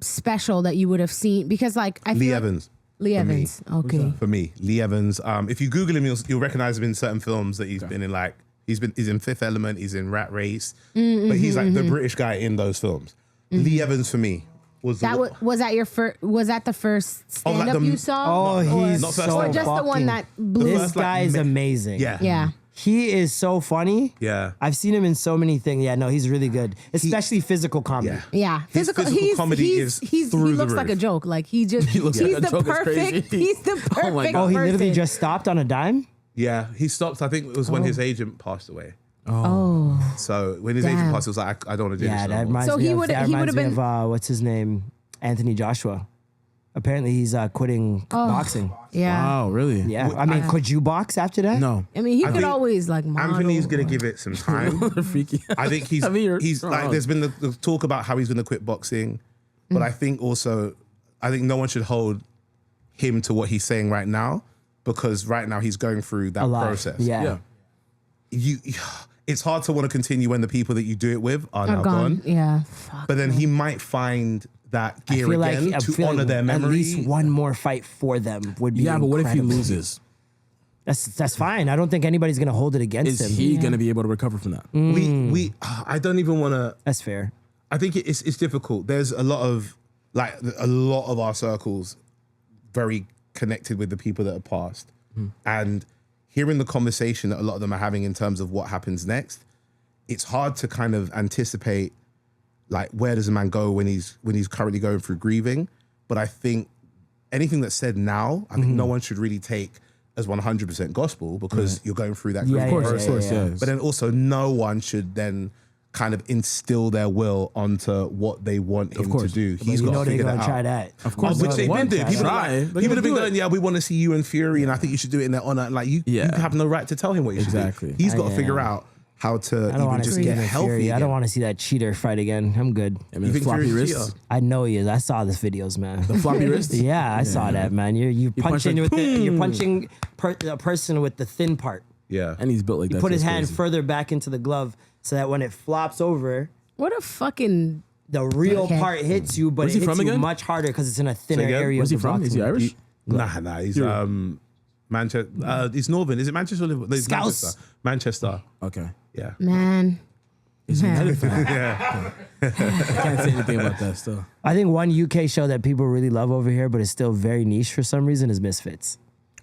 special that you would have seen? Because like I feel Lee like- Evans. Lee Evans. Okay. For me, Lee Evans. If you Google him, you'll recognize him in certain films that he's been in. Like he's in Fifth Element, he's in Rat Race, but he's like the British guy in those films. Lee Evans for me was That was that your first? Was that the first stand up the- you saw? Oh, he's not first so time. or just the one fucking- that blew. This first, like, guy is ma- amazing. yeah, Yeah. He is so funny. yeah. I've seen him in so many things. Yeah, no, he's really good. Especially physical comedy. Yeah. Yeah, His physical comedy is he through the looks like a roof. joke. Like he just looks he's like a the joke. It's perfect. crazy. He's the perfect. Oh my God. Oh, he literally person. just stopped on a dime? Yeah, he stopped. I think it was when his agent passed away. Oh. So when his Damn. agent passed, it was like, I don't want to do Yeah, this that no more. reminds So me he of, would- that he reminds would've me of what's his name? Anthony Joshua. Apparently he's quitting boxing. Yeah. Wow, really? Yeah. I mean, could you box after that? No. I mean, he could think always like model. Anthony's going to give it some time. Freaky. I think he's I mean, you're he's like wrong. there's been the talk about how he's going to quit boxing, but I think also no one should hold him to what he's saying right now, because right now he's going through that A lot. process. Yeah. You it's hard to want to continue when the people that you do it with are now Are gone. Yeah. Fuck. But then he might find that I gear feel like, again I to feel honor like their memory. at least one more fight for them would be Yeah, but what if he incredible. loses? That's fine. I don't think anybody's going to hold it against Is him. he going to be able to recover from that? We I don't even want to. That's fair. I think it's difficult. There's a lot of our circles very connected with the people that have passed, and hearing the conversation that a lot of them are having in terms of what happens next, it's hard to kind of anticipate like where does a man go when he's currently going through grieving. But I think anything that's said now, I think no one should really take as 100% gospel, because you're going through that grieving Yeah, yeah, process. yeah. But then also no one should then kind of instill their will onto what they want him to do. He's You got know to they're figure going that to try out. that. Of course. Which they've been doing. People, Try. have, They're people gonna have been do it. going, yeah, we want to see you and Fury, and I think you should do it in their honor. Like you have no right to tell him what you should Exactly. do. He's got to Yeah. figure out how to I don't even want to just see get him in healthy. Fury. I don't again. want to see that cheater fight again. I'm good. I mean, You think floppy Fury's a wrists. cheater? I know he is. I saw the videos, man. The floppy wrists? Yeah, I saw that, man. You punch punching like, with you're punching a person with the thin part. Yeah. And he's built like that. You put so his it's hand crazy. further back into the glove so that when it flops over, What a fucking. the real Okay. part hits you, but Where's it he hits from you again? much harder because it's in a thinner again? area Where's he of the from? boxing. Is he Irish? Nah, he's Manchester. He's Northern. Is it Manchester or Liverpool? No, it's Scouse. Manchester. Okay. Yeah. Man. Is he Yeah. United fan? I can't say anything about that still. I think one UK show that people really love over here, but is still very niche for some reason, is Misfits.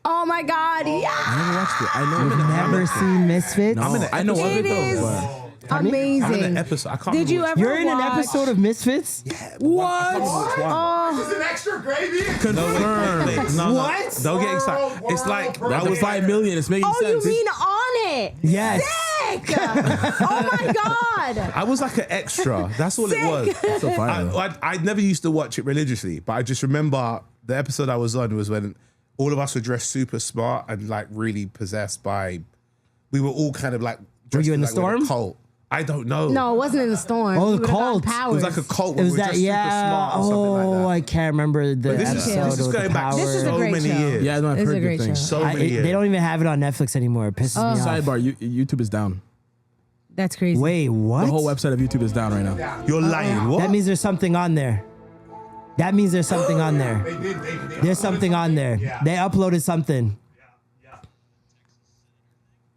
Oh my God. Yeah. I never watched it. I know. Never seen Misfits? No, I know of It it is though. amazing. I'm in an episode. I can't Did you remember ever You're in an watch- episode of Misfits? What? Is it extra gravy? Confirmed. No, What? Don't get excited. It's like That was 5 million. It's making Oh, sense. you mean on it? Yes. Sick. Oh my God. I was like an extra. That's all it was. So fire, though. I never used to watch it religiously, but I just remember the episode I was on was when all of us were dressed super smart and like really possessed by. We were all kind of like. Dressed you in the like we're storm? a cult. I don't know. No, it wasn't in the storm. Oh, the We would've gotten cult. It powers. was like a cult. It Where was we were that, just super yeah. smart or something like that. I can't remember the This episode. is with going the back power. This is a so great many show. years. Yeah, no, I've It's heard a good great things. show. So many years. They don't even have it on Netflix anymore. It pisses me off. Sidebar: YouTube is down. That's crazy. Wait, what? The whole website of YouTube is down right now. You're lying. What? That means there's something on there. That means there's something on there. There's something on there. They uploaded something.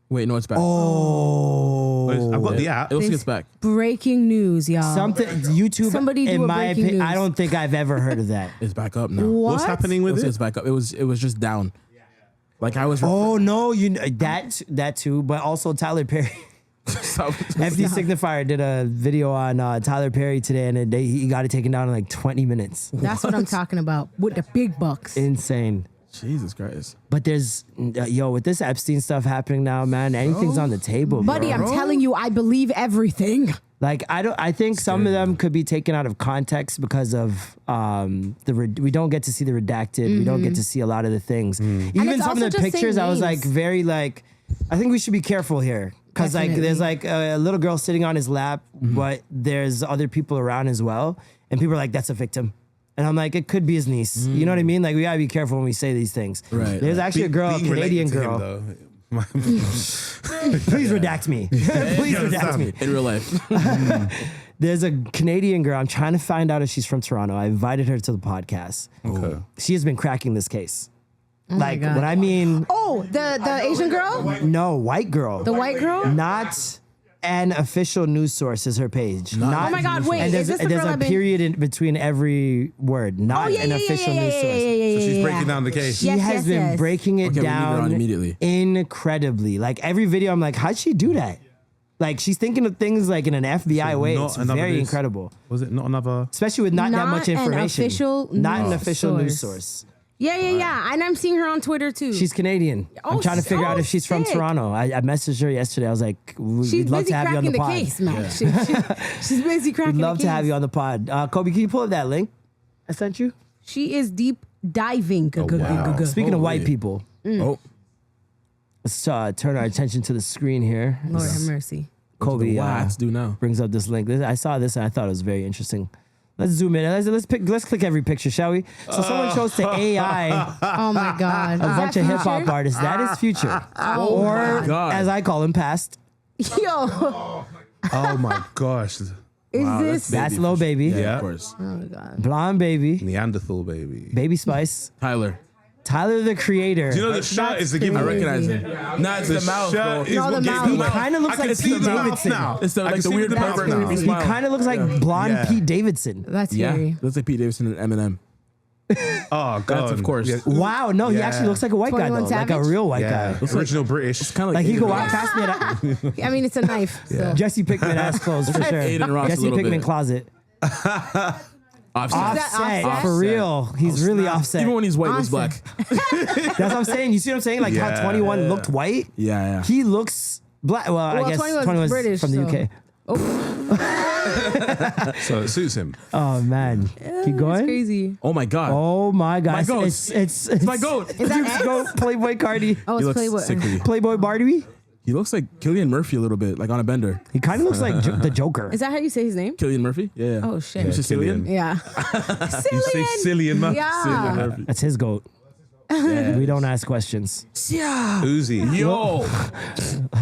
Wait, no, it's back. Oh. I've got the app. It looks like it's back. Breaking news, y'all. Something YouTube. Somebody do in a my breaking opinion, news. I don't think I've ever heard of that. It's back up now. What? What's happening It with looks like it? it's back up. It was just down. Like I was. Oh no, that too, but also Tyler Perry. FD Signifier did a video on Tyler Perry today, and he got it taken down in like 20 minutes. That's what I'm talking about with the big bucks. Insane. Jesus Christ. But there's with this Epstein stuff happening now, man. Anything's on the table, Buddy, bro. I'm telling you, I believe everything. Like I think some of them could be taken out of context because of we don't get to see the redacted. We don't get to see a lot of the things. Even it's some also of the just saying pictures, I was like names. very like, I think we should be careful here because like Definitely. there's like a little girl sitting on his lap, but there's other people around as well, and people are like, that's a victim. And I'm like, it could be his niece. You know what I mean? Like we gotta be careful when we say these things. Right. There's actually a girl, a Being Canadian related to him, girl. though. Please redact me. Please redact me. In real life. There's a Canadian girl. I'm trying to find out if she's from Toronto. I invited her to the podcast. Okay. She has been cracking this case. Like God. when I mean Oh, the Asian girl? no white girl, The white girl? not an official news source is her page. Not, Oh my God, wait, And there's, is this the there's girl a I've been- period in between every word. Not an official news source. So she's breaking down the case. She has been breaking it Okay, we need her on down immediately. incredibly. Like every video, I'm like, how'd she do that? Like she's thinking of things like in an FBI way. not It's another very news- incredible. Was it not another? Especially with not that much Not an information. official Not an news official news source. source. Yeah. And I'm seeing her on Twitter too. She's Canadian. I'm Oh, trying to figure out if she's from sick. Toronto. I messaged her yesterday. I was like, She's we'd love busy to have you on cracking the the pod. case, man. She's busy cracking We'd the love case. to have you on the pod. Kobe, can you pull up that link I sent you? She is deep diving. wow. Speaking of white Holy. people, Oh, let's turn our attention to the screen here. Lord have mercy. Kobe let's do now. brings up this link. I saw this and I thought it was very interesting. Let's zoom in. Let's click every picture, shall we? So someone chose to AI Oh my God. a bunch of hip hop artists. That is future, or God. as I call him, past. Yo, Oh my gosh. is this? That's Lil Baby, Yeah. Of course. Oh my God. Blonde Baby, Neanderthal baby. Baby Spice, Tyler. Tyler the Creator. Do you know the shirt is the giveaway? I recognize him. Nah, it's the mouth, bro. shirt is No, what the gives mouth. the He mouth. kind of looks I can like see Pete the mouth Davidson. now. It's the, I like can the see weird the mouth pervert now. he He smiles. kind of looks like blonde Yeah. Pete Davidson. That's Yeah, scary. looks like Pete Davidson and Eminem. Oh god. That's of course. Yeah. Wow, no, he Yeah. actually looks like a white guy though, 21 like a Savage? real white Yeah. guy. Original British. It's kind of Like like he could Aiden walk Ross. past me at I mean, it's a knife. So. Jesse Pinkman ass clothes for sure. Aiden Ross a Jesse little Pinkman bit. closet. Offset. Offset, Offset? for real. He's really offset. Even when he's white, he's Offset. black. That's what I'm saying. You see what I'm saying? Like how Yeah, 21 yeah. looked white. Yeah. He looks black. Well, I Well, guess 21's 21's British, from the so- UK. So it suits him. Oh man, keep It's going. crazy. Oh my God. Oh my gosh, goat. it's my goat. Is that Duke's X? goat, Playboy Cardi, Oh, He it's looks Playboy. sickly. Playboy Barbie. He looks like Cillian Murphy a little bit, like on a bender. He kind of looks like the Joker. Is that how you say his name? Cillian Murphy? Yeah. Oh shit. It's just Cillian? Yeah. You say silly and much. Yeah. That's his goat. We don't ask questions. Uzi. Yo.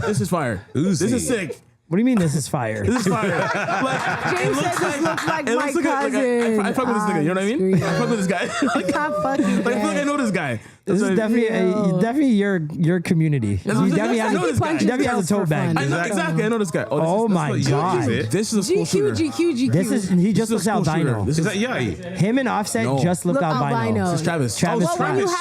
This is fire. Uzi. This is sick. What do you mean this is fire? This is fire. Like, James said this looks like it my looks like cousin. I fuck with this nigga, you know what I mean? I fuck with this guy. Like, Can't fucking I feel like I know this guy. This is definitely your community. You definitely I have, know this guy. you definitely have a tote bag. I know, exactly. I know this guy. Oh this my is, god, This is a school shooter. GQ. this is he just This is looks a school shooter. albino. This Is that Yachty? Him and Offset No. just look Look albino. albino. This is Travis. Travis Well, when you Scott.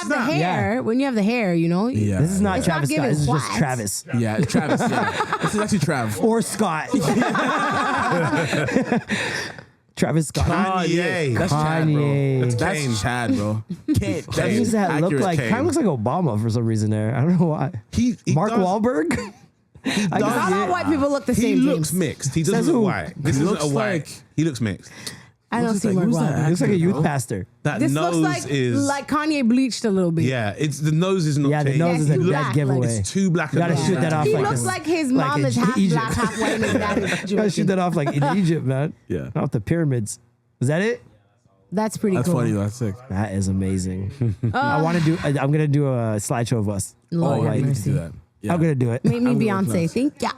have the hair, you know. Yeah. This is not It's not Travis Scott. giving This is just white. Travis Yeah, it's Travis. Yeah. This is actually Trav. or Scott. Travis Scott. Kanye. That's Chad, bro. Kanye. That's That's Kane. Chad, bro. Kane. That means that look like Kane. kind of looks like Obama for some reason there. I don't know why. He Mark does- Wahlberg. I does- guess Not all white people look the He same. looks James. mixed. He Says doesn't who? look white. This He isn't looks a white. like- He looks mixed. I don't see like- Mark who's that Wahlberg. Looks like a youth bro. pastor. That This nose looks is like Kanye bleached a little bit. yeah. It's the nose is not. Yeah, the changed. nose is a too dead black, like- giveaway. It's too black. You gotta and shoot white. that off He like looks this. like his like mom in is half Egypt. black, half white, and his dad is Gotta shoot Jamaican. that off like in Egypt, man. Yeah. Off the pyramids. Is that it? That's pretty That's cool. funny. That's sick. That is amazing. I want to do. I'm gonna do a slideshow of us. Lord Oh, have I need to mercy. do that. Yeah. I'm gonna do it. Make me I'm gonna Beyonce. look Thank ya.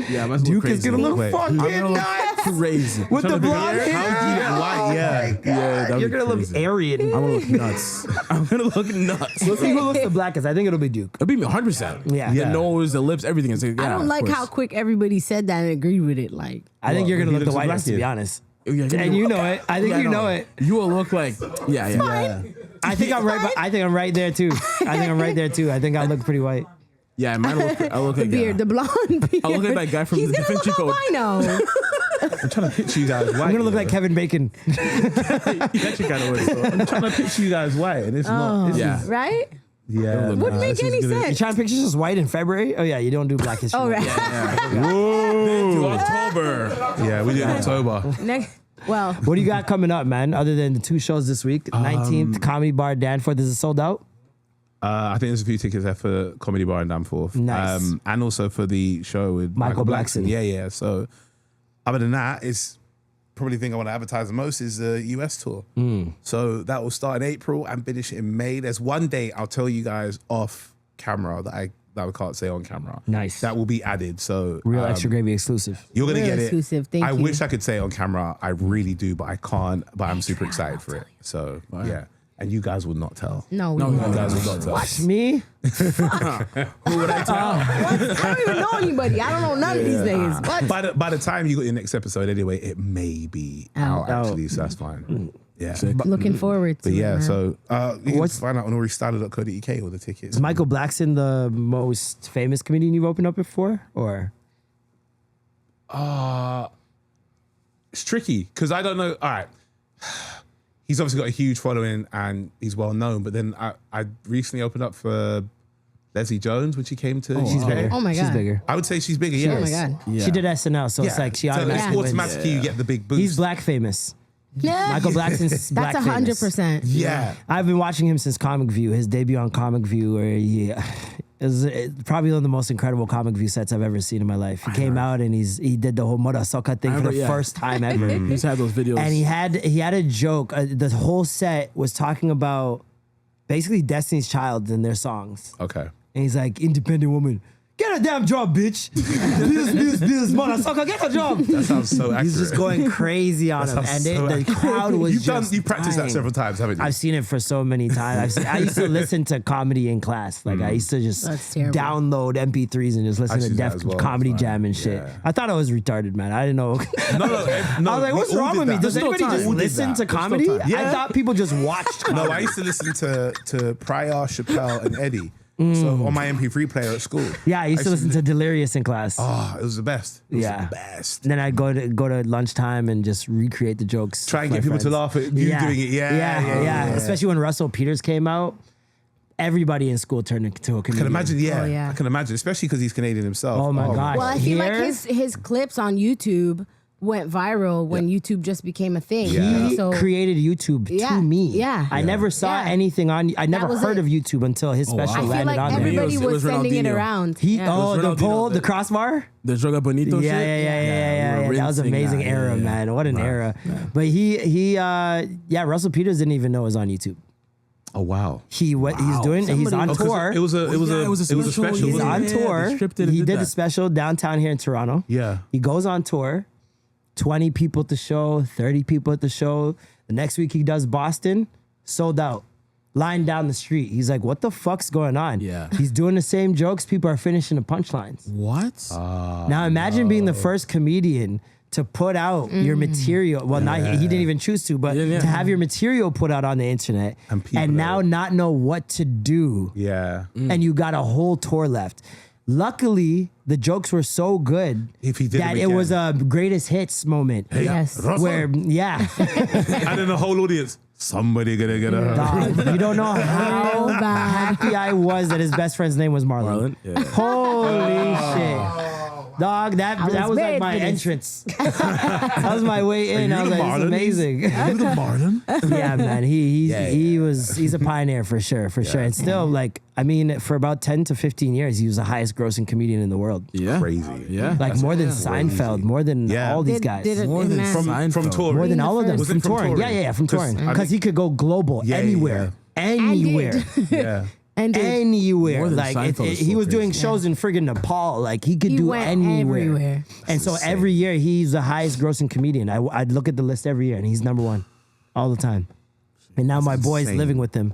Yeah, might as well Duke crazy. is gonna look Wait. fucking I'm gonna look nuts crazy. with the Trying to blonde figure out hair. how do you look white? Yeah. Yeah, that'd You're be gonna look crazy. Aryan. I'm gonna look nuts. I'm gonna look nuts. Let's see who looks the blackest. I think it'll be Duke. It'll be 100%. Yeah. The Yeah. nose, the lips, everything. It's like, I yeah, don't of like course. how quick everybody said that and agreed with it. Like, I think you're gonna He look the looks the whitest, to be blackest. honest. Yeah, And you know it. I think Yeah, you I know it. You will look like, yeah. I think I'm right. But I think I'm right there too. I think I'm right there too. I think I look pretty white. Yeah, mine I look the like beard, the blonde beard. I look like that guy from He's the gonna Da look Vinci Code. albino. I'm trying to picture you guys white. I'm gonna look like Kevin Bacon. He actually kind of looks. I'm trying to picture you guys white, and it's not. It's Yeah. Right? Yeah. Wouldn't make this is any gonna- You sense. trying to picture us white in February? Oh yeah, you don't do Black History. Oh, Month. right. To October. Yeah, we do it in October. Next, well, What do you got coming up, man? Other than the 2 shows this week, 19th Comedy Bar Danforth, is it sold out? I think there's a few tickets there for Comedy Bar in Danforth. Nice. And also for the show with Michael Blackson. Blackson. Yeah. So other than that, it's probably the thing I want to advertise the most is the US tour. So that will start in April and finish in May. There's one date I'll tell you guys off camera that I can't say on camera. Nice. That will be added. So Real Extra Gravy exclusive. you're gonna Real get exclusive. it. Thank I you. wish I could say it on camera. I really do, but I can't. But I'm super excited for it. So yeah. And you guys will not tell. no, No, we no, won't. You guys will not tell. Me? Who would I tell? I don't even know anybody. I don't know none of these niggas. What? By the time you got your next episode anyway, it may be out actually, so that's fine. Yeah. Looking forward to But yeah, it, man. so you can What's- find out on AurieStyla.co.uk all the tickets. Is Michael Blackson the most famous comedian you've opened up before? Or It's tricky because I don't know. All right. he's obviously got a huge following and he's well known. But then I recently opened up for Leslie Jones when she came to. She's UK. bigger. Oh my She's God. bigger. I would say she's bigger. Oh Yes. my God. Yeah. She did SNL, so it's like she so automatically it's wins. automatically you get the big boost. He's black famous. Yeah. Michael Blackson's black That's famous. 100%. Yeah. I've been watching him since Comic View, his debut on Comic View, where he is probably one of the most incredible Comic View sets I've ever seen in my life. He came out and he did the whole Mora Soka thing for remember, the yeah. first time ever. He used to have those videos. And he had a joke. The whole set was talking about basically Destiny's Child and their songs. Okay. And he's like, independent woman, get a damn job, bitch. This, Mora Soka, get a job. That sounds so accurate. He's just going crazy on him, and sounds so the crowd was You've practiced that dying. several times, haven't you? I've seen it for so many times. I used to listen to comedy in class. Like I used to just That's terrible. download MP3s and just listen I to do that Def as well. Comedy It's fine. Jam and shit. Yeah. I thought I was retarded, man. I didn't know. no, I was like, we what's all wrong did with me? that. Does There's no anybody time. just We did listen that. to There's no comedy? time. I Yeah. thought people just watched comedy. No, I used to listen to Pryor, Chappelle, and Eddie. So on my MP3 player at school. Yeah, I used to listen to Delirious in class. Oh, it was the best. It was Yeah. the best. And then I'd go to lunchtime and just recreate the jokes. Try and with get my people to friends. laugh at you doing it. Yeah. Especially when Russell Peters came out, everybody in school turned into a I comedian. can imagine, yeah. Oh, yeah. I can imagine, especially because he's Canadian himself. Oh my God. Well, I feel like Here- his clips on YouTube went viral when YouTube just became a thing. Yeah. He So created YouTube Yeah, to me. yeah. I never saw Yeah. anything on. I never was heard it. of YouTube until his special I feel landed like on there. everybody It was, was sending it Ronaldinho. around. He Yeah. the Ronaldinho, pole, the the- crossbar. The Joga Bonito shit. Yeah. we were That was rinsing amazing that. era, Yeah. man. What an era. But Russell Peters didn't even know it was on YouTube. Oh, wow. He's doing. He's on Oh, 'cause tour. It was a special. special. He's Yeah, on they tour. scripted and He did did a that. special downtown here in Toronto. Yeah. He goes on tour, 20 people at the show, 30 people at the show. The next week he does Boston, sold out. Line down the street. He's like, what the fuck's going on? Yeah. He's doing the same jokes. People are finishing the punchlines. What? Now imagine being the first comedian to put out your material. Well, he didn't even choose to, but Yeah. to have your material put out on the internet And people and now are- not know what to do. Yeah. And you got a whole tour left. Luckily, the jokes were so good If he did that them it was again. a greatest hits moment. Yes. Russell. Where, yeah, And then the whole audience, somebody gonna get a. dog, you don't know how happy I was that his best friend's name was Marlon. Marlon? Yeah. Holy shit. Dog, that was like made my for this. entrance. That was my way in. you I was the like, this is Marlon? amazing. You the Marlon? Yeah, man. He's a pioneer for sure. And still, like, I mean, for about 10 to 15 years, he was the highest grossing comedian in the world. Yeah. Crazy. Yeah. Like more than Seinfeld, more than Yeah. all these Did- guys. did it- More than man. From Seinfeld. touring. More than all of them Was it from from touring. touring? Yeah, from 'Cause touring. I Because he could go global Yeah, anywhere. And Anywhere. Yeah. And did. Anywhere. More than Like Seinfeld is he so was doing crazy. shows in friggin' Nepal. Like he could He do went anywhere. everywhere. And so every year he's the highest grossing comedian. I'd look at the list every year and he's number one all the time. And now my boy's insane. living with him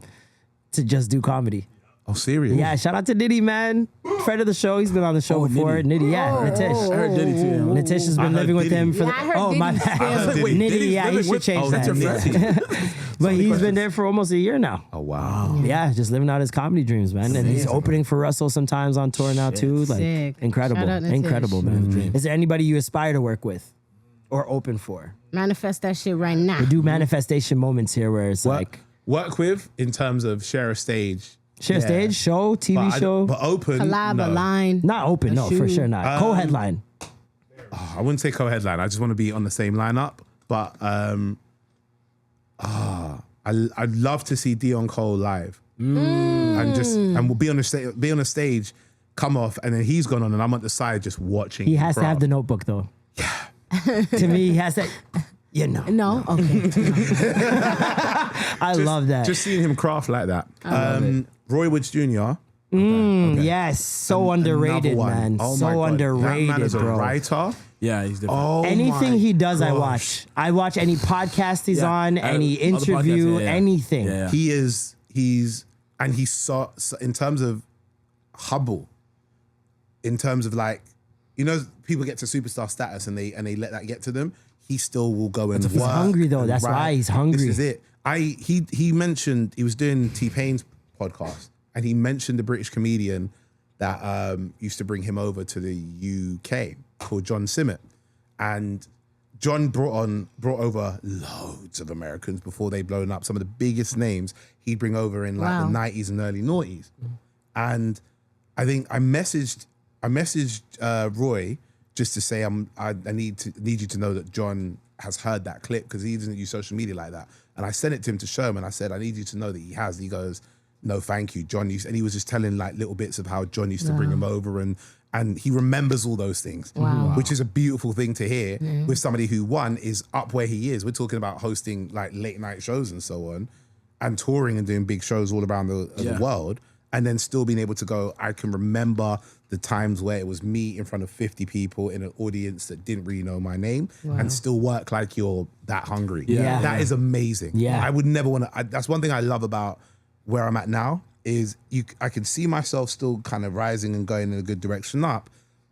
to just do comedy. Oh, serious? Yeah, shout out to Nitty, man. Friend of the show. He's been on the show before. Nitty. Nitty, yeah, Nitish. I heard Diddy too. Yeah. Nitish has I been heard living with Diddy. him for Yeah, I heard oh my Diddy's bad. still- I heard Diddy. Nitty, Diddy's yeah, he living should with- change oh, that. that's your Yeah. friend. But he's been there for almost a year now. Oh, wow. Yeah, just living out his comedy dreams, man. And he's opening for Russell sometimes on tour now too. Like Sick. incredible, Shout out Nitish. incredible, man. Is there anybody you aspire to work with or open for? Manifest that shit right now. We do manifestation moments here where it's like Work with in terms of share a stage. share Yeah. stage, show, TV show. But open. Collab, no. a line. Not open, no, for shoe. sure not. Co-headline. I wouldn't say co-headline. I just want to be on the same lineup. But I'd love to see Dion Cole live, and we'll be on a stage, come off, and then he's gone on, and I'm at the side just watching. He has to have craft. the notebook though. Yeah. To me, he has to. You know, No? Okay. I love that. Just seeing him craft like that. Roy Woods Jr. Yes, so underrated, Another one. man. Oh my So God. underrated, That man is a bro. writer. Yeah, he's different. Oh, Anything my he does, I gosh. watch. I watch any podcast he's Yeah. on, any Other podcasts, interview, yeah. anything. Yeah. He's so in terms of humble, in terms of like, you know, people get to superstar status and they let that get to them. He still will go and work. He's hungry, though. and That's write. why he's hungry. This is it. He mentioned he was doing T-Pain's podcast and he mentioned the British comedian that used to bring him over to the UK called John Simmett. And John brought over loads of Americans before they blown up. Some of the biggest names he'd bring over in like the 90s and early noughties. And I think I messaged Roy just to say I need you to know that John has heard that clip because he doesn't use social media like that. And I sent it to him to show him, and I said, I need you to know that he has. And he goes, no, thank you, John. And he was just telling like little bits of how John used to bring him over, and he remembers all those things, which is a beautiful thing to hear with somebody who, one, is up where he is. We're talking about hosting like late night shows and so on, and touring and doing big shows all around the world, and then still being able to go, I can remember the times where it was me in front of 50 people in an audience that didn't really know my name and still work like you're that hungry. That is amazing. I would never want to, that's one thing I love about where I'm at now is I can see myself still kind of rising and going in a good direction up,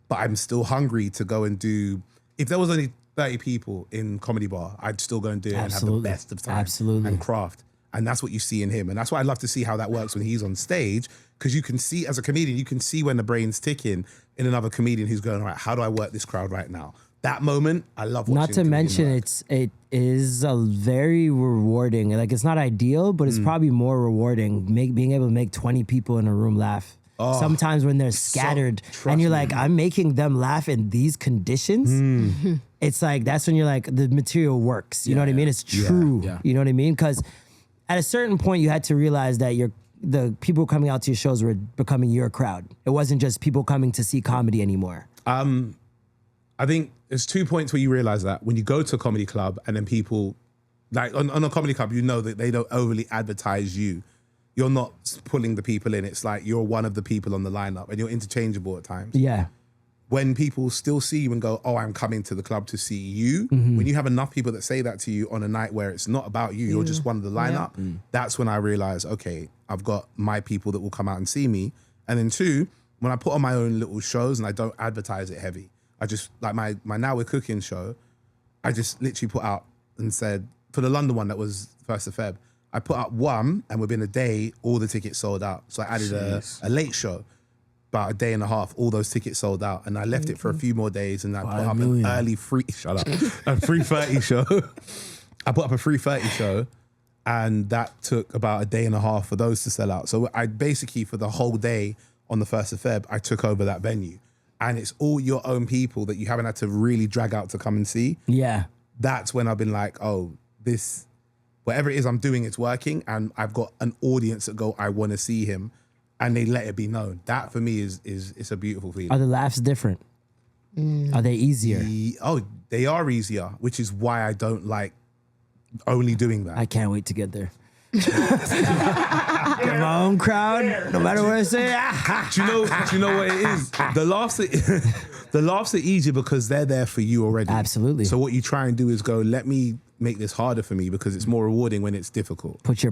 but I'm still hungry to go and do, if there was only 30 people in Comedy Bar, I'd still go and do it and have the best of time and craft. And that's what you see in him. And that's why I love to see how that works when he's on stage, because you can see, as a comedian, you can see when the brain's ticking in another comedian who's going, all right, how do I work this crowd right now? That moment, I love watching. Not to mention, it is a very rewarding. Like, it's not ideal, but it's probably more rewarding. Being able to make 20 people in a room laugh. Sometimes when they're scattered, and you're like, I'm making them laugh in these conditions. It's like, that's when you're like, the material works. You know what I mean? It's true. You know what I mean? Because at a certain point, you had to realize that the people coming out to your shows were becoming your crowd. It wasn't just people coming to see comedy anymore. I think there's 2 points where you realize that when you go to a comedy club and then people, like on a comedy club, you know that they don't overly advertise you. You're not pulling the people in. It's like you're one of the people on the lineup and you're interchangeable at times. Yeah. When people still see you and go, oh, I'm coming to the club to see you, when you have enough people that say that to you on a night where it's not about you, you're just one of the lineup, that's when I realize, okay, I've got my people that will come out and see me. And then 2, when I put on my own little shows and I don't advertise it heavy, I just, like my Now We're Cooking show, I just literally put out and said, for the London one that was 1st of Feb, I put out one and within a day, all the tickets sold out. So I added a late show. About a day and a half, all those tickets sold out, and I left it for a few more days, and I put up an early free. Shut up, a 3:30 show. I put up a 3:30 show, and that took about a day and a half for those to sell out. So I basically, for the whole day on the 1st of Feb, I took over that venue, and it's all your own people that you haven't had to really drag out to come and see. Yeah, that's when I've been like, oh, this, whatever it is I'm doing, it's working, and I've got an audience that go, I want to see him. And they let it be known. That for me is it's a beautiful feeling. Are the laughs different? Are they easier? They are easier, which is why I don't like only doing that. I can't wait to get there. Get my own crowd, no matter what I say. Do you know what it is? The laughs are easier because they're there for you already. Absolutely. So what you try and do is go, let me make this harder for me because it's more rewarding when it's difficult. Put your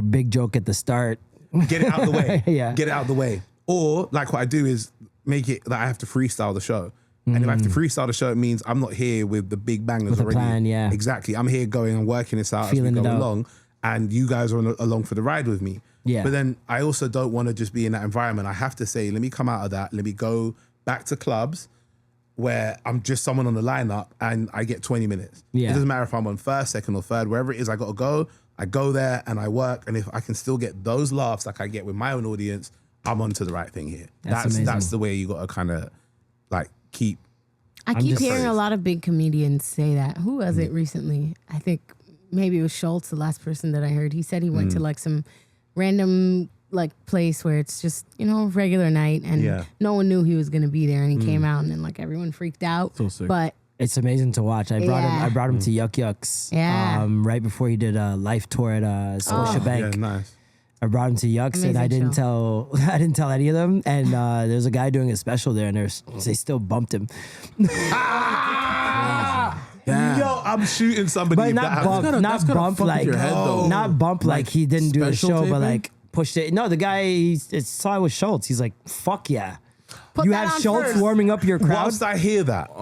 big joke at the start. Get it out of the way. Get it out of the way. Or like what I do is make it that I have to freestyle the show. And if I have to freestyle the show, it means I'm not here with the big bangers with already. A plan, yeah. Exactly. I'm here going and working this out Feeling as we go along. And you guys are along for the ride with me. Yeah. But then I also don't want to just be in that environment. I have to say, let me come out of that. Let me go back to clubs where I'm just someone on the lineup and I get 20 minutes. Yeah. It doesn't matter if I'm on 1st, 2nd, or 3rd, wherever it is I got to go. I go there and I work, and if I can still get those laughs like I get with my own audience, I'm onto the right thing here. That's the way you got to kind of like keep. I keep hearing a lot of big comedians say that. Who was it recently? I think maybe it was Schultz, the last person that I heard. He said he went to like some random like place where it's just, regular night, and no one knew he was going to be there, and he came out and then like everyone freaked out. So sick. But it's amazing to watch. I brought him to Yuck Yucks. Yeah. Right before he did a live tour at Scotiabank. Yeah, nice. I brought him to Yucks, and I didn't tell any of them. And there's a guy doing a special there, and they still bumped him. Yo, I'm shooting somebody. But not bump like he didn't do a show, but like pushed it. No, the guy saw it was Schultz. He's like, fuck yeah. You have Schultz warming up your crowd. Whilst I hear that, if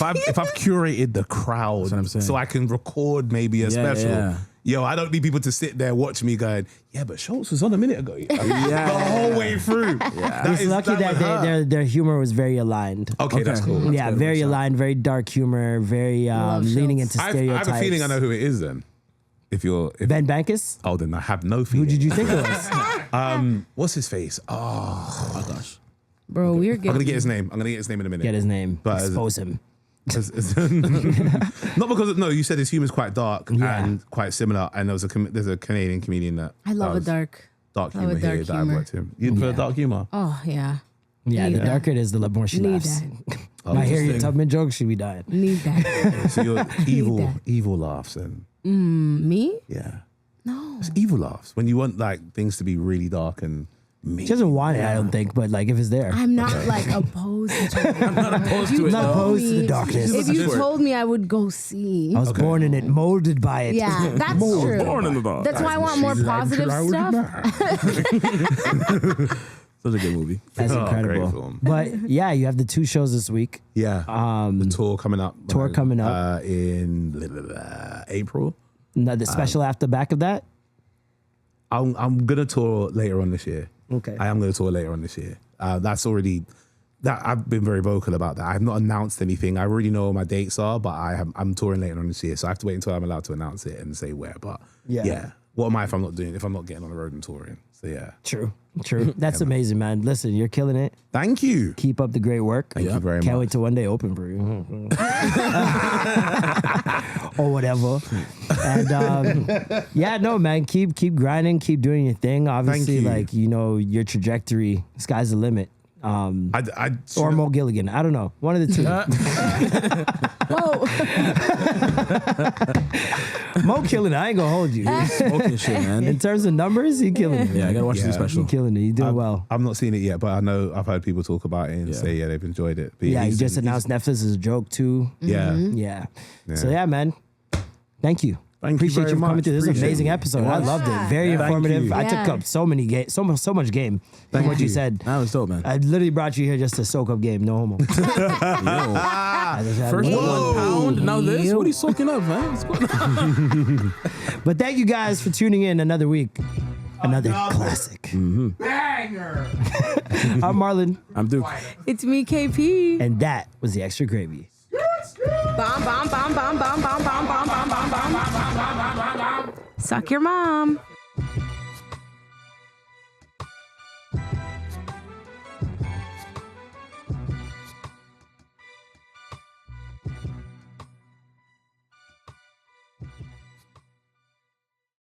I've curated the crowd so I can record maybe a special, Yo, I don't need people to sit there watch me going, yeah, but Schultz was on a minute ago. The whole way through. It's lucky that their humor was very aligned. Okay, that's cool. Yeah, very aligned, very dark humor, very leaning into I stereotypes. have a feeling I know who it is then. If Ben Bankus? Oh, then I have no feeling. Who did you think it was? What's his face? Oh my gosh. Bro, we're I'm gonna getting get his name. I'm gonna get his name in a minute. Get his name. But Expose him. Not because no, you said his humor's quite dark and quite similar. And there's a Canadian comedian that I love a dark humor dark here that I've humor. worked him. You put dark humor. Oh yeah. Yeah, Need the that. darker it is, the more she Need laughs. that. I hear your Tubman joke, she be dying. Need that. So you're that. evil laughs and Me? yeah. No. It's evil laughs when you want like things to be really dark and mean. She doesn't want it, I don't think, but like if it's there. I'm not like opposed to it. I'm not opposed to it. Not opposed to the darkness. If you told me, I would go see. I was born in it, molded by it. Yeah, that's true. Born in the dark. That's why I want more positive stuff. Such a good movie. That's great incredible. film. But yeah, you have the 2 shows this week. Yeah. The tour coming up. In April. The special after back of that. I'm gonna tour later on this year. Okay. I am gonna tour later on this year. That's already that I've been very vocal about that. I've not announced anything. I already know what my dates are, but I'm touring later on this year, so I have to wait until I'm allowed to announce it and say where. But yeah. What am I if I'm not getting on the road and touring? So yeah. True. That's amazing, man. Listen, you're killing it. Thank you. Keep up the great work. Thank you very much. Can't wait to one day open for you. Or whatever. And yeah, no, man, keep grinding, keep doing your thing. Obviously, you. like, you know, your trajectory, sky's the limit. Or Mo Gilligan. I don't know. One of the two. Whoa. Mo killing it. I ain't gonna hold you. Smoking shit, man. In terms of numbers, he killing it. Yeah, I gotta watch the special. He killing it. He doing well. I've not seen it yet, but I know I've heard people talk about it and say they've enjoyed it. But Yeah, he he's- just announced Netflix is a joke too. Yeah. Yeah. So yeah, man. Thank you. Thank you Appreciate very you for coming much. through. This is an Appreciate amazing it. episode. I loved it. Very Thank informative. you. I took Yeah. up so many so much game. From what you said. That was dope, man. I literally brought you here just to soak up game. No homo. First Whoa. 1 pound, now this. What are you soaking up, man? What's going on? But thank you guys for tuning in another week. Another classic. Banger. I'm Marlon, I'm Duke. It's me, KP. and that was the Extra Gravy. Bomb, bomb, bomb, bomb, bomb, bomb, bomb, bomb, bomb, bomb, bomb, bomb, bomb, bomb, bomb, bomb. Suck your mom.